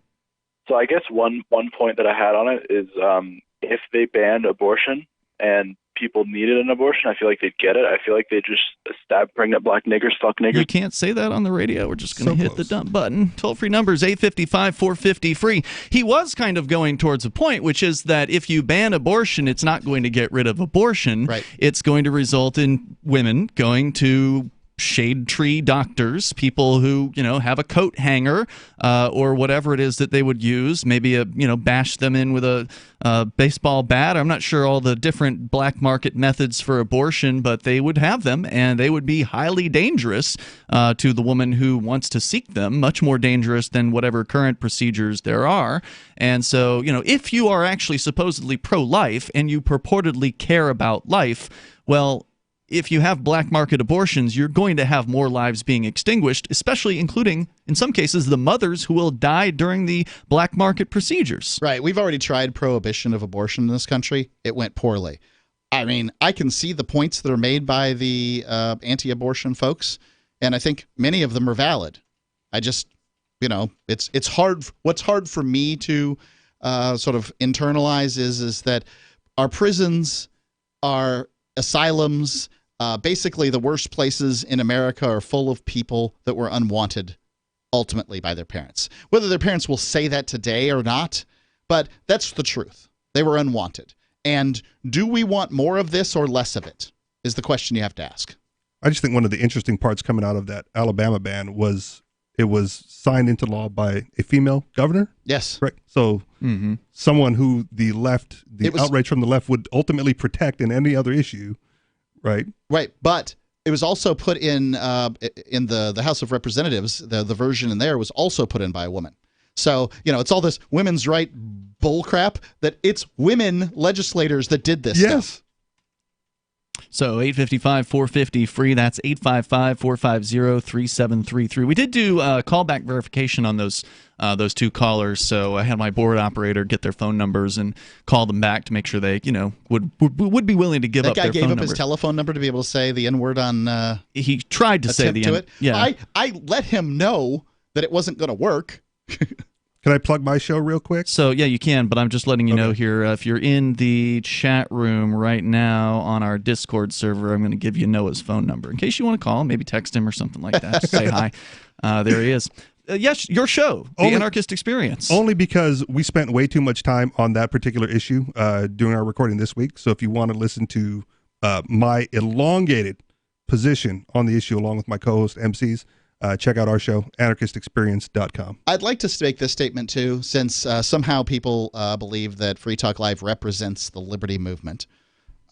So I guess one point that I had on it is if they banned abortion and people needed an abortion, I feel like they'd get it. I feel like they just stab pregnant black niggers, fuck niggers. You can't say that on the radio. We're just going to hit the dump button. Toll-free number is 855-450-FREE. He was kind of going towards a point, which is that if you ban abortion, it's not going to get rid of abortion. Right. It's going to result in women going to shade tree doctors, people who, have a coat hanger or whatever it is that they would use, maybe bash them in with a baseball bat. I'm not sure all the different black market methods for abortion, but they would have them, and they would be highly dangerous to the woman who wants to seek them, much more dangerous than whatever current procedures there are. And so, if you are actually supposedly pro-life and you purportedly care about life, well, if you have black market abortions, you're going to have more lives being extinguished, especially including, in some cases, the mothers who will die during the black market procedures. Right. We've already tried prohibition of abortion in this country. It went poorly. I mean, I can see the points that are made by the anti-abortion folks, and I think many of them are valid. I just, it's hard. What's hard for me to sort of internalize is that our prisons, our asylums, basically the worst places in America are full of people that were unwanted ultimately by their parents. Whether their parents will say that today or not, but that's the truth. They were unwanted. And do we want more of this or less of it is the question you have to ask. I just think one of the interesting parts coming out of that Alabama ban was it was signed into law by a female governor. Yes. Right. So someone who the outrage from the left would ultimately protect in any other issue. Right. Right. But it was also put in the House of Representatives. The version in there was also put in by a woman. So, it's all this women's right bullcrap that it's women legislators that did this stuff. So 855-450-FREE, that's 855-450-3733. We did do callback verification on those two callers, so I had my board operator get their phone numbers and call them back to make sure they, would be willing to give up their phone number. That guy gave up his telephone number to be able to say the N-word on he tried to say the N-word. Yeah. I let him know that it wasn't going to work. Can I plug my show real quick? So, yeah, you can, but I'm just letting you know here, if you're in the chat room right now on our Discord server, I'm going to give you Noah's phone number in case you want to call him, maybe text him or something like that. Just say hi. There he is. Yes, your show, The Anarchist Experience. Only because we spent way too much time on that particular issue during our recording this week. So if you want to listen to my elongated position on the issue along with my co-host MCs, check out our show, anarchistexperience.com. I'd like to make this statement, too, since somehow people believe that Free Talk Live represents the liberty movement.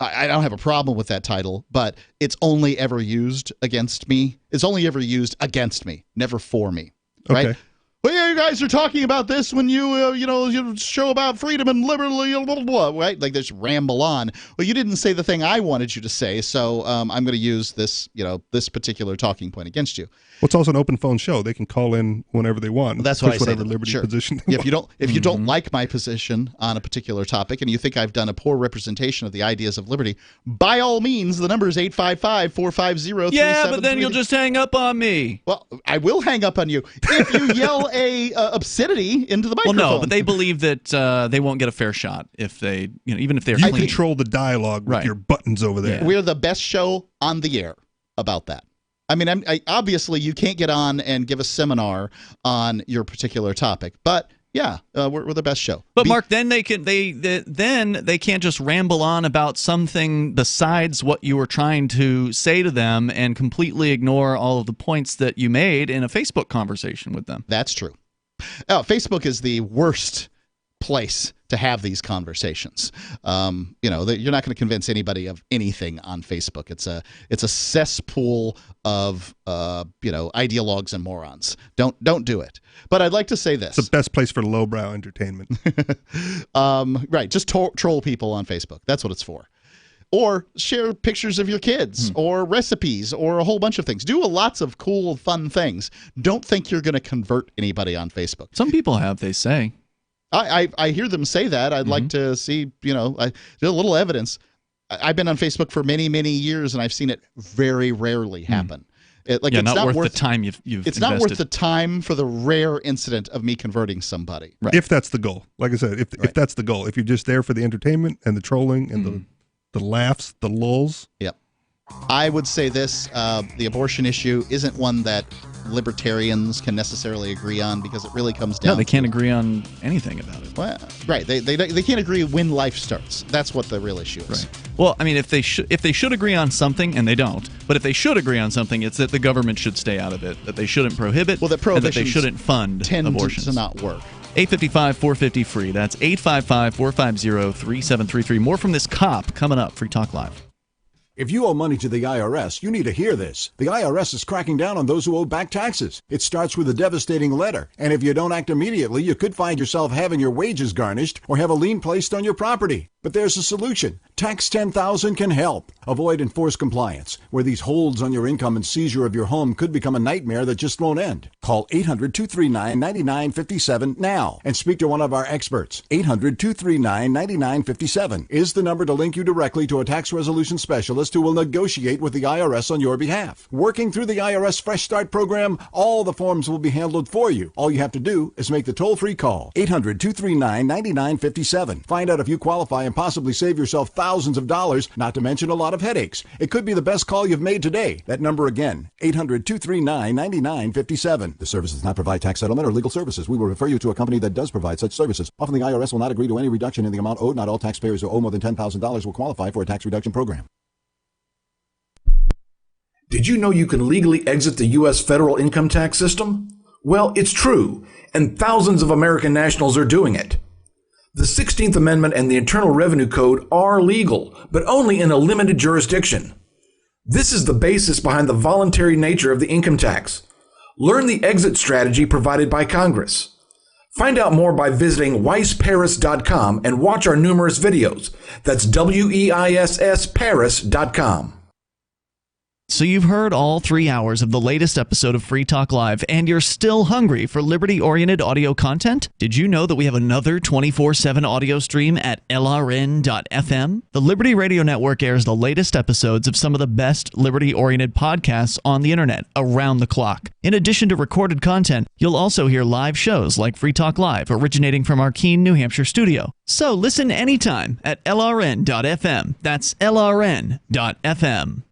I don't have a problem with that title, but it's only ever used against me. It's only ever used against me, never for me, right? Okay. Well, yeah, you guys are talking about this when you show about freedom and liberty, blah, blah, blah, right? Like, just ramble on. Well, you didn't say the thing I wanted you to say, so I'm going to use this, this particular talking point against you. Well, it's also an open phone show. They can call in whenever they want. Well, that's what I say. Whatever liberty position they want. If you don't like my position on a particular topic and you think I've done a poor representation of the ideas of liberty, by all means, the number is 855-450-3733. Yeah, but then you'll just hang up on me. Well, I will hang up on you if you yell a obscenity into the microphone. Well, no, but they believe that they won't get a fair shot if they, even if they're you control the dialogue with your buttons over there. Yeah. We're the best show on the air about that. I mean, obviously you can't get on and give a seminar on your particular topic, but yeah, we're the best show. But Mark, then they can't just ramble on about something besides what you were trying to say to them and completely ignore all of the points that you made in a Facebook conversation with them. That's true. Facebook is the worst place to have these conversations. You're not going to convince anybody of anything on Facebook. It's a cesspool of ideologues and morons. Don't do it. But I'd like to say this: it's the best place for lowbrow entertainment. Right, just troll people on Facebook. That's what it's for. Or share pictures of your kids, or recipes, or a whole bunch of things. Do lots of cool, fun things. Don't think you're going to convert anybody on Facebook. Some people have, they say. I hear them say that. I'd like to see, a little evidence. I've been on Facebook for many, many years, and I've seen it very rarely happen. It's not worth the time you've It's invested. not worth the time for the rare incident of me converting somebody. Right. If that's the goal. Like I said, if that's the goal. If you're just there for the entertainment and the trolling and the laughs, the lulls. Yep. I would say this, the abortion issue isn't one that libertarians can necessarily agree on because it really comes down they can't agree on anything about it. Well, right. They can't agree when life starts. That's what the real issue is. Right. Well, I mean, if they should agree on something, and they don't, but if they should agree on something, it's that the government should stay out of it, that they shouldn't prohibit, that and that they shouldn't fund abortions. To not work. 855-450-FREE. That's 855-450-3733. More from this cop coming up. Free Talk Live. If you owe money to the IRS, you need to hear this. The IRS is cracking down on those who owe back taxes. It starts with a devastating letter, and if you don't act immediately, you could find yourself having your wages garnished or have a lien placed on your property. But there's a solution. Tax 10,000 can help. Avoid enforced compliance, where these holds on your income and seizure of your home could become a nightmare that just won't end. Call 800-239-9957 now and speak to one of our experts. 800-239-9957 is the number to link you directly to a tax resolution specialist who will negotiate with the IRS on your behalf. Working through the IRS Fresh Start program, all the forms will be handled for you. All you have to do is make the toll-free call. 800-239-9957. Find out if you qualify and possibly save yourself thousands of dollars, not to mention a lot of headaches. It could be the best call you've made today. That number again, 800-239-9957. The service does not provide tax settlement or legal services. We will refer you to a company that does provide such services. Often the IRS will not agree to any reduction in the amount owed. Not all taxpayers who owe more than $10,000 will qualify for a tax reduction program. Did you know you can legally exit the U.S. federal income tax system? Well, it's true, and thousands of American nationals are doing it. The 16th Amendment and the Internal Revenue Code are legal, but only in a limited jurisdiction. This is the basis behind the voluntary nature of the income tax. Learn the exit strategy provided by Congress. Find out more by visiting weissparis.com and watch our numerous videos. That's WEISSparis.com. So you've heard all 3 hours of the latest episode of Free Talk Live, and you're still hungry for liberty-oriented audio content? Did you know that we have another 24/7 audio stream at LRN.FM? The Liberty Radio Network airs the latest episodes of some of the best liberty-oriented podcasts on the internet around the clock. In addition to recorded content, you'll also hear live shows like Free Talk Live, originating from our Keene, New Hampshire studio. So listen anytime at LRN.FM. That's LRN.FM.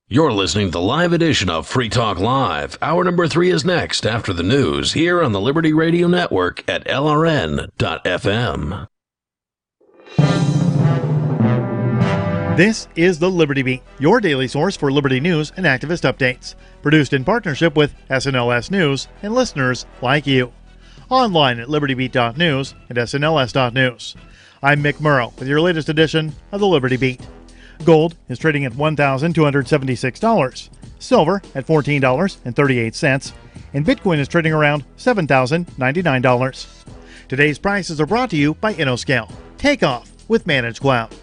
You're listening to the live edition of Free Talk Live. Hour number 3 is next after the news here on the Liberty Radio Network at LRN.FM. This is the Liberty Beat, your daily source for liberty news and activist updates. Produced in partnership with SNLS News and listeners like you. Online at libertybeat.news and snls.news. I'm Mick Murrow with your latest edition of the Liberty Beat. Gold is trading at $1,276. Silver at $14.38. And Bitcoin is trading around $7,099. Today's prices are brought to you by InnoScale. Take off with Managed Cloud.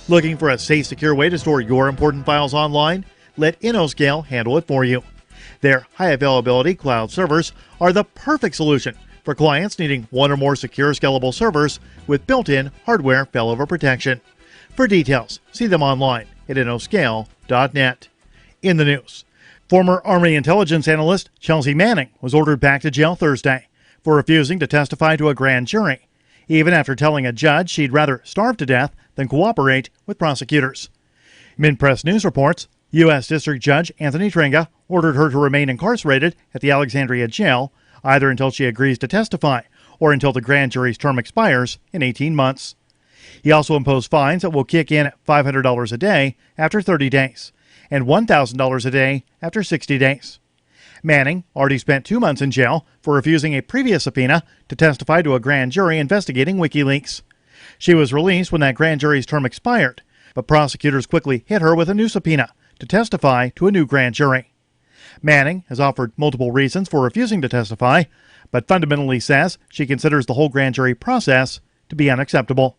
Looking for a safe, secure way to store your important files online? Let InnoScale handle it for you. Their high-availability cloud servers are the perfect solution for clients needing one or more secure, scalable servers with built-in hardware failover protection. For details, see them online at innoscale.net. In the news, former Army intelligence analyst Chelsea Manning was ordered back to jail Thursday for refusing to testify to a grand jury, even after telling a judge she'd rather starve to death than cooperate with prosecutors. Minpress News reports U.S. District Judge Anthony Tringa ordered her to remain incarcerated at the Alexandria jail either until she agrees to testify or until the grand jury's term expires in 18 months. He also imposed fines that will kick in at $500 a day after 30 days and $1,000 a day after 60 days. Manning already spent 2 months in jail for refusing a previous subpoena to testify to a grand jury investigating WikiLeaks. She was released when that grand jury's term expired, but prosecutors quickly hit her with a new subpoena to testify to a new grand jury. Manning has offered multiple reasons for refusing to testify, but fundamentally says she considers the whole grand jury process to be unacceptable.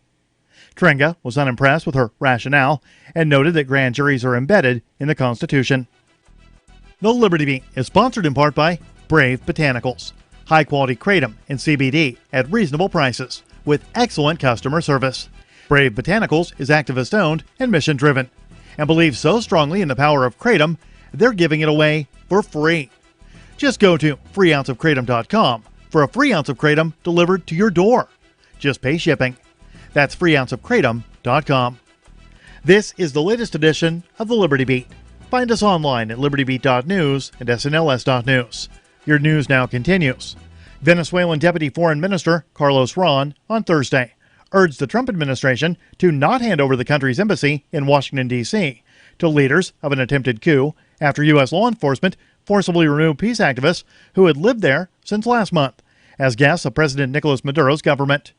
Tringa was unimpressed with her rationale and noted that grand juries are embedded in the Constitution. The Liberty Beat is sponsored in part by Brave Botanicals, high-quality kratom and CBD at reasonable prices with excellent customer service. Brave Botanicals is activist-owned and mission-driven and believes so strongly in the power of kratom, they're giving it away for free. Just go to freeounceofkratom.com for a free ounce of kratom delivered to your door. Just pay shipping. That's freeounceofkratom.com. This is the latest edition of the Liberty Beat. Find us online at libertybeat.news and snls.news. Your news now continues. Venezuelan Deputy Foreign Minister Carlos Ron on Thursday urged the Trump administration to not hand over the country's embassy in Washington, D.C. to leaders of an attempted coup after U.S. law enforcement forcibly removed peace activists who had lived there since last month as guests of President Nicolas Maduro's government.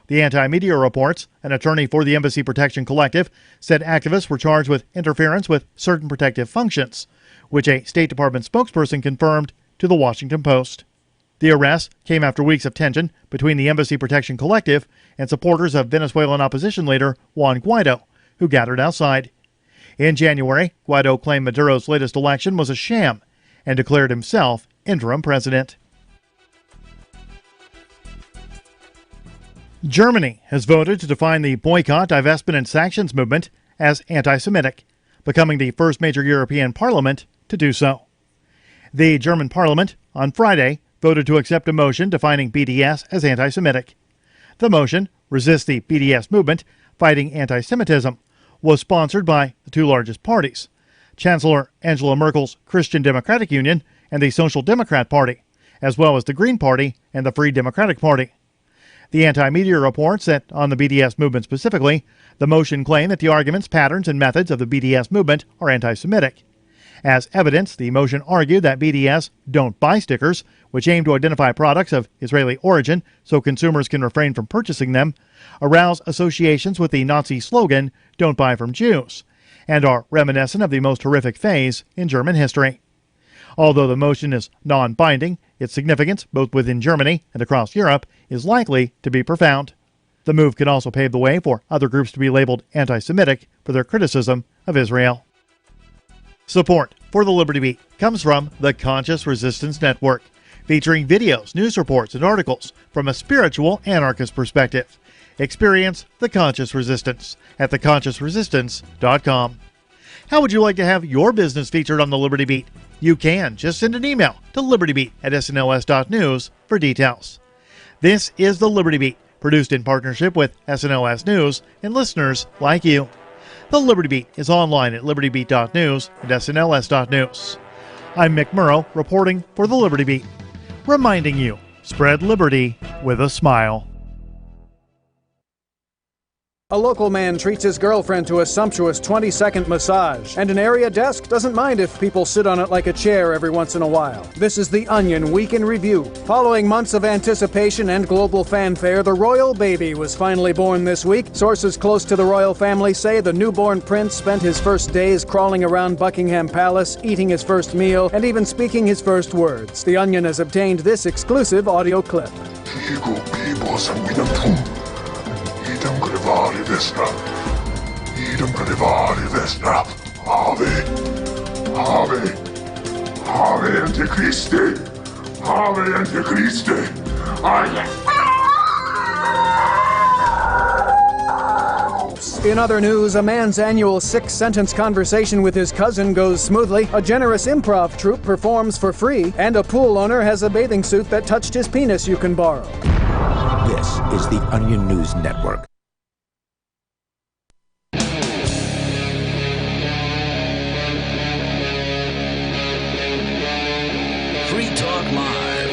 The Anti-Media reports an attorney for the Embassy Protection Collective said activists were charged with interference with certain protective functions, which a State Department spokesperson confirmed to the Washington Post. The arrest came after weeks of tension between the Embassy Protection Collective and supporters of Venezuelan opposition leader Juan Guaido, who gathered outside. In January, Guaido claimed Maduro's latest election was a sham and declared himself interim president. Germany has voted to define the boycott, divestment, and sanctions movement as anti-Semitic, becoming the first major European parliament to do so. The German parliament, on Friday, voted to accept a motion defining BDS as anti-Semitic. The motion, Resist the BDS Movement, Fighting Anti-Semitism, was sponsored by the two largest parties, Chancellor Angela Merkel's Christian Democratic Union and the Social Democrat Party, as well as the Green Party and the Free Democratic Party. The Anti-Media reports that on the BDS movement specifically, the motion claimed that the arguments, patterns, and methods of the BDS movement are anti-Semitic. As evidence, the motion argued that BDS Don't Buy stickers, which aim to identify products of Israeli origin so consumers can refrain from purchasing them, arouse associations with the Nazi slogan, Don't Buy from Jews, and are reminiscent of the most horrific phase in German history. Although the motion is non-binding, its significance, both within Germany and across Europe, is likely to be profound. The move could also pave the way for other groups to be labeled anti-Semitic for their criticism of Israel. Support for the Liberty Beat comes from the Conscious Resistance Network, featuring videos, news reports, and articles from a spiritual anarchist perspective. Experience the Conscious Resistance at theconsciousresistance.com. How would you like to have your business featured on the Liberty Beat? You can. Just send an email to libertybeat@snls.news for details. This is the Liberty Beat, produced in partnership with SNLS News and listeners like you. The Liberty Beat is online at libertybeat.news and snls.news. I'm Mick Murrow, reporting for the Liberty Beat, reminding you, spread liberty with a smile. A local man treats his girlfriend to a sumptuous 20-second massage, and an area desk doesn't mind if people sit on it like a chair every once in a while. This is The Onion Week in Review. Following months of anticipation and global fanfare, the royal baby was finally born this week. Sources close to the royal family say the newborn prince spent his first days crawling around Buckingham Palace, eating his first meal, and even speaking his first words. The Onion has obtained this exclusive audio clip. Idem grevali vestra. Idem grevali vestra. Ave Antichristi. Ave Antichristi. In other news, a man's annual 6-sentence conversation with his cousin goes smoothly, a generous improv troupe performs for free, and a pool owner has a bathing suit that touched his penis you can borrow. This is the Onion News Network. Free Talk Live.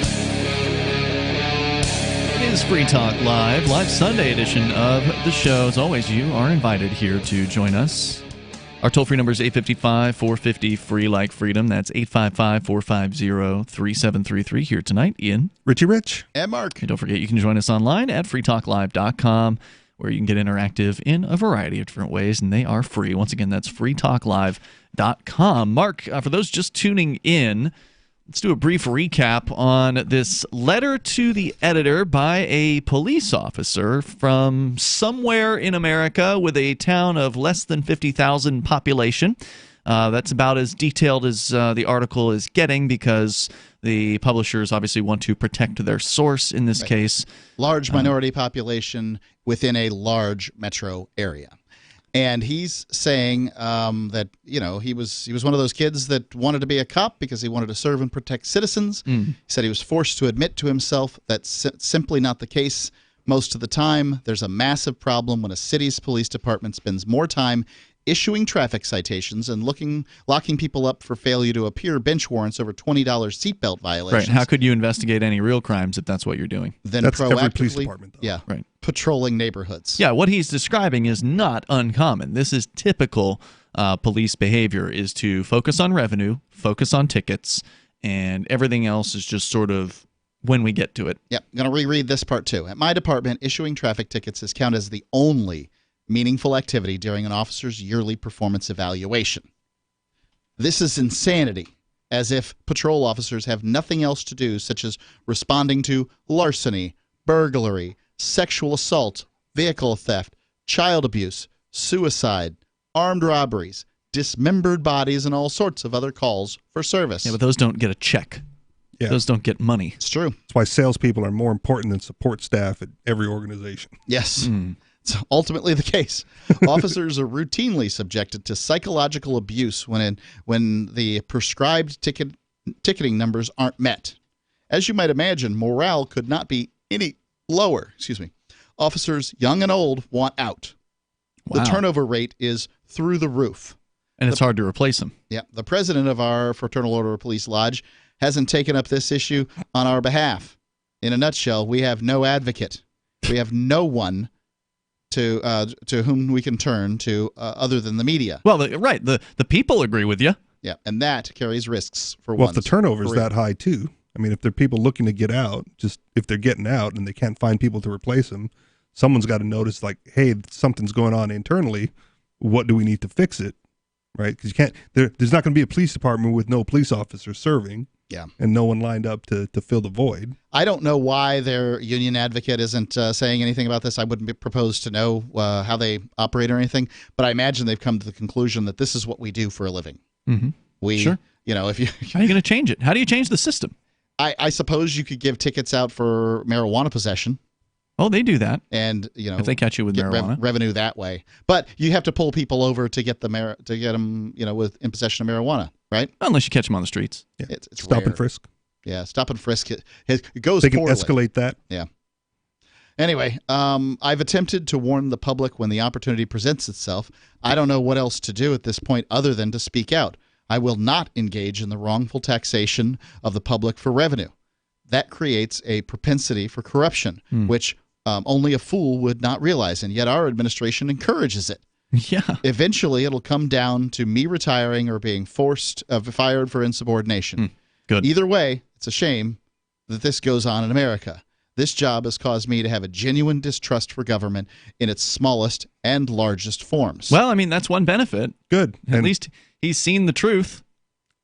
It is Free Talk Live, live Sunday edition of the show. As always, you are invited here to join us. Our toll-free number is 855-450-FREE like freedom. That's 855-450-3733 here tonight. Ian. Richie Rich. And Mark. And don't forget, you can join us online at freetalklive.com, where you can get interactive in a variety of different ways, and they are free. Once again, that's freetalklive.com. Mark, for those just tuning in, let's do a brief recap on this letter to the editor by a police officer from somewhere in America with a town of less than 50,000 population. That's about as detailed as the article is getting because the publishers obviously want to protect their source in this case. Large minority population within a large metro area. And he's saying that, you know, he was one of those kids that wanted to be a cop because he wanted to serve and protect citizens. He said he was forced to admit to himself that's simply not the case most of the time. There's a massive problem when a city's police department spends more time issuing traffic citations and locking people up for failure to appear, bench warrants over $20 seatbelt violations. Right. How could you investigate any real crimes if that's what you're doing? Then that's proactively, every police department, though. Yeah, right. Patrolling neighborhoods. Yeah, what he's describing is not uncommon. This is typical police behavior, is to focus on revenue, focus on tickets, and everything else is just sort of when we get to it. Yep, I'm going to reread this part too. At my department, issuing traffic tickets is counted as the only meaningful activity during an officer's yearly performance evaluation. This is insanity, as if patrol officers have nothing else to do, such as responding to larceny, burglary, sexual assault, vehicle theft, child abuse, suicide, armed robberies, dismembered bodies, and all sorts of other calls for service. Yeah, but those don't get a check. Yeah. Those don't get money. It's true. That's why salespeople are more important than support staff at every organization. Yes. It's ultimately the case. Officers are routinely subjected to psychological abuse when the prescribed ticketing numbers aren't met. As you might imagine, morale could not be any lower. Officers, young and old, want out. Wow. The turnover rate is through the roof. And it's hard to replace them. Yeah. The president of our Fraternal Order of Police Lodge hasn't taken up this issue on our behalf. In a nutshell, we have no advocate. We have no one to whom we can turn to other than the media. Well, the people agree with you. Yeah, and that carries risks for Well, if the turnover is that high too, I mean, if there are people looking to get out, just if they're getting out and they can't find people to replace them, someone's got to notice, like, hey, something's going on internally. What do we need to fix it? Right? Because you can't. There's not going to be a police department with no police officers serving. Yeah. And no one lined up to fill the void. I don't know why their union advocate isn't saying anything about this. I wouldn't propose to know how they operate or anything, but I imagine they've come to the conclusion that this is what we do for a living. Mm-hmm. Sure. You know, if you how are you going to change it? How do you change the system? I suppose you could give tickets out for marijuana possession. Oh, they do that. And, you know, if they catch you with marijuana, revenue that way. But you have to pull people over to get them, you know, in possession of marijuana, right? Unless you catch them on the streets. Yeah. It's stop rare. and frisk. Yeah, stop and frisk. It goes They can poorly. escalate that. Yeah. Anyway, I've attempted to warn the public when the opportunity presents itself. I don't know what else to do at this point other than to speak out. I will not engage in the wrongful taxation of the public for revenue. That creates a propensity for corruption, which only a fool would not realize, and yet our administration encourages it. Yeah. Eventually, it'll come down to me retiring or being fired for insubordination. Good. Either way, it's a shame that this goes on in America. This job has caused me to have a genuine distrust for government in its smallest and largest forms. Well, I mean, that's one benefit. Good. At least he's seen the truth.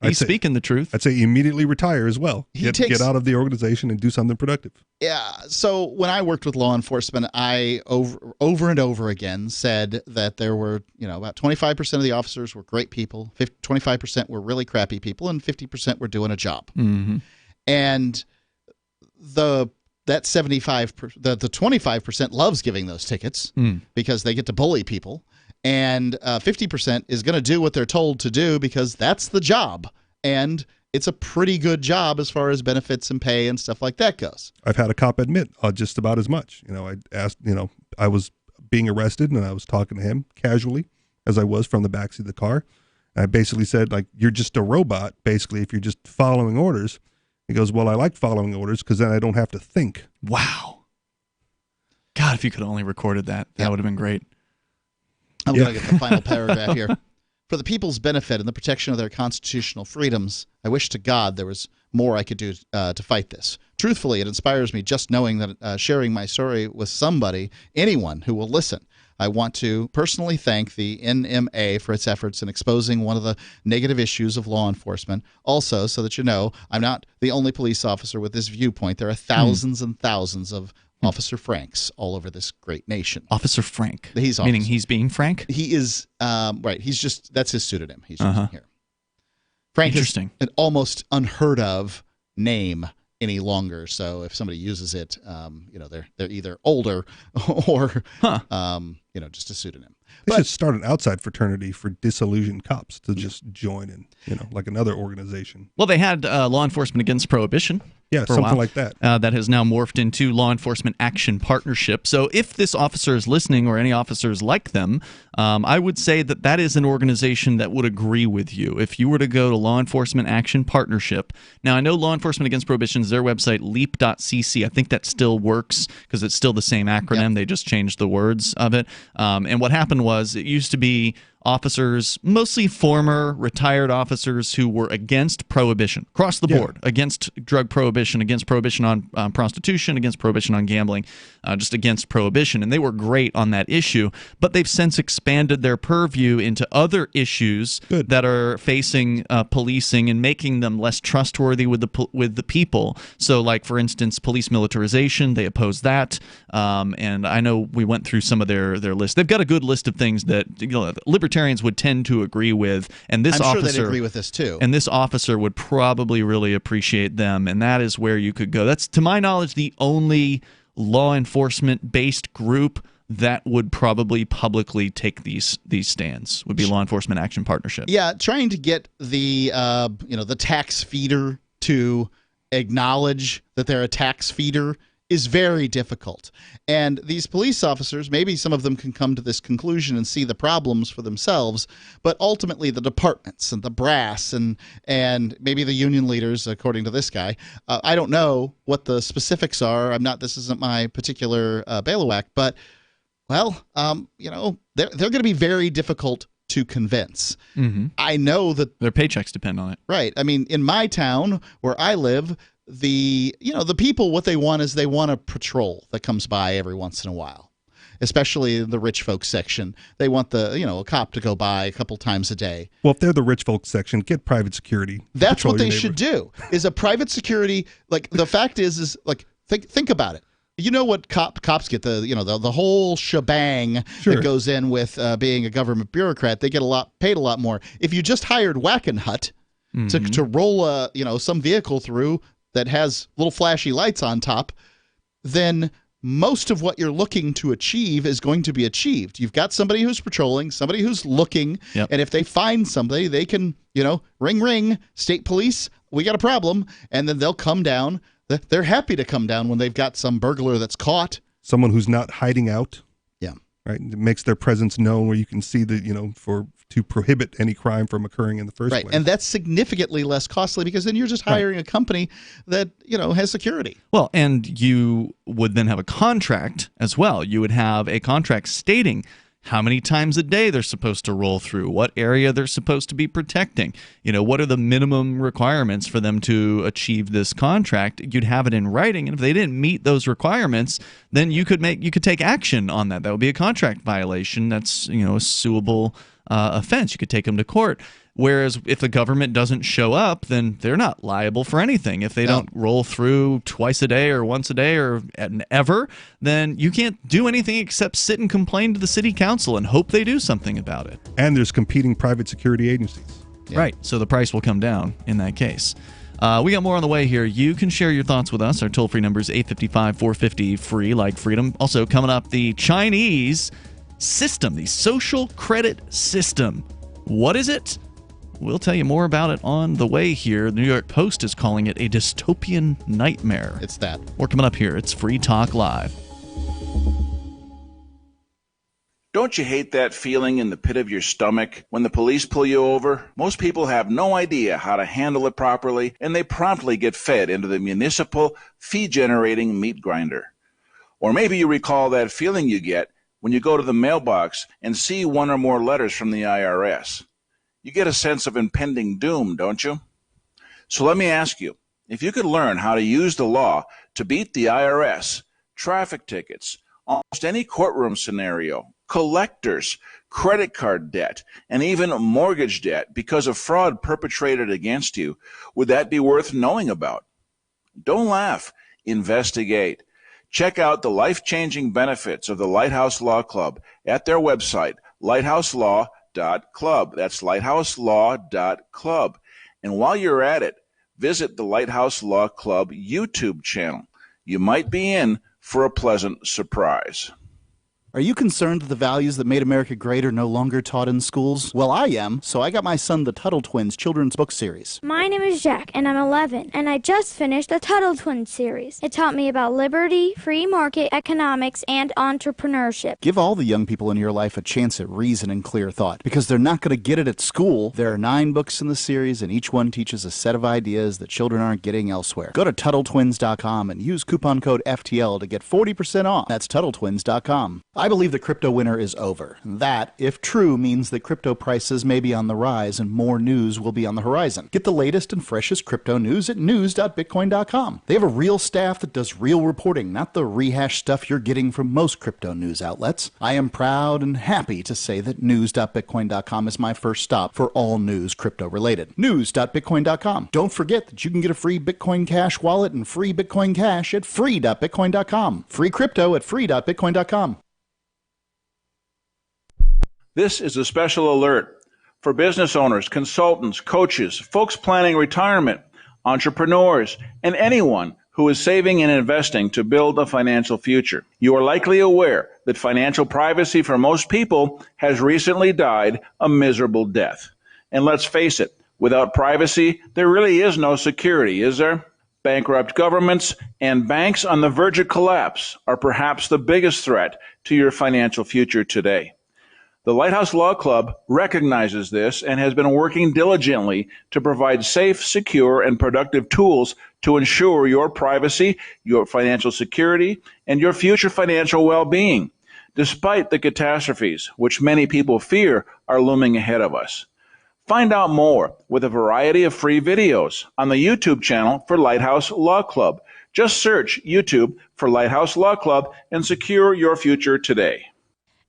He's speaking the truth. I'd say immediately retire as well. Get out of the organization and do something productive. Yeah. So when I worked with law enforcement, I over and over again said that there were, about 25% of the officers were great people, 25% were really crappy people, and 50% were doing a job. Mm-hmm. And the 25% loves giving those tickets because they get to bully people. And 50% is going to do what they're told to do because that's the job. And it's a pretty good job as far as benefits and pay and stuff like that goes. I've had a cop admit just about as much. I asked, I was being arrested and I was talking to him casually as I was from the backseat of the car. And I basically said, you're just a robot, basically, if you're just following orders. He goes, well, I like following orders because then I don't have to think. Wow. God, if you could have only recorded that, that would have been great. I'm going to get the final paragraph here. For the people's benefit and the protection of their constitutional freedoms, I wish to God there was more I could do to fight this. Truthfully, it inspires me just knowing that sharing my story with somebody, anyone who will listen. I want to personally thank the NMA for its efforts in exposing one of the negative issues of law enforcement. Also, so that you know, I'm not the only police officer with this viewpoint. There are thousands and thousands of Officer Franks all over this great nation. Officer Frank. Meaning he's being Frank? He is, right. He's just, that's his pseudonym. He's just here. Frank is an almost unheard of name any longer. So if somebody uses it, they're either older or, just a pseudonym. They should start an outside fraternity for disillusioned cops to just join in, like another organization. Well, they had Law Enforcement Against Prohibition. Yeah, for a something while. like that. That has now morphed into Law Enforcement Action Partnership. So if this officer is listening or any officers like them, I would say that is an organization that would agree with you. If you were to go to Law Enforcement Action Partnership, now I know Law Enforcement Against Prohibition is their website, leap.cc. I think that still works because it's still the same acronym. Yep. They just changed the words of it. And what happened was it used to be officers, mostly former retired officers who were against prohibition across the board, against drug prohibition, against prohibition on prostitution, against prohibition on gambling, just against prohibition. And they were great on that issue, but they've since expanded their purview into other issues that are facing policing and making them less trustworthy with the people. So like, for instance, police militarization, they oppose that. And I know we went through some of their list. They've got a good list of things that libertarians would tend to agree with, and this I'm sure they'd agree with this too. And this officer would probably really appreciate them, and that is where you could go. That's, to my knowledge, the only law enforcement based group that would probably publicly take these stands. Would be Law Enforcement Action Partnership. Yeah, trying to get the the tax feeder to acknowledge that they're a tax feeder is very difficult. And these police officers, maybe some of them can come to this conclusion and see the problems for themselves, but ultimately the departments and the brass and maybe the union leaders, according to this guy, I don't know what the specifics are. This isn't my particular bailiwick, but, well, they're going to be very difficult to convince. Mm-hmm. I know that their paychecks depend on it. Right. I mean, in my town where I live, the people, what they want is they want a patrol that comes by every once in a while, especially in the rich folks section. They want a cop to go by a couple times a day. Well, if they're the rich folks section, get private security. That's what they should do, is a private security. Like, the fact is like, think about it. You know what cops get, the whole shebang that goes in with being a government bureaucrat. They get paid a lot more. If you just hired Wackenhut to roll some vehicle through that has little flashy lights on top, then most of what you're looking to achieve is going to be achieved. You've got somebody who's patrolling, somebody who's looking, and if they find somebody, they can, ring, state police, we got a problem, and then they'll come down. They're happy to come down when they've got some burglar that's caught. Someone who's not hiding out. Yeah. right? It makes their presence known where you can see to prohibit any crime from occurring in the first place. And that's significantly less costly because then you're just hiring a company that, has security. Well, and you would then have a contract as well. You would have a contract stating how many times a day they're supposed to roll through, what area they're supposed to be protecting, what are the minimum requirements for them to achieve this contract. You'd have it in writing, and if they didn't meet those requirements, then you could take action on that. That would be a contract violation. That's a suable offense. You could take them to court. Whereas if the government doesn't show up, then they're not liable for anything. If they don't roll through twice a day or once a day or ever, then you can't do anything except sit and complain to the city council and hope they do something about it. And there's competing private security agencies. Right. So the price will come down in that case. We got more on the way here. You can share your thoughts with us. Our toll-free number is 855-450-FREE, like freedom. Also coming up, the Chinese system, the social credit system. What is it? We'll tell you more about it on the way here. The New York Post is calling it a dystopian nightmare. It's that. More coming up here. It's Free Talk Live. Don't you hate that feeling in the pit of your stomach when the police pull you over? Most people have no idea how to handle it properly, and they promptly get fed into the municipal fee-generating meat grinder. Or maybe you recall that feeling you get when you go to the mailbox and see one or more letters from the IRS. You get a sense of impending doom, don't you? So let me ask you, if you could learn how to use the law to beat the IRS, traffic tickets, almost any courtroom scenario, collectors, credit card debt, and even mortgage debt because of fraud perpetrated against you, would that be worth knowing about? Don't laugh. Investigate. Check out the life-changing benefits of the Lighthouse Law Club at their website, lighthouselaw.club. That's lighthouselaw.club. And while you're at it, visit the Lighthouse Law Club YouTube channel. You might be in for a pleasant surprise. Are you concerned that the values that made America great are no longer taught in schools? Well, I am, so I got my son the Tuttle Twins children's book series. My name is Jack, and I'm 11, and I just finished the Tuttle Twins series. It taught me about liberty, free market economics, and entrepreneurship. Give all the young people in your life a chance at reason and clear thought, because they're not going to get it at school. There are 9 books in the series, and each one teaches a set of ideas that children aren't getting elsewhere. Go to TuttleTwins.com and use coupon code FTL to get 40% off. That's TuttleTwins.com. I believe the crypto winter is over. That, if true, means that crypto prices may be on the rise and more news will be on the horizon. Get the latest and freshest crypto news at news.bitcoin.com. They have a real staff that does real reporting, not the rehash stuff you're getting from most crypto news outlets. I am proud and happy to say that news.bitcoin.com is my first stop for all news crypto related. News.bitcoin.com. Don't forget that you can get a free Bitcoin Cash wallet and free Bitcoin Cash at free.bitcoin.com. Free crypto at free.bitcoin.com. This is a special alert for business owners, consultants, coaches, folks planning retirement, entrepreneurs, and anyone who is saving and investing to build a financial future. You are likely aware that financial privacy for most people has recently died a miserable death. And let's face it, without privacy, there really is no security, is there? Bankrupt governments and banks on the verge of collapse are perhaps the biggest threat to your financial future today. The Lighthouse Law Club recognizes this and has been working diligently to provide safe, secure, and productive tools to ensure your privacy, your financial security, and your future financial well-being, despite the catastrophes which many people fear are looming ahead of us. Find out more with a variety of free videos on the YouTube channel for Lighthouse Law Club. Just search YouTube for Lighthouse Law Club and secure your future today.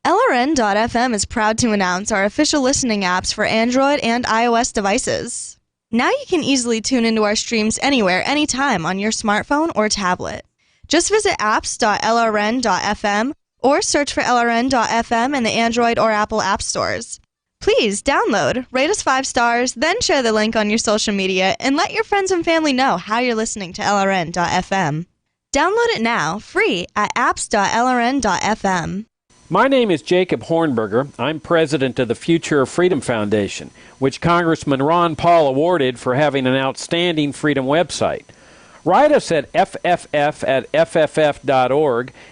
LRN.FM is proud to announce our official listening apps for Android and iOS devices. Now you can easily tune into our streams anywhere, anytime on your smartphone or tablet. Just visit apps.lrn.fm or search for LRN.FM in the Android or Apple app stores. Please download, rate us 5 stars, then share the link on your social media and let your friends and family know how you're listening to LRN.FM. Download it now, free at apps.lrn.fm. My name is Jacob Hornberger. I'm president of the Future of Freedom Foundation, which Congressman Ron Paul awarded for having an outstanding freedom website. Write us at fff@fff.org,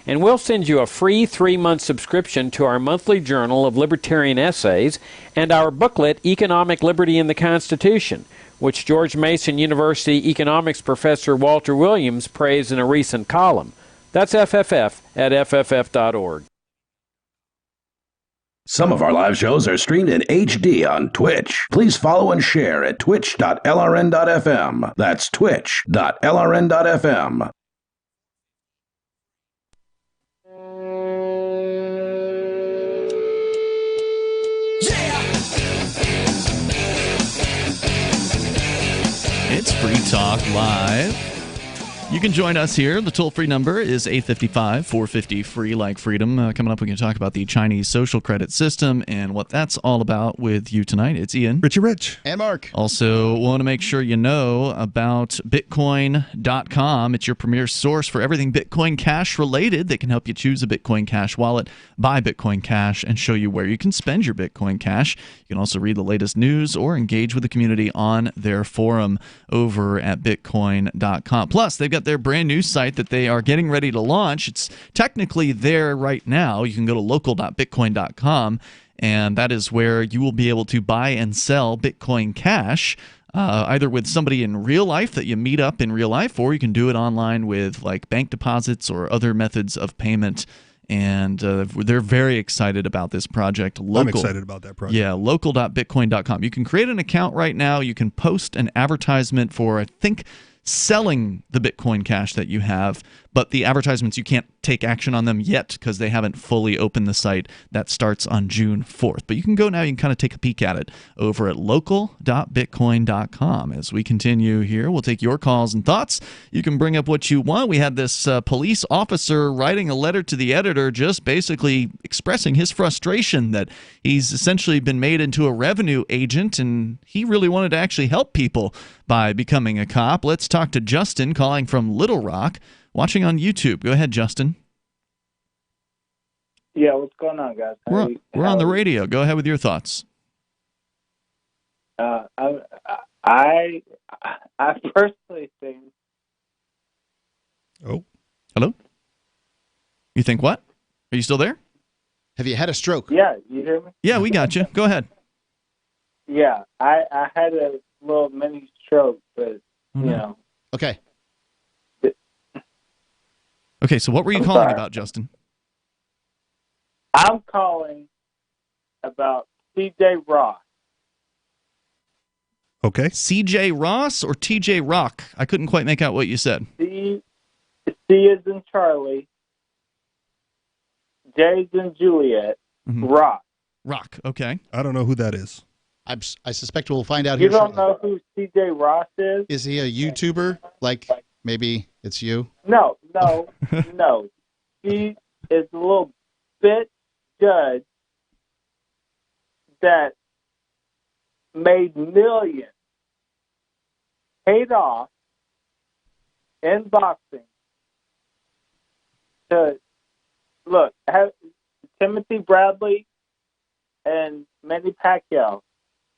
and we'll send you a free 3-month subscription to our monthly journal of libertarian essays and our booklet, Economic Liberty in the Constitution, which George Mason University economics professor Walter Williams praised in a recent column. That's fff@fff.org. Some of our live shows are streamed in HD on Twitch. Please follow and share at twitch.lrn.fm. That's twitch.lrn.fm. It's Free Talk Live. You can join us here. The toll-free number is 855-450-FREE, like freedom. Coming up, we can talk about the Chinese social credit system and what that's all about with you tonight. It's Ian. Richie Rich. And Mark. Also, want to make sure you know about Bitcoin.com. It's your premier source for everything Bitcoin Cash related. They can help you choose a Bitcoin Cash wallet, buy Bitcoin Cash, and show you where you can spend your Bitcoin Cash. You can also read the latest news or engage with the community on their forum over at Bitcoin.com. Plus, they've got their brand new site that they are getting ready to launch. It's technically there right now. You can go to local.bitcoin.com, and that is where you will be able to buy and sell Bitcoin Cash, either with somebody in real life that you meet up in real life, or you can do it online with like bank deposits or other methods of payment. And they're very excited about this project. I'm excited about that project. Yeah, local.bitcoin.com. You can create an account right now. You can post an advertisement for, I think, selling the Bitcoin Cash that you have, but the advertisements, you can't take action on them yet because they haven't fully opened the site. That starts on June 4th. But you can go now, you can kind of take a peek at it over at local.bitcoin.com. As we continue here, we'll take your calls and thoughts. You can bring up what you want. We had this police officer writing a letter to the editor just basically expressing his frustration that he's essentially been made into a revenue agent, and he really wanted to actually help people by becoming a cop. Let's talk to Justin calling from Little Rock, watching on YouTube. Go ahead, Justin. Yeah, what's going on, guys? We're on the radio. Go ahead with your thoughts. I personally think. Oh, hello. You think what? Are you still there? Have you had a stroke? Yeah, you hear me? Yeah, we got you. Go ahead. Yeah, I had a little mini stroke, but you know. Okay. Okay, so what were you calling about, Justin? I'm calling about C.J. Ross. Okay. C.J. Ross or T.J. Rock? I couldn't quite make out what you said. C is in Charlie. J is in Juliet. Rock. Rock, okay. I don't know who that is. I suspect we'll find out You here don't shortly. know who C.J. Ross is? Is he a YouTuber? Like maybe it's you? No. He is a little bitch judge that made millions, paid off in boxing to look. Timothy Bradley and Manny Pacquiao.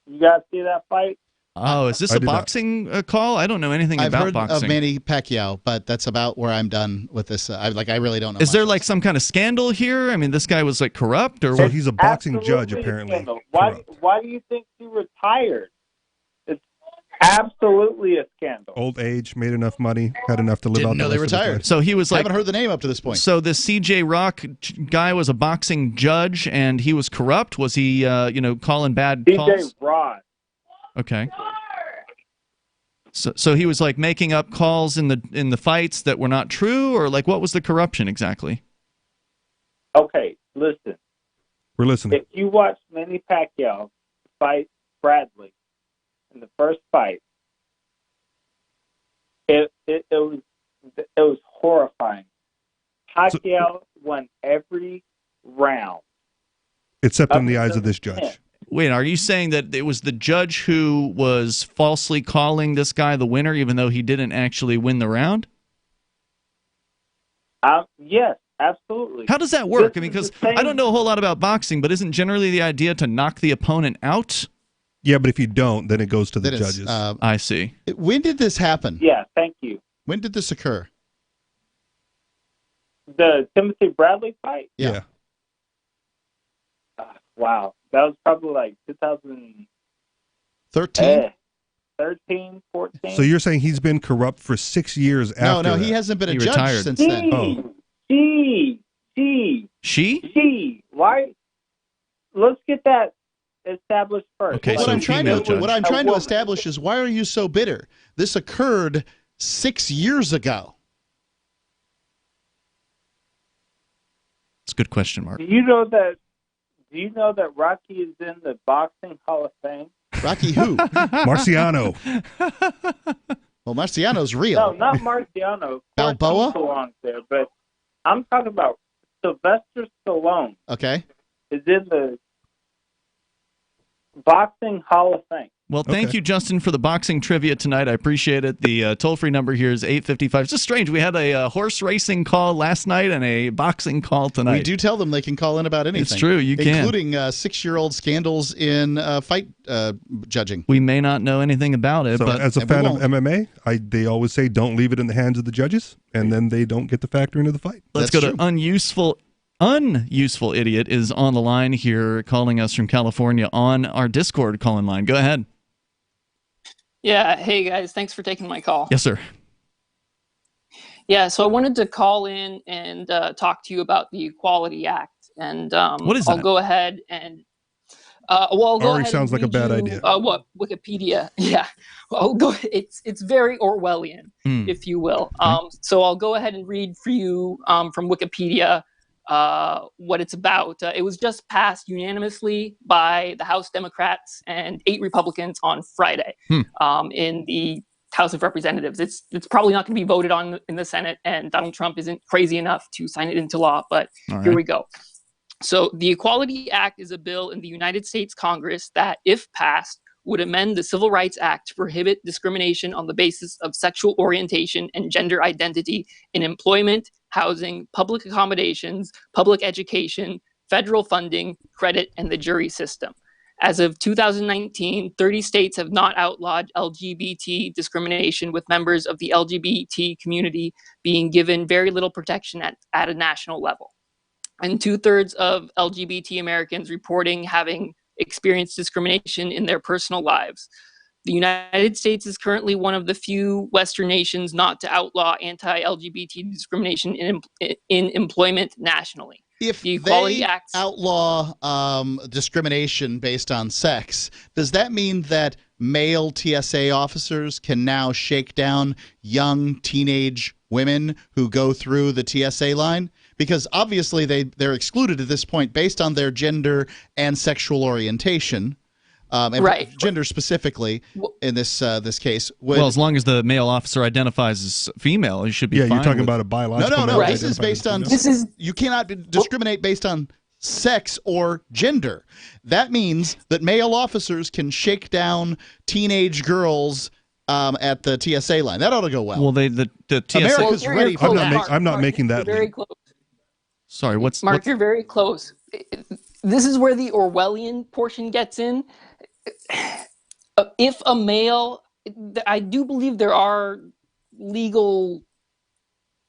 You guys see that fight? Oh, is this a boxing call? I don't know anything I've about heard boxing. of Manny Pacquiao, but that's about where I'm done with this. I really don't know. Is there like some kind of scandal here? I mean, this guy was like corrupt, or So what? he's a boxing Absolutely judge, a apparently. scandal. Why do you think he retired? It's absolutely a scandal. Old age, made enough money, had enough to live out the rest of his life. So he was like, haven't heard the name up to this point. So the C.J. Rock guy was a boxing judge, and he was corrupt. Was he, calling bad calls? C.J. Ross. Okay. So he was like making up calls in the fights that were not true, or like what was the corruption exactly? Okay, listen. We're listening. If you watch Manny Pacquiao fight Bradley in the first fight, it was horrifying. Pacquiao won every round. Except in the eyes of this judge. Wait, are you saying that it was the judge who was falsely calling this guy the winner, even though he didn't actually win the round? Yes, absolutely. How does that work? I mean, because I don't know a whole lot about boxing, but isn't generally the idea to knock the opponent out? Yeah, but if you don't, then it goes to the Then it's, judges. I see. When did this happen? Yeah, thank you. When did this occur? The Timothy Bradley fight? Yeah. Wow. That was probably like 2013? 13, 14. So you're saying he's been corrupt for 6 years after No, that? he hasn't been a judge retired. since then. Oh. She. Why? Let's get that established first. Okay, What so I'm trying female to judge. what I'm trying to woman. establish is, why are you so bitter? This occurred 6 years ago. It's a good question, Mark. Do you know that Rocky is in the Boxing Hall of Fame? Rocky who? Marciano. Well, Marciano's real. No, not Marciano. Balboa? He belongs there, but I'm talking about Sylvester Stallone Okay. is in the Boxing Hall of Fame. Well, thank you, Justin, for the boxing trivia tonight. I appreciate it. The toll-free number here is 855. It's just strange. We had a horse racing call last night and a boxing call tonight. We do tell them they can call in about anything. It's true. You can. Including 6-year-old scandals in fight judging. We may not know anything about it, So but as a fan of MMA, they always say don't leave it in the hands of the judges, and then they don't get to factor into the fight. let's go to Unuseful Idiot is on the line here, calling us from California on our Discord call-in line. Go ahead. Yeah, hey guys, thanks for taking my call. Yes, sir. Yeah, so I wanted to call in and talk to you about the Equality Act, and What is I'll that? go ahead and I'll go Already ahead sounds and like a read bad you, idea. What Wikipedia? Yeah, I'll go. It's very Orwellian, if you will. So I'll go ahead and read for you from Wikipedia what it's about. It was just passed unanimously by the House Democrats and 8 Republicans on Friday in the House of Representatives. It's probably not going to be voted on in the Senate, and Donald Trump isn't crazy enough to sign it into law, but here we go. So the Equality Act is a bill in the United States Congress that, if passed, would amend the Civil Rights Act to prohibit discrimination on the basis of sexual orientation and gender identity in employment, housing, public accommodations, public education, federal funding, credit, and the jury system. As of 2019, 30 states have not outlawed LGBT discrimination, with members of the LGBT community being given very little protection at a national level. And 2/3 of LGBT Americans reporting having experienced discrimination in their personal lives. The United States is currently one of the few Western nations not to outlaw anti-LGBT discrimination in employment nationally. If the Equality they Act outlaw discrimination based on sex, does that mean that male TSA officers can now shake down young teenage women who go through the TSA line? Because obviously they're excluded at this point based on their gender and sexual orientation, and gender specifically in this case. Well, as long as the male officer identifies as female, he should be fine. Yeah, you're talking with- about a biological. No. male This is based on. You cannot discriminate based on sex or gender. That means that male officers can shake down teenage girls at the TSA line. That ought to go well. Well, the TSA. America's ready for that. I'm not making that. very close. Sorry, Mark, you're very close. This is where the Orwellian portion gets in. If a male, I do believe there are legal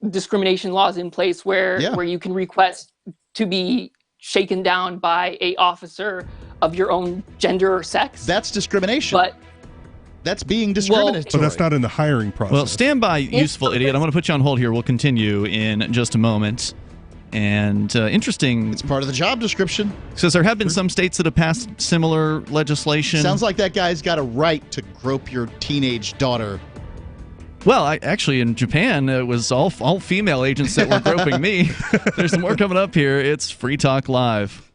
discrimination laws in place where you can request to be shaken down by a officer of your own gender or sex. That's discrimination. But that's being discriminatory. But that's not in the hiring process. Well, stand by, useful idiot. I'm going to put you on hold here. We'll continue in just a moment. And interesting. It's part of the job description. Says there have been some states that have passed similar legislation. Sounds like that guy's got a right to grope your teenage daughter. Well, actually, in Japan, it was all female agents that were groping me. There's more coming up here. It's Free Talk Live.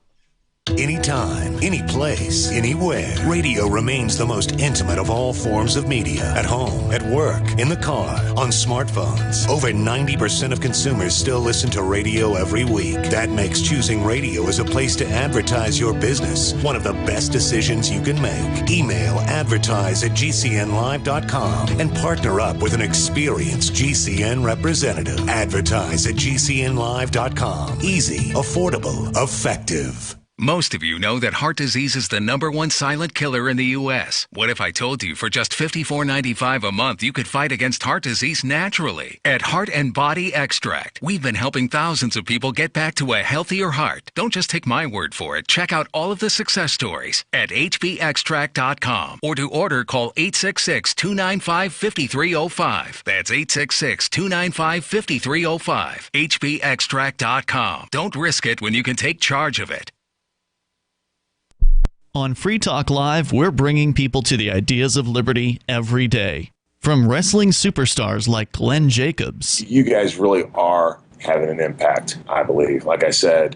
Anytime, any place, anywhere. Radio remains the most intimate of all forms of media. At home, at work, in the car, on smartphones. Over 90% of consumers still listen to radio every week. That makes choosing radio as a place to advertise your business one of the best decisions you can make. Email advertise@gcnlive.com and partner up with an experienced GCN representative. Advertise@gcnlive.com. Easy, affordable, effective. Most of you know that heart disease is the #1 silent killer in the U.S. What if I told you for just $54.95 a month you could fight against heart disease naturally? At Heart and Body Extract, we've been helping thousands of people get back to a healthier heart. Don't just take my word for it. Check out all of the success stories at hbextract.com, or to order, call 866-295-5305. That's 866-295-5305. hbextract.com. Don't risk it when you can take charge of it. On Free Talk Live, we're bringing people to the ideas of liberty every day. From wrestling superstars like Glenn Jacobs. You guys really are having an impact, I believe. Like I said,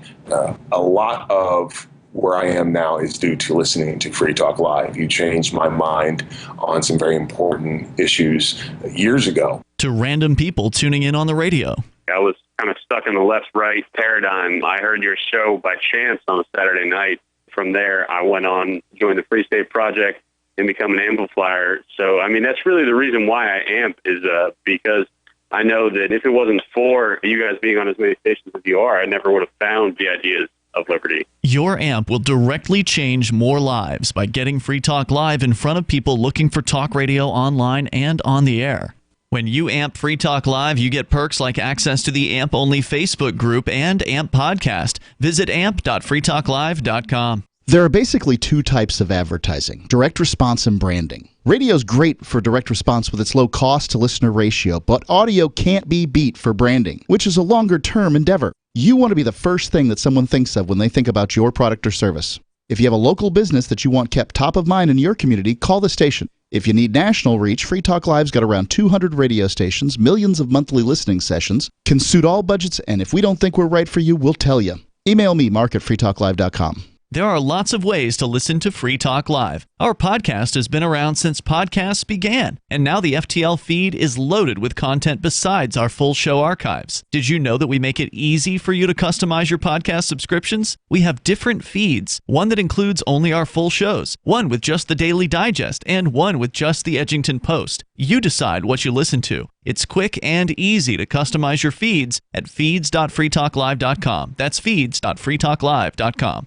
a lot of where I am now is due to listening to Free Talk Live. You changed my mind on some very important issues years ago. To random people tuning in on the radio. I was kind of stuck in the left-right paradigm. I heard your show by chance on a Saturday night. From there, I went on, joined the Free State Project, and become an amplifier. So, I mean, that's really the reason why I amp is because I know that if it wasn't for you guys being on as many stations as you are, I never would have found the ideas of liberty. Your amp will directly change more lives by getting Free Talk Live in front of people looking for talk radio online and on the air. When you amp Free Talk Live, you get perks like access to the AMP-only Facebook group and AMP podcast. Visit amp.freetalklive.com. There are basically two types of advertising, direct response and branding. Radio's great for direct response with its low cost to listener ratio, but audio can't be beat for branding, which is a longer-term endeavor. You want to be the first thing that someone thinks of when they think about your product or service. If you have a local business that you want kept top of mind in your community, call the station. If you need national reach, Free Talk Live's got around 200 radio stations, millions of monthly listening sessions, can suit all budgets, and if we don't think we're right for you, we'll tell you. Email me, mark@freetalklive.com. There are lots of ways to listen to Free Talk Live. Our podcast has been around since podcasts began, and now the FTL feed is loaded with content besides our full show archives. Did you know that we make it easy for you to customize your podcast subscriptions? We have different feeds, one that includes only our full shows, one with just the Daily Digest, and one with just the Edgington Post. You decide what you listen to. It's quick and easy to customize your feeds at feeds.freetalklive.com. That's feeds.freetalklive.com.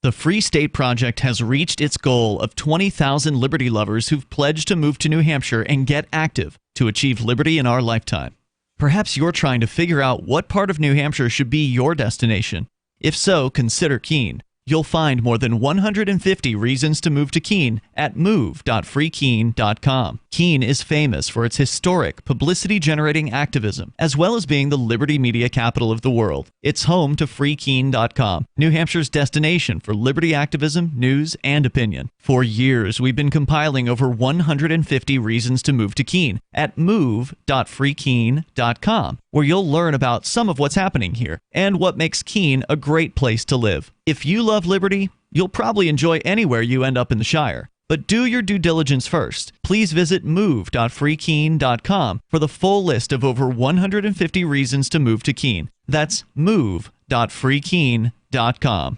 The Free State Project has reached its goal of 20,000 liberty lovers who've pledged to move to New Hampshire and get active to achieve liberty in our lifetime. Perhaps you're trying to figure out what part of New Hampshire should be your destination. If so, consider Keene. You'll find more than 150 reasons to move to Keene at move.freekeene.com. Keene is famous for its historic, publicity-generating activism, as well as being the liberty media capital of the world. It's home to freekeene.com, New Hampshire's destination for liberty activism, news, and opinion. For years, we've been compiling over 150 reasons to move to Keene at move.freekeene.com, where you'll learn about some of what's happening here and what makes Keene a great place to live. If you love liberty, you'll probably enjoy anywhere you end up in the Shire. But do your due diligence first. Please visit move.freekeene.com for the full list of over 150 reasons to move to Keene. That's move.freekeene.com.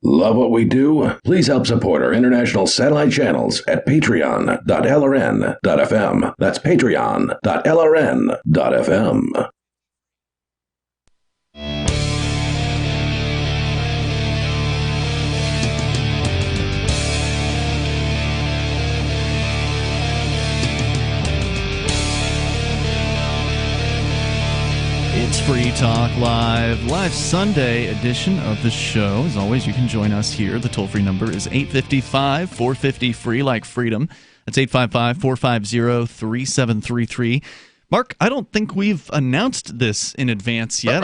Love what we do? Please help support our international satellite channels at patreon.lrn.fm. That's patreon.lrn.fm. It's Free Talk Live Sunday edition of the show. As always, you can join us here. The toll-free number is 855-450-FREE, like freedom. That's 855-450-3733. Mark, I don't think we've announced this in advance yet.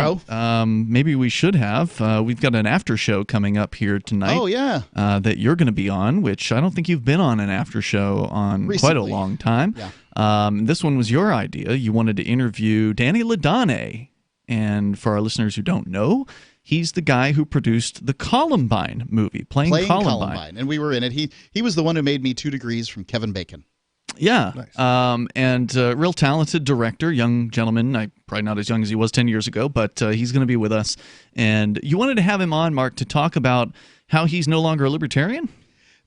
Maybe we should have. We've got an after show coming up here tonight. Oh, yeah. That you're going to be on, which I don't think you've been on an after show on Recently. Quite a long time. Yeah. This one was your idea. You wanted to interview Danny LaDonne. And for our listeners who don't know, he's the guy who produced the Columbine movie, playing Columbine. And we were in it. He was the one who made me 2 Degrees from Kevin Bacon. Yeah. Nice. And real talented director, young gentleman. Probably not as young as he was 10 years ago, but he's going to be with us. And you wanted to have him on, Mark, to talk about how he's no longer a libertarian?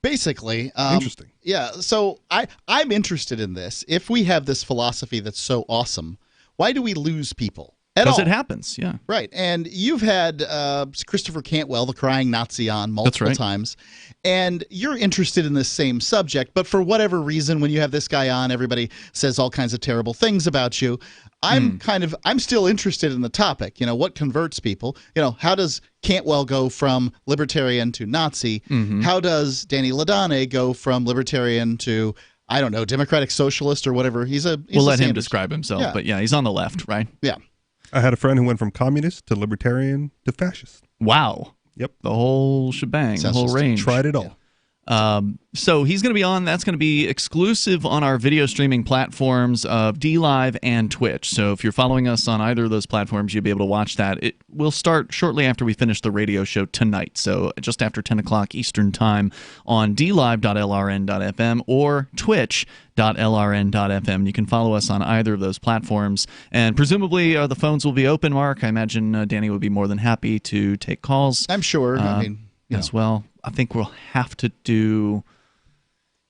Basically. Interesting. Yeah, so I'm interested in this. If we have this philosophy that's so awesome, why do we lose people? Because it happens, yeah. Right. And you've had Christopher Cantwell, the crying Nazi, on multiple times. And you're interested in this same subject, but for whatever reason, when you have this guy on, everybody says all kinds of terrible things about you. I'm still interested in the topic. You know, what converts people? You know, how does Cantwell go from libertarian to Nazi? How does Danny LaDonne go from libertarian to, I don't know, democratic socialist or whatever? We'll let him describe himself, but yeah, he's on the left, right? Yeah. I had a friend who went from communist to libertarian to fascist. Wow. Yep. The whole shebang, the whole range. Tried it all. So he's going to be on. That's going to be exclusive on our video streaming platforms of DLive and Twitch. So if you're following us on either of those platforms, you'll be able to watch that. It will start shortly after we finish the radio show tonight. So just after 10 o'clock Eastern time on dlive.lrn.fm or twitch.lrn.fm. You can follow us on either of those platforms. And presumably the phones will be open, Mark. I imagine Danny would be more than happy to take calls. I'm sure. As well. I think we'll have to do...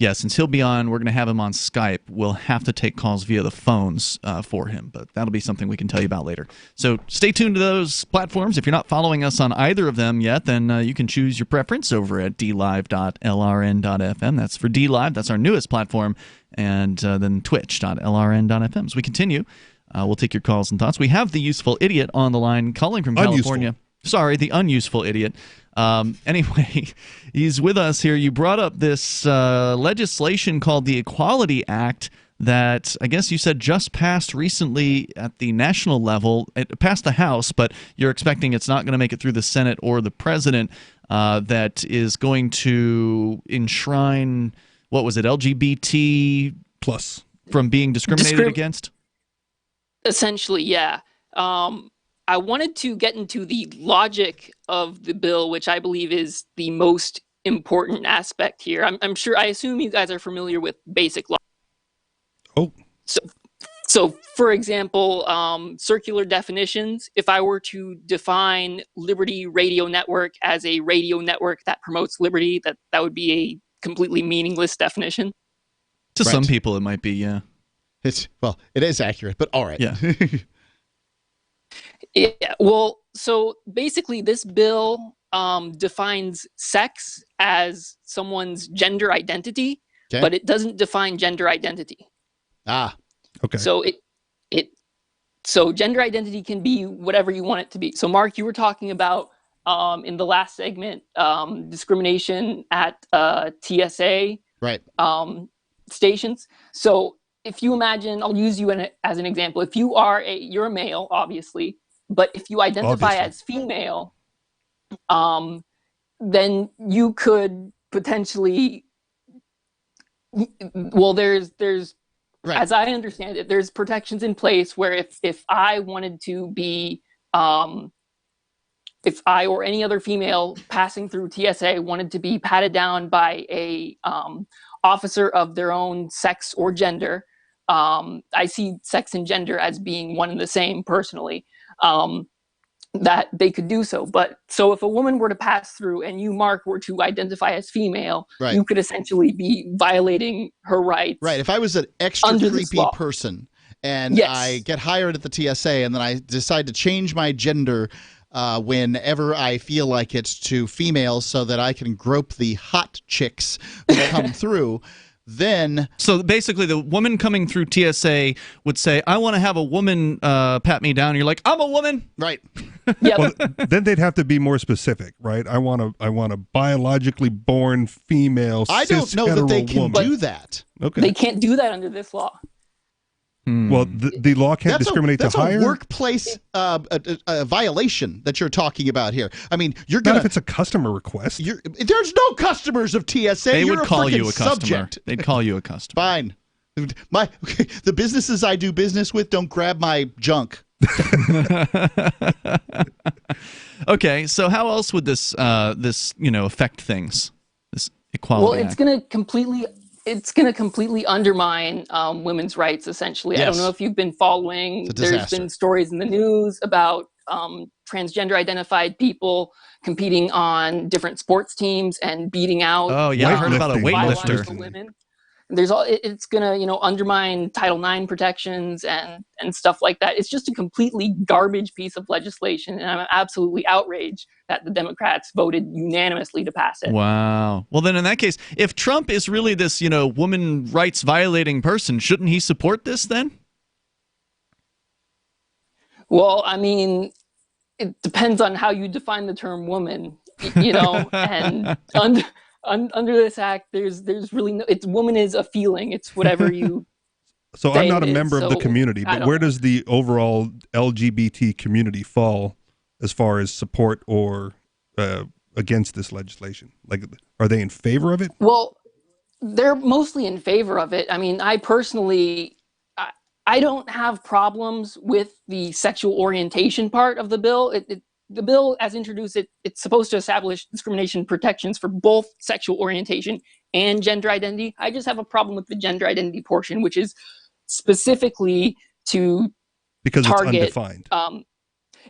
Yeah, since he'll be on, we're going to have him on Skype. We'll have to take calls via the phones for him, but that'll be something we can tell you about later. So stay tuned to those platforms. If you're not following us on either of them yet, then you can choose your preference over at dlive.lrn.fm. That's for DLive. That's our newest platform. And then twitch.lrn.fm. As we continue, we'll take your calls and thoughts. We have the useful idiot on the line calling from California. Sorry, the unuseful idiot. Anyway, he's with us here. You brought up this legislation called the Equality Act that I guess you said just passed recently at the national level. It passed the House, but you're expecting it's not going to make it through the Senate or the President. That is going to enshrine, what was it, LGBT plus from being discriminated against? Essentially, yeah. I wanted to get into the logic of the bill, which I believe is the most important aspect here. I assume you guys are familiar with basic law. Oh. So for example, circular definitions, if I were to define Liberty Radio Network as a radio network that promotes liberty, that would be a completely meaningless definition. To some people, it might be, yeah. It is accurate, but all right. Yeah. Yeah, well, so basically this bill defines sex as someone's gender identity, but it doesn't define gender identity. Okay. So so gender identity can be whatever you want it to be. So Mark, you were talking about in the last segment discrimination at TSA stations. So if you imagine, I'll use you as an example. If you are you're a male, obviously. But if you identify as female, then you could potentially, there's as I understand it, there's protections in place where if I wanted to be, if I or any other female passing through TSA wanted to be patted down by a officer of their own sex or gender, I see sex and gender as being one and the same personally. That they could do so. But so if a woman were to pass through and you, Mark, were to identify as female, you could essentially be violating her rights. Right. If I was an extra creepy person and I get hired at the TSA and then I decide to change my gender whenever I feel like it's to female so that I can grope the hot chicks who come through, then... So basically the woman coming through TSA would say, I want to have a woman pat me down. You're like, I'm a woman. Right. Yeah. Well, then they'd have to be more specific, right? I want a biologically born female I don't know that they can do that. Okay. They can't do that under this law. Well, the law can't discriminate to hire. That's a workplace violation that you're talking about here. I mean, you're Not gonna. if it's a customer request. There's no customers of TSA. They You're would call you a customer. Subject. They'd call you a customer. Fine. The businesses I do business with don't grab my junk. Okay, so how else would this affect things? This equality. Well, it's going to completely undermine women's rights, essentially. I don't know if you've been following. There's been stories in the news about transgender identified people competing on different sports teams and beating out. Oh, yeah, I heard about a weightlifter. Women. it's gonna, undermine Title IX protections and stuff like that. It's just a completely garbage piece of legislation, and I'm absolutely outraged that the Democrats voted unanimously to pass it. Wow. Well, then in that case, if Trump is really this, woman rights violating person, shouldn't he support this then? Well, I mean, it depends on how you define the term woman, and under this act, there's really no. It's woman is a feeling. It's whatever you. So I'm not a member of the community, but where does the overall LGBT community fall as far as support or against this legislation? Like, are they in favor of it? Well, they're mostly in favor of it. I mean, I personally, I don't have problems with the sexual orientation part of the bill. The bill, as introduced, it's supposed to establish discrimination protections for both sexual orientation and gender identity. I just have a problem with the gender identity portion, which is specifically to because target, it's undefined.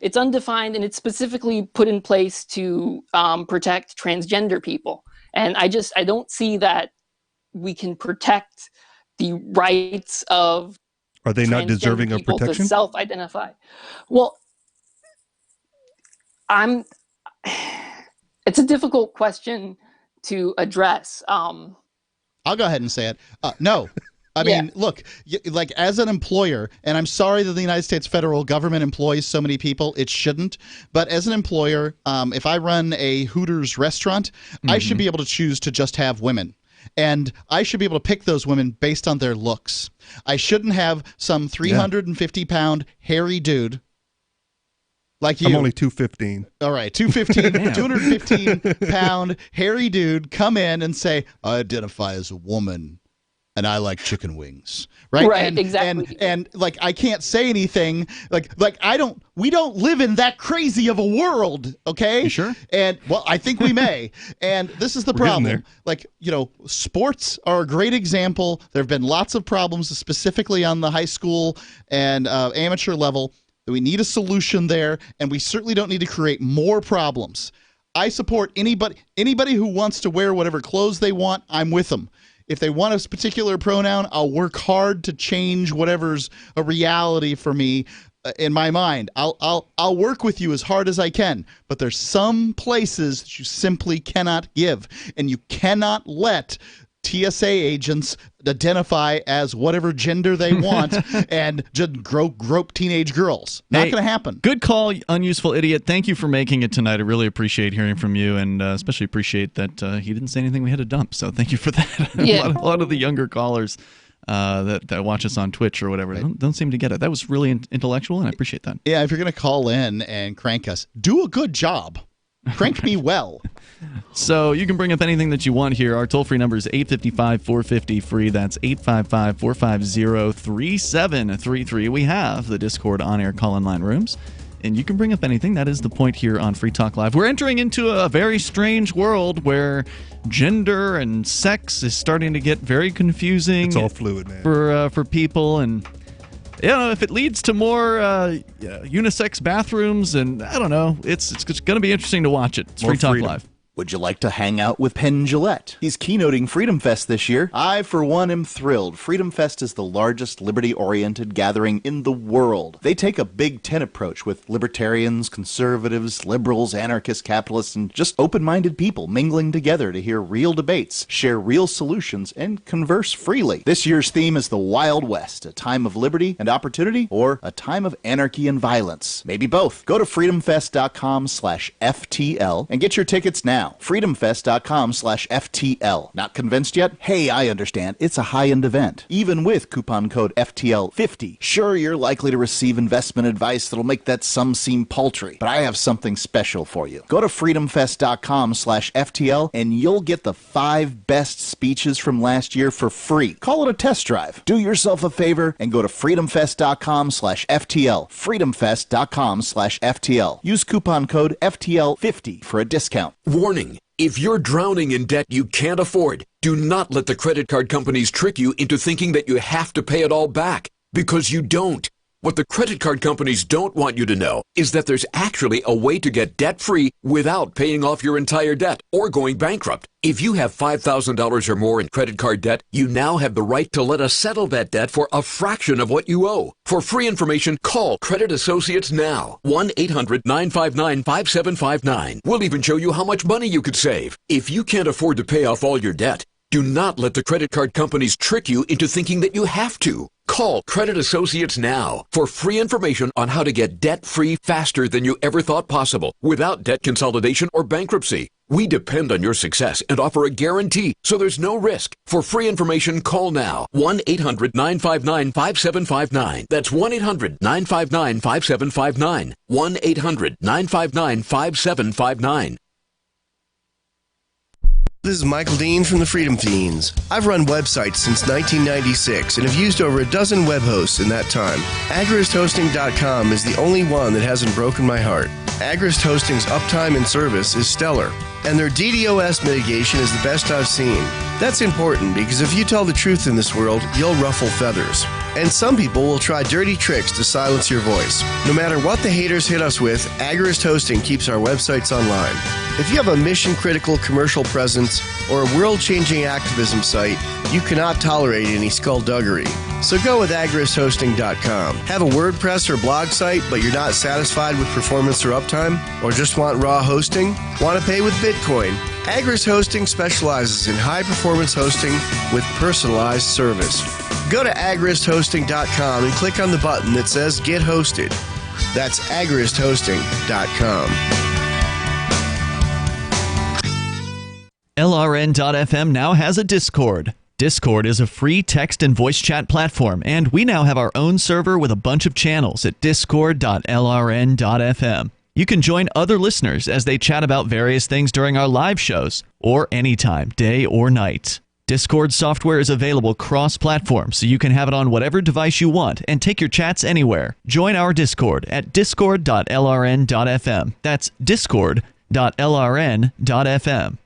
It's undefined, and it's specifically put in place to protect transgender people. And I don't see that we can protect the rights of. Are they not deserving of protection? To self-identify. Well, it's a difficult question to address. I'll go ahead and say it. No. I mean, look, like as an employer, and I'm sorry that the United States federal government employs so many people, it shouldn't. But as an employer, if I run a Hooters restaurant, I should be able to choose to just have women. And I should be able to pick those women based on their looks. I shouldn't have some 350-pound hairy dude like you. I'm only 215. All right, 215-pound hairy dude come in and say, I identify as a woman and I like chicken wings. Right? Right, exactly. And like I can't say anything. Like we don't live in that crazy of a world, okay? You sure? And well, I think we may. And this is the problem. Like, sports are a great example. There have been lots of problems, specifically on the high school and amateur level. We need a solution there, and we certainly don't need to create more problems. I support anybody who wants to wear whatever clothes they want. I'm with them. If they want a particular pronoun, I'll work hard to change whatever's a reality for me in my mind. I'll work with you as hard as I can. But there's some places that you simply cannot give, and you cannot let TSA agents identify as whatever gender they want and just grope teenage girls. Not going to happen. Good call, unuseful idiot. Thank you for making it tonight. I really appreciate hearing from you, and especially appreciate that he didn't say anything we had to dump. So thank you for that. Yeah. a lot of the younger callers that watch us on Twitch or whatever don't seem to get it. That was really intellectual, and I appreciate that. Yeah, if you're going to call in and crank us, do a good job. Crank me well. So you can bring up anything that you want here. Our toll-free number is 855-450-FREE. That's 855-450-3733. We have the Discord on-air call-in line rooms, and you can bring up anything. That is the point here on Free Talk Live. We're entering into a very strange world where gender and sex is starting to get very confusing. It's all fluid, man. For people, and if it leads to more unisex bathrooms, and I don't know, it's going to be interesting to watch it. It's Free Talk Live. Would you like to hang out with Penn Jillette? He's keynoting Freedom Fest this year. I, for one, am thrilled. Freedom Fest is the largest liberty-oriented gathering in the world. They take a Big Ten approach with libertarians, conservatives, liberals, anarchists, capitalists, and just open-minded people mingling together to hear real debates, share real solutions, and converse freely. This year's theme is the Wild West, a time of liberty and opportunity, or a time of anarchy and violence. Maybe both. Go to freedomfest.com/FTL and get your tickets now. freedomfest.com/FTL. Not convinced yet? Hey, I understand. It's a high-end event. Even with coupon code FTL50. Sure, you're likely to receive investment advice that'll make that sum seem paltry, but I have something special for you. Go to freedomfest.com/FTL and you'll get the 5 best speeches from last year for free. Call it a test drive. Do yourself a favor and go to freedomfest.com/FTL. freedomfest.com/FTL. Use coupon code FTL50 for a discount. Warning. If you're drowning in debt you can't afford, do not let the credit card companies trick you into thinking that you have to pay it all back, because you don't. What the credit card companies don't want you to know is that there's actually a way to get debt-free without paying off your entire debt or going bankrupt. If you have $5,000 or more in credit card debt, you now have the right to let us settle that debt for a fraction of what you owe. For free information, call Credit Associates now. 1-800-959-5759. We'll even show you how much money you could save. If you can't afford to pay off all your debt, do not let the credit card companies trick you into thinking that you have to. Call Credit Associates now for free information on how to get debt-free faster than you ever thought possible without debt consolidation or bankruptcy. We depend on your success and offer a guarantee, so there's no risk. For free information, call now. 1-800-959-5759. That's 1-800-959-5759. 1-800-959-5759. This is Michael Dean from the Freedom Fiends. I've run websites since 1996 and have used over a dozen web hosts in that time. AgristHosting.com is the only one that hasn't broken my heart. Agrist Hosting's uptime and service is stellar, and their DDoS mitigation is the best I've seen. That's important because if you tell the truth in this world, you'll ruffle feathers. And some people will try dirty tricks to silence your voice. No matter what the haters hit us with, Agrist Hosting keeps our websites online. If you have a mission-critical commercial presence or a world-changing activism site, you cannot tolerate any skullduggery. So go with agristhosting.com. Have a WordPress or blog site, but you're not satisfied with performance or uptime? Or just want raw hosting? Want to pay with Bitcoin? Agrist Hosting specializes in high-performance hosting with personalized service. Go to agristhosting.com and click on the button that says Get Hosted. That's agristhosting.com. LRN.FM now has a Discord. Discord is a free text and voice chat platform, and we now have our own server with a bunch of channels at discord.lrn.fm. You can join other listeners as they chat about various things during our live shows, or anytime, day or night. Discord software is available cross-platform, so you can have it on whatever device you want and take your chats anywhere. Join our Discord at discord.lrn.fm. That's discord.lrn.fm.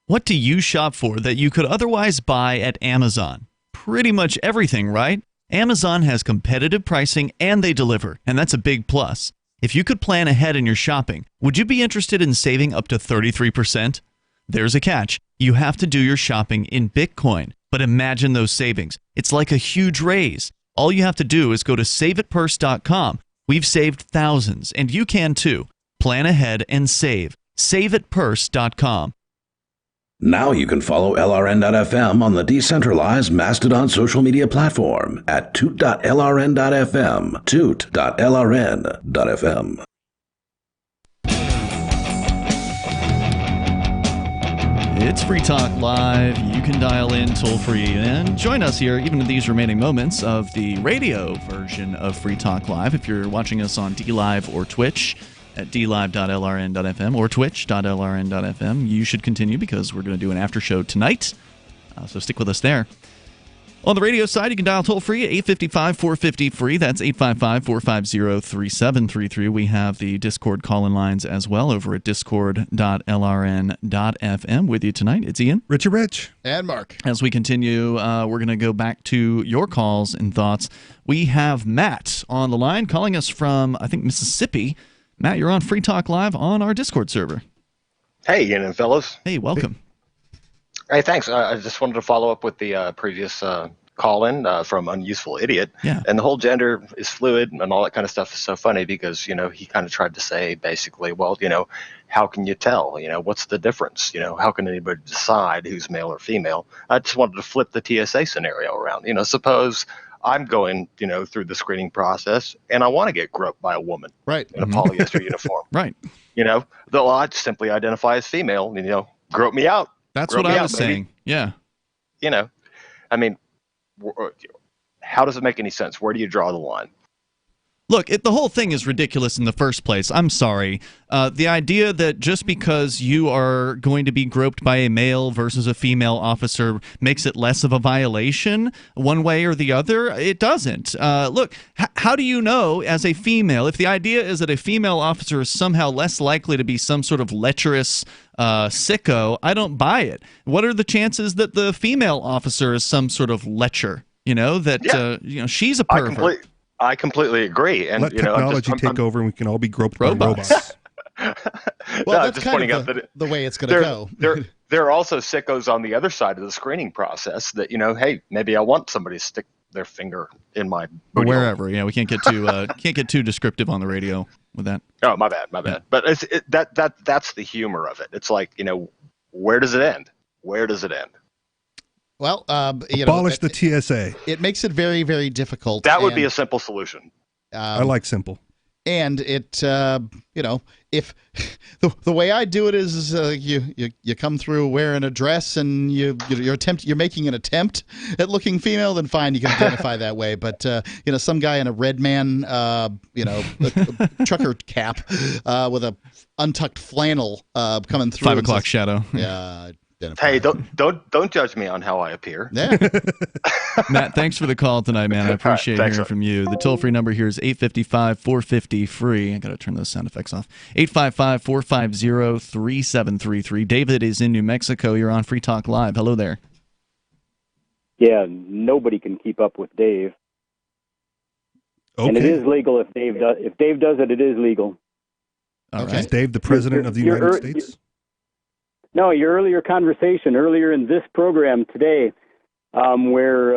What do you shop for that you could otherwise buy at Amazon? Pretty much everything, right? Amazon has competitive pricing and they deliver, and that's a big plus. If you could plan ahead in your shopping, would you be interested in saving up to 33%? There's a catch. You have to do your shopping in Bitcoin. But imagine those savings. It's like a huge raise. All you have to do is go to saveitpurse.com. We've saved thousands, and you can too. Plan ahead and save. Saveitpurse.com. Now you can follow LRN.FM on the decentralized Mastodon social media platform at toot.lrn.fm, toot.lrn.fm. It's Free Talk Live. You can dial in toll-free and join us here even in these remaining moments of the radio version of Free Talk Live. If you're watching us on DLive or Twitch at dlive.lrn.fm or twitch.lrn.fm, you should continue because we're going to do an after show tonight. So stick with us there. On the radio side, you can dial toll-free at 855-450-FREE. That's 855-450-3733. We have the Discord call-in lines as well over at discord.lrn.fm. With you tonight, it's Ian. Richard Rich. And Mark. As we continue, we're going to go back to your calls and thoughts. We have Matt on the line calling us from, I think, Mississippi. Matt, you're on Free Talk Live on our Discord server. Hey, Ian and fellas. Hey, welcome. Hey, thanks. I just wanted to follow up with the previous call-in from Unuseful Idiot. Yeah. And the whole gender is fluid and all that kind of stuff is so funny because, you know, he kind of tried to say basically, well, you know, how can you tell? You know, what's the difference? You know, how can anybody decide who's male or female? I just wanted to flip the TSA scenario around. You know, suppose I'm going, you know, through the screening process and I want to get groped by a woman. Right. In a polyester uniform. Right. You know, though I simply identify as female, you know, grope me out. That's what I was saying. Yeah. You know, I mean, how does it make any sense? Where do you draw the line? Look, the whole thing is ridiculous in the first place. I'm sorry. The idea that just because you are going to be groped by a male versus a female officer makes it less of a violation one way or the other, it doesn't. Look, how do you know as a female, if the idea is that a female officer is somehow less likely to be some sort of lecherous sicko, I don't buy it. What are the chances that the female officer is some sort of lecher? You know, that you know, she's a pervert. I completely agree. And Let technology take over, and we can all be groped by robots. Well, no, that's just kind pointing of out that the way it's going to go. there are also sickos on the other side of the screening process that, hey, maybe I want somebody to stick their finger in my Or booty hole. wherever. Yeah, we can't get too descriptive on the radio with that. Oh, my bad. But that's the humor of it. It's like, where does it end? Where does it end? Well, abolish the TSA. It makes it very, very difficult. That would be a simple solution. I like simple. And it, if the way I do it is you come through wearing a dress and you're making an attempt at looking female, then fine, you can identify that way. But some guy in a red man, a trucker cap with a untucked flannel coming through. 5 o'clock shadow. Yeah. Hey, don't judge me on how I appear. Yeah. Matt, thanks for the call tonight, man. I appreciate hearing from you. The toll-free number here is 855-450-FREE. I got to turn those sound effects off. 855-450-3733. David is in New Mexico. You're on Free Talk Live. Hello there. Yeah, nobody can keep up with Dave. Okay. And it is legal if Dave does. If Dave does it, it is legal. Is Dave the president of the United States? No, your earlier conversation, earlier in this program today, where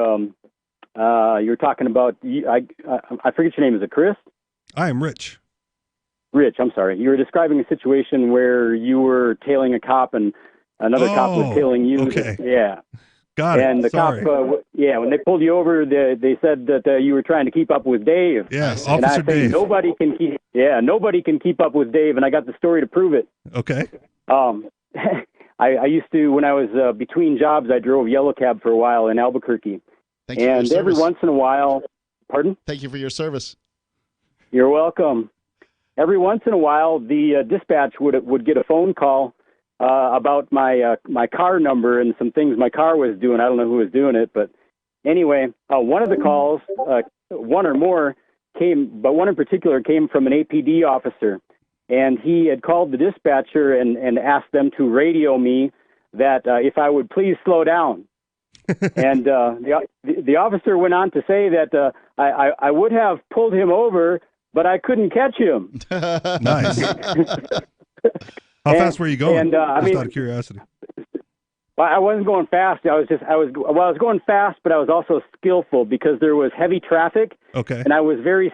you're talking about, I forget your name, is it Chris? I am Rich. Rich, I'm sorry. You were describing a situation where you were tailing a cop and another cop was tailing you. Okay. Yeah. Got it. And the Sorry. cop, when they pulled you over, they said that you were trying to keep up with Dave. Yeah, and I Officer think Dave. nobody can keep up with Dave, and I got the story to prove it. Okay. I used to, when I was between jobs, I drove yellow cab for a while in Albuquerque. Thank you for your And every service. once in a while, pardon? Thank you for your service. You're welcome. Every once in a while, the dispatch would get a phone call about my car number and some things my car was doing. I don't know who was doing it, but anyway, one of the calls, one or more came, but one in particular came from an APD officer. And he had called the dispatcher and asked them to radio me that if I would please slow down. And the officer went on to say that I would have pulled him over, but I couldn't catch him. Nice. How fast were you going? Just out of curiosity. I wasn't going fast. I was going fast, but I was also skillful because there was heavy traffic. Okay. And I was very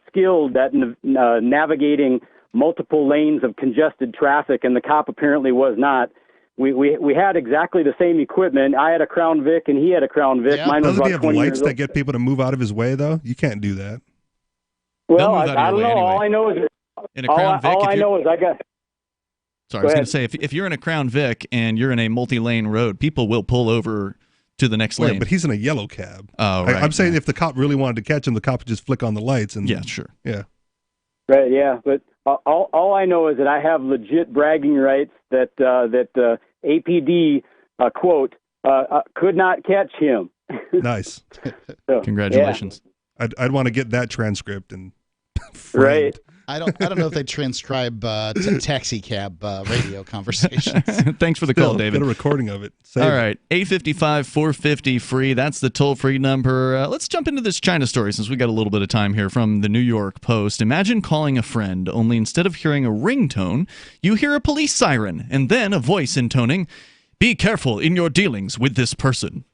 skilled at navigating multiple lanes of congested traffic, and the cop apparently was not. We had exactly the same equipment. I had a Crown Vic, and he had a Crown Vic. Yeah. Mine was Doesn't he about have 20 lights years that old. get people to move out of his way, though? You can't do that. Well, move out of I your don't way know. anyway. All I know is In a Crown Vic, all I know is I got. Sorry, I was going to say, if you're in a Crown Vic and you're in a multi-lane road, people will pull over to the next Wait, lane. but he's in a yellow cab. Oh, right. I'm saying if the cop really wanted to catch him, the cop would just flick on the lights. And yeah, sure. Yeah. Right, yeah, but all I know is that I have legit bragging rights that APD quote could not catch him. Nice. So, Congratulations. Yeah. I'd want to get that transcript and right. I don't know if they transcribe taxi cab radio conversations. Thanks for the call, David. Get a recording of it. All right, 855-450-FREE. That's the toll-free number. Let's jump into this China story since we got a little bit of time here from the New York Post. Imagine calling a friend, only instead of hearing a ringtone, you hear a police siren and then a voice intoning, "Be careful in your dealings with this person."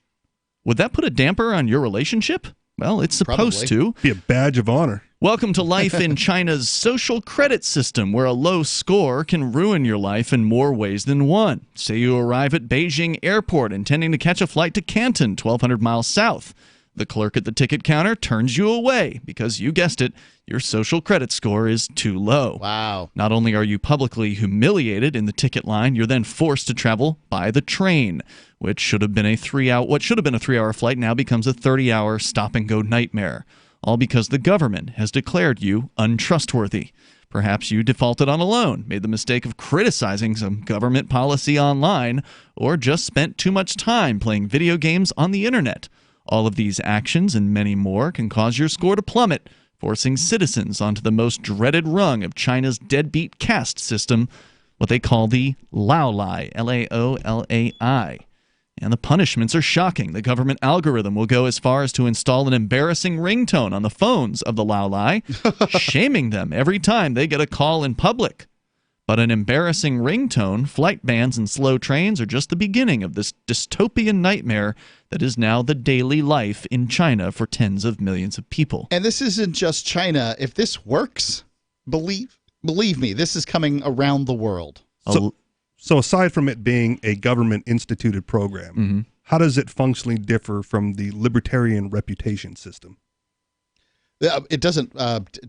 Would that put a damper on your relationship? Well, it's supposed to. Be a badge of honor. Welcome to life in China's social credit system, where a low score can ruin your life in more ways than one. Say you arrive at Beijing Airport intending to catch a flight to Canton, 1,200 miles south. The clerk at the ticket counter turns you away because, you guessed it, your social credit score is too low. Wow. Not only are you publicly humiliated in the ticket line, you're then forced to travel by the train, which should have been a 3-hour flight now becomes a 30-hour stop-and-go nightmare. All because the government has declared you untrustworthy. Perhaps you defaulted on a loan, made the mistake of criticizing some government policy online, or just spent too much time playing video games on the internet. All of these actions and many more can cause your score to plummet, forcing citizens onto the most dreaded rung of China's deadbeat caste system, what they call the Laolai, Laolai. And the punishments are shocking. The government algorithm will go as far as to install an embarrassing ringtone on the phones of the Lao Lai, shaming them every time they get a call in public. But an embarrassing ringtone, flight bans, and slow trains are just the beginning of this dystopian nightmare that is now the daily life in China for tens of millions of people. And this isn't just China. If this works, believe me, this is coming around the world. So aside from it being a government-instituted program, how does it functionally differ from the libertarian reputation system? It doesn't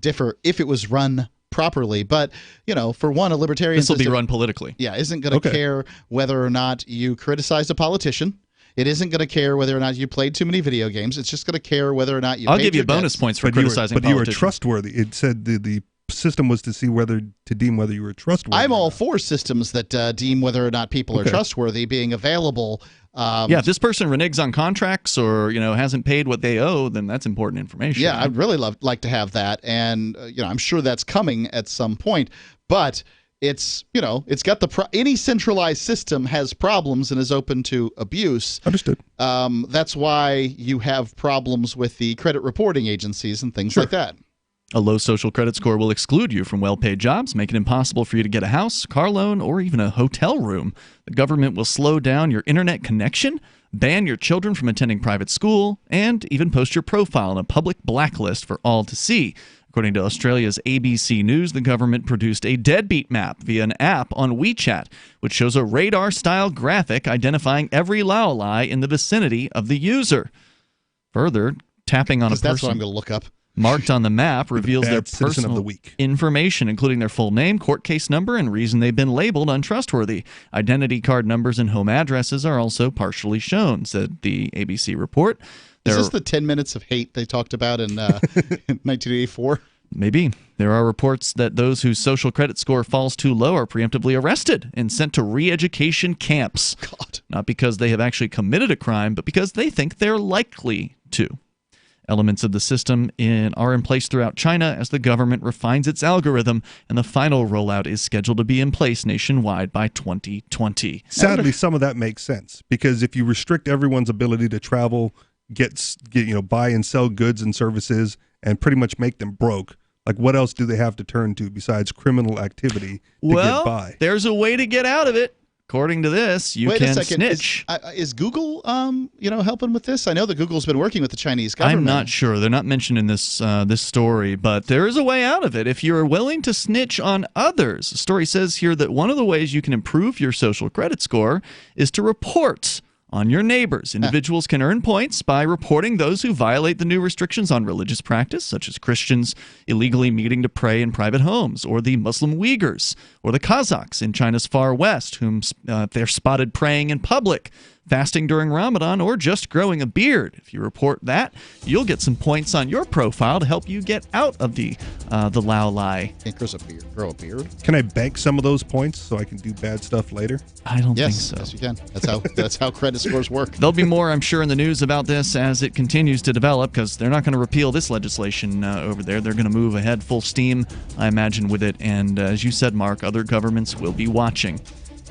differ if it was run properly, but for one, a libertarian this will be system, run politically. Yeah, isn't going to care whether or not you criticize a politician. It isn't going to care whether or not you played too many video games. It's just going to care whether or not you. I'll give you bonus points for criticizing but politicians. You were trustworthy. It said the system was to see deem whether you were trustworthy. I'm all for systems that deem whether or not people are trustworthy being available. If this person reneges on contracts or hasn't paid what they owe, then that's important information. Yeah, I'd really like to have that, and I'm sure that's coming at some point. But it's it's got any centralized system has problems and is open to abuse. Understood. That's why you have problems with the credit reporting agencies and things like that. A low social credit score will exclude you from well-paid jobs, make it impossible for you to get a house, car loan, or even a hotel room. The government will slow down your internet connection, ban your children from attending private school, and even post your profile on a public blacklist for all to see. According to Australia's ABC News, the government produced a deadbeat map via an app on WeChat, which shows a radar-style graphic identifying every Lao Lai in the vicinity of the user. Further, tapping on a person... That's what I'm going to look up. Marked on the map reveals their citizen of personal the week. information, including their full name, court case number, and reason they've been labeled untrustworthy. Identity card numbers and home addresses are also partially shown, said the ABC report. Is this the 10 minutes of hate they talked about in 1984? Maybe. There are reports that those whose social credit score falls too low are preemptively arrested and sent to re-education camps. God. Not because they have actually committed a crime, but because they think they're likely to. Elements of the system are in place throughout China as the government refines its algorithm, and the final rollout is scheduled to be in place nationwide by 2020. Sadly, some of that makes sense, because if you restrict everyone's ability to travel, get buy and sell goods and services, and pretty much make them broke, like what else do they have to turn to besides criminal activity to get by? There's a way to get out of it. According to this, you can snitch. Is Google, helping with this? I know that Google's been working with the Chinese government. I'm not sure. They're not mentioned in this story, but there is a way out of it if you're willing to snitch on others. The story says here that one of the ways you can improve your social credit score is to report on your neighbors. Individuals can earn points by reporting those who violate the new restrictions on religious practice, such as Christians illegally meeting to pray in private homes, or the Muslim Uyghurs, or the Kazakhs in China's far west, whom they're spotted praying in public, fasting during Ramadan, or just growing a beard. If you report that, you'll get some points on your profile to help you get out of the Lao Lai. Can't grow a beard. Can I bank some of those points so I can do bad stuff later? I don't think so. Yes, you can. That's how credit scores work. There'll be more, I'm sure, in the news about this as it continues to develop, because they're not going to repeal this legislation over there. They're going to move ahead full steam, I imagine, with it. And as you said, Mark, other governments will be watching.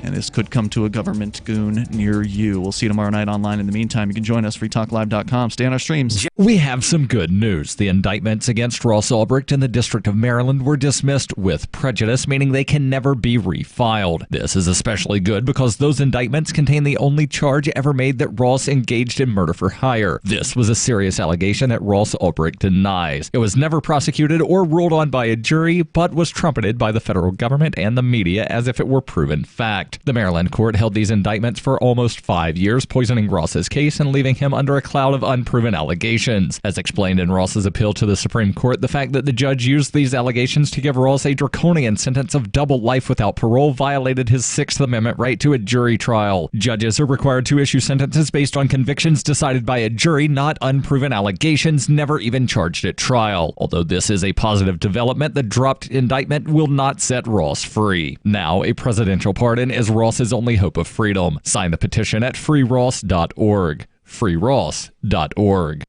And this could come to a government goon near you. We'll see you tomorrow night online. In the meantime, you can join us, freetalklive.com. Stay on our streams. We have some good news. The indictments against Ross Ulbricht in the District of Maryland were dismissed with prejudice, meaning they can never be refiled. This is especially good because those indictments contain the only charge ever made that Ross engaged in murder for hire. This was a serious allegation that Ross Ulbricht denies. It was never prosecuted or ruled on by a jury, but was trumpeted by the federal government and the media as if it were proven fact. The Maryland court held these indictments for almost 5 years, poisoning Ross's case and leaving him under a cloud of unproven allegations. As explained in Ross's appeal to the Supreme Court, the fact that the judge used these allegations to give Ross a draconian sentence of double life without parole violated his Sixth Amendment right to a jury trial. Judges are required to issue sentences based on convictions decided by a jury, not unproven allegations never even charged at trial. Although this is a positive development, the dropped indictment will not set Ross free. Now, a presidential pardon is Ross's only hope of freedom. Sign the petition at freeross.org. freeross.org.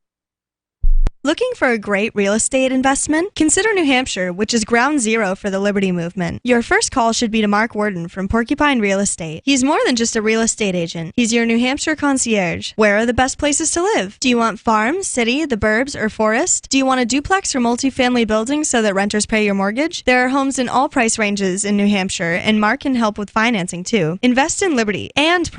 Looking for a great real estate investment? Consider New Hampshire, which is ground zero for the Liberty Movement. Your first call should be to Mark Worden from Porcupine Real Estate. He's more than just a real estate agent. He's your New Hampshire concierge. Where are the best places to live? Do you want farm, city, the burbs, or forest? Do you want a duplex or multifamily building so that renters pay your mortgage? There are homes in all price ranges in New Hampshire, and Mark can help with financing too. Invest in Liberty and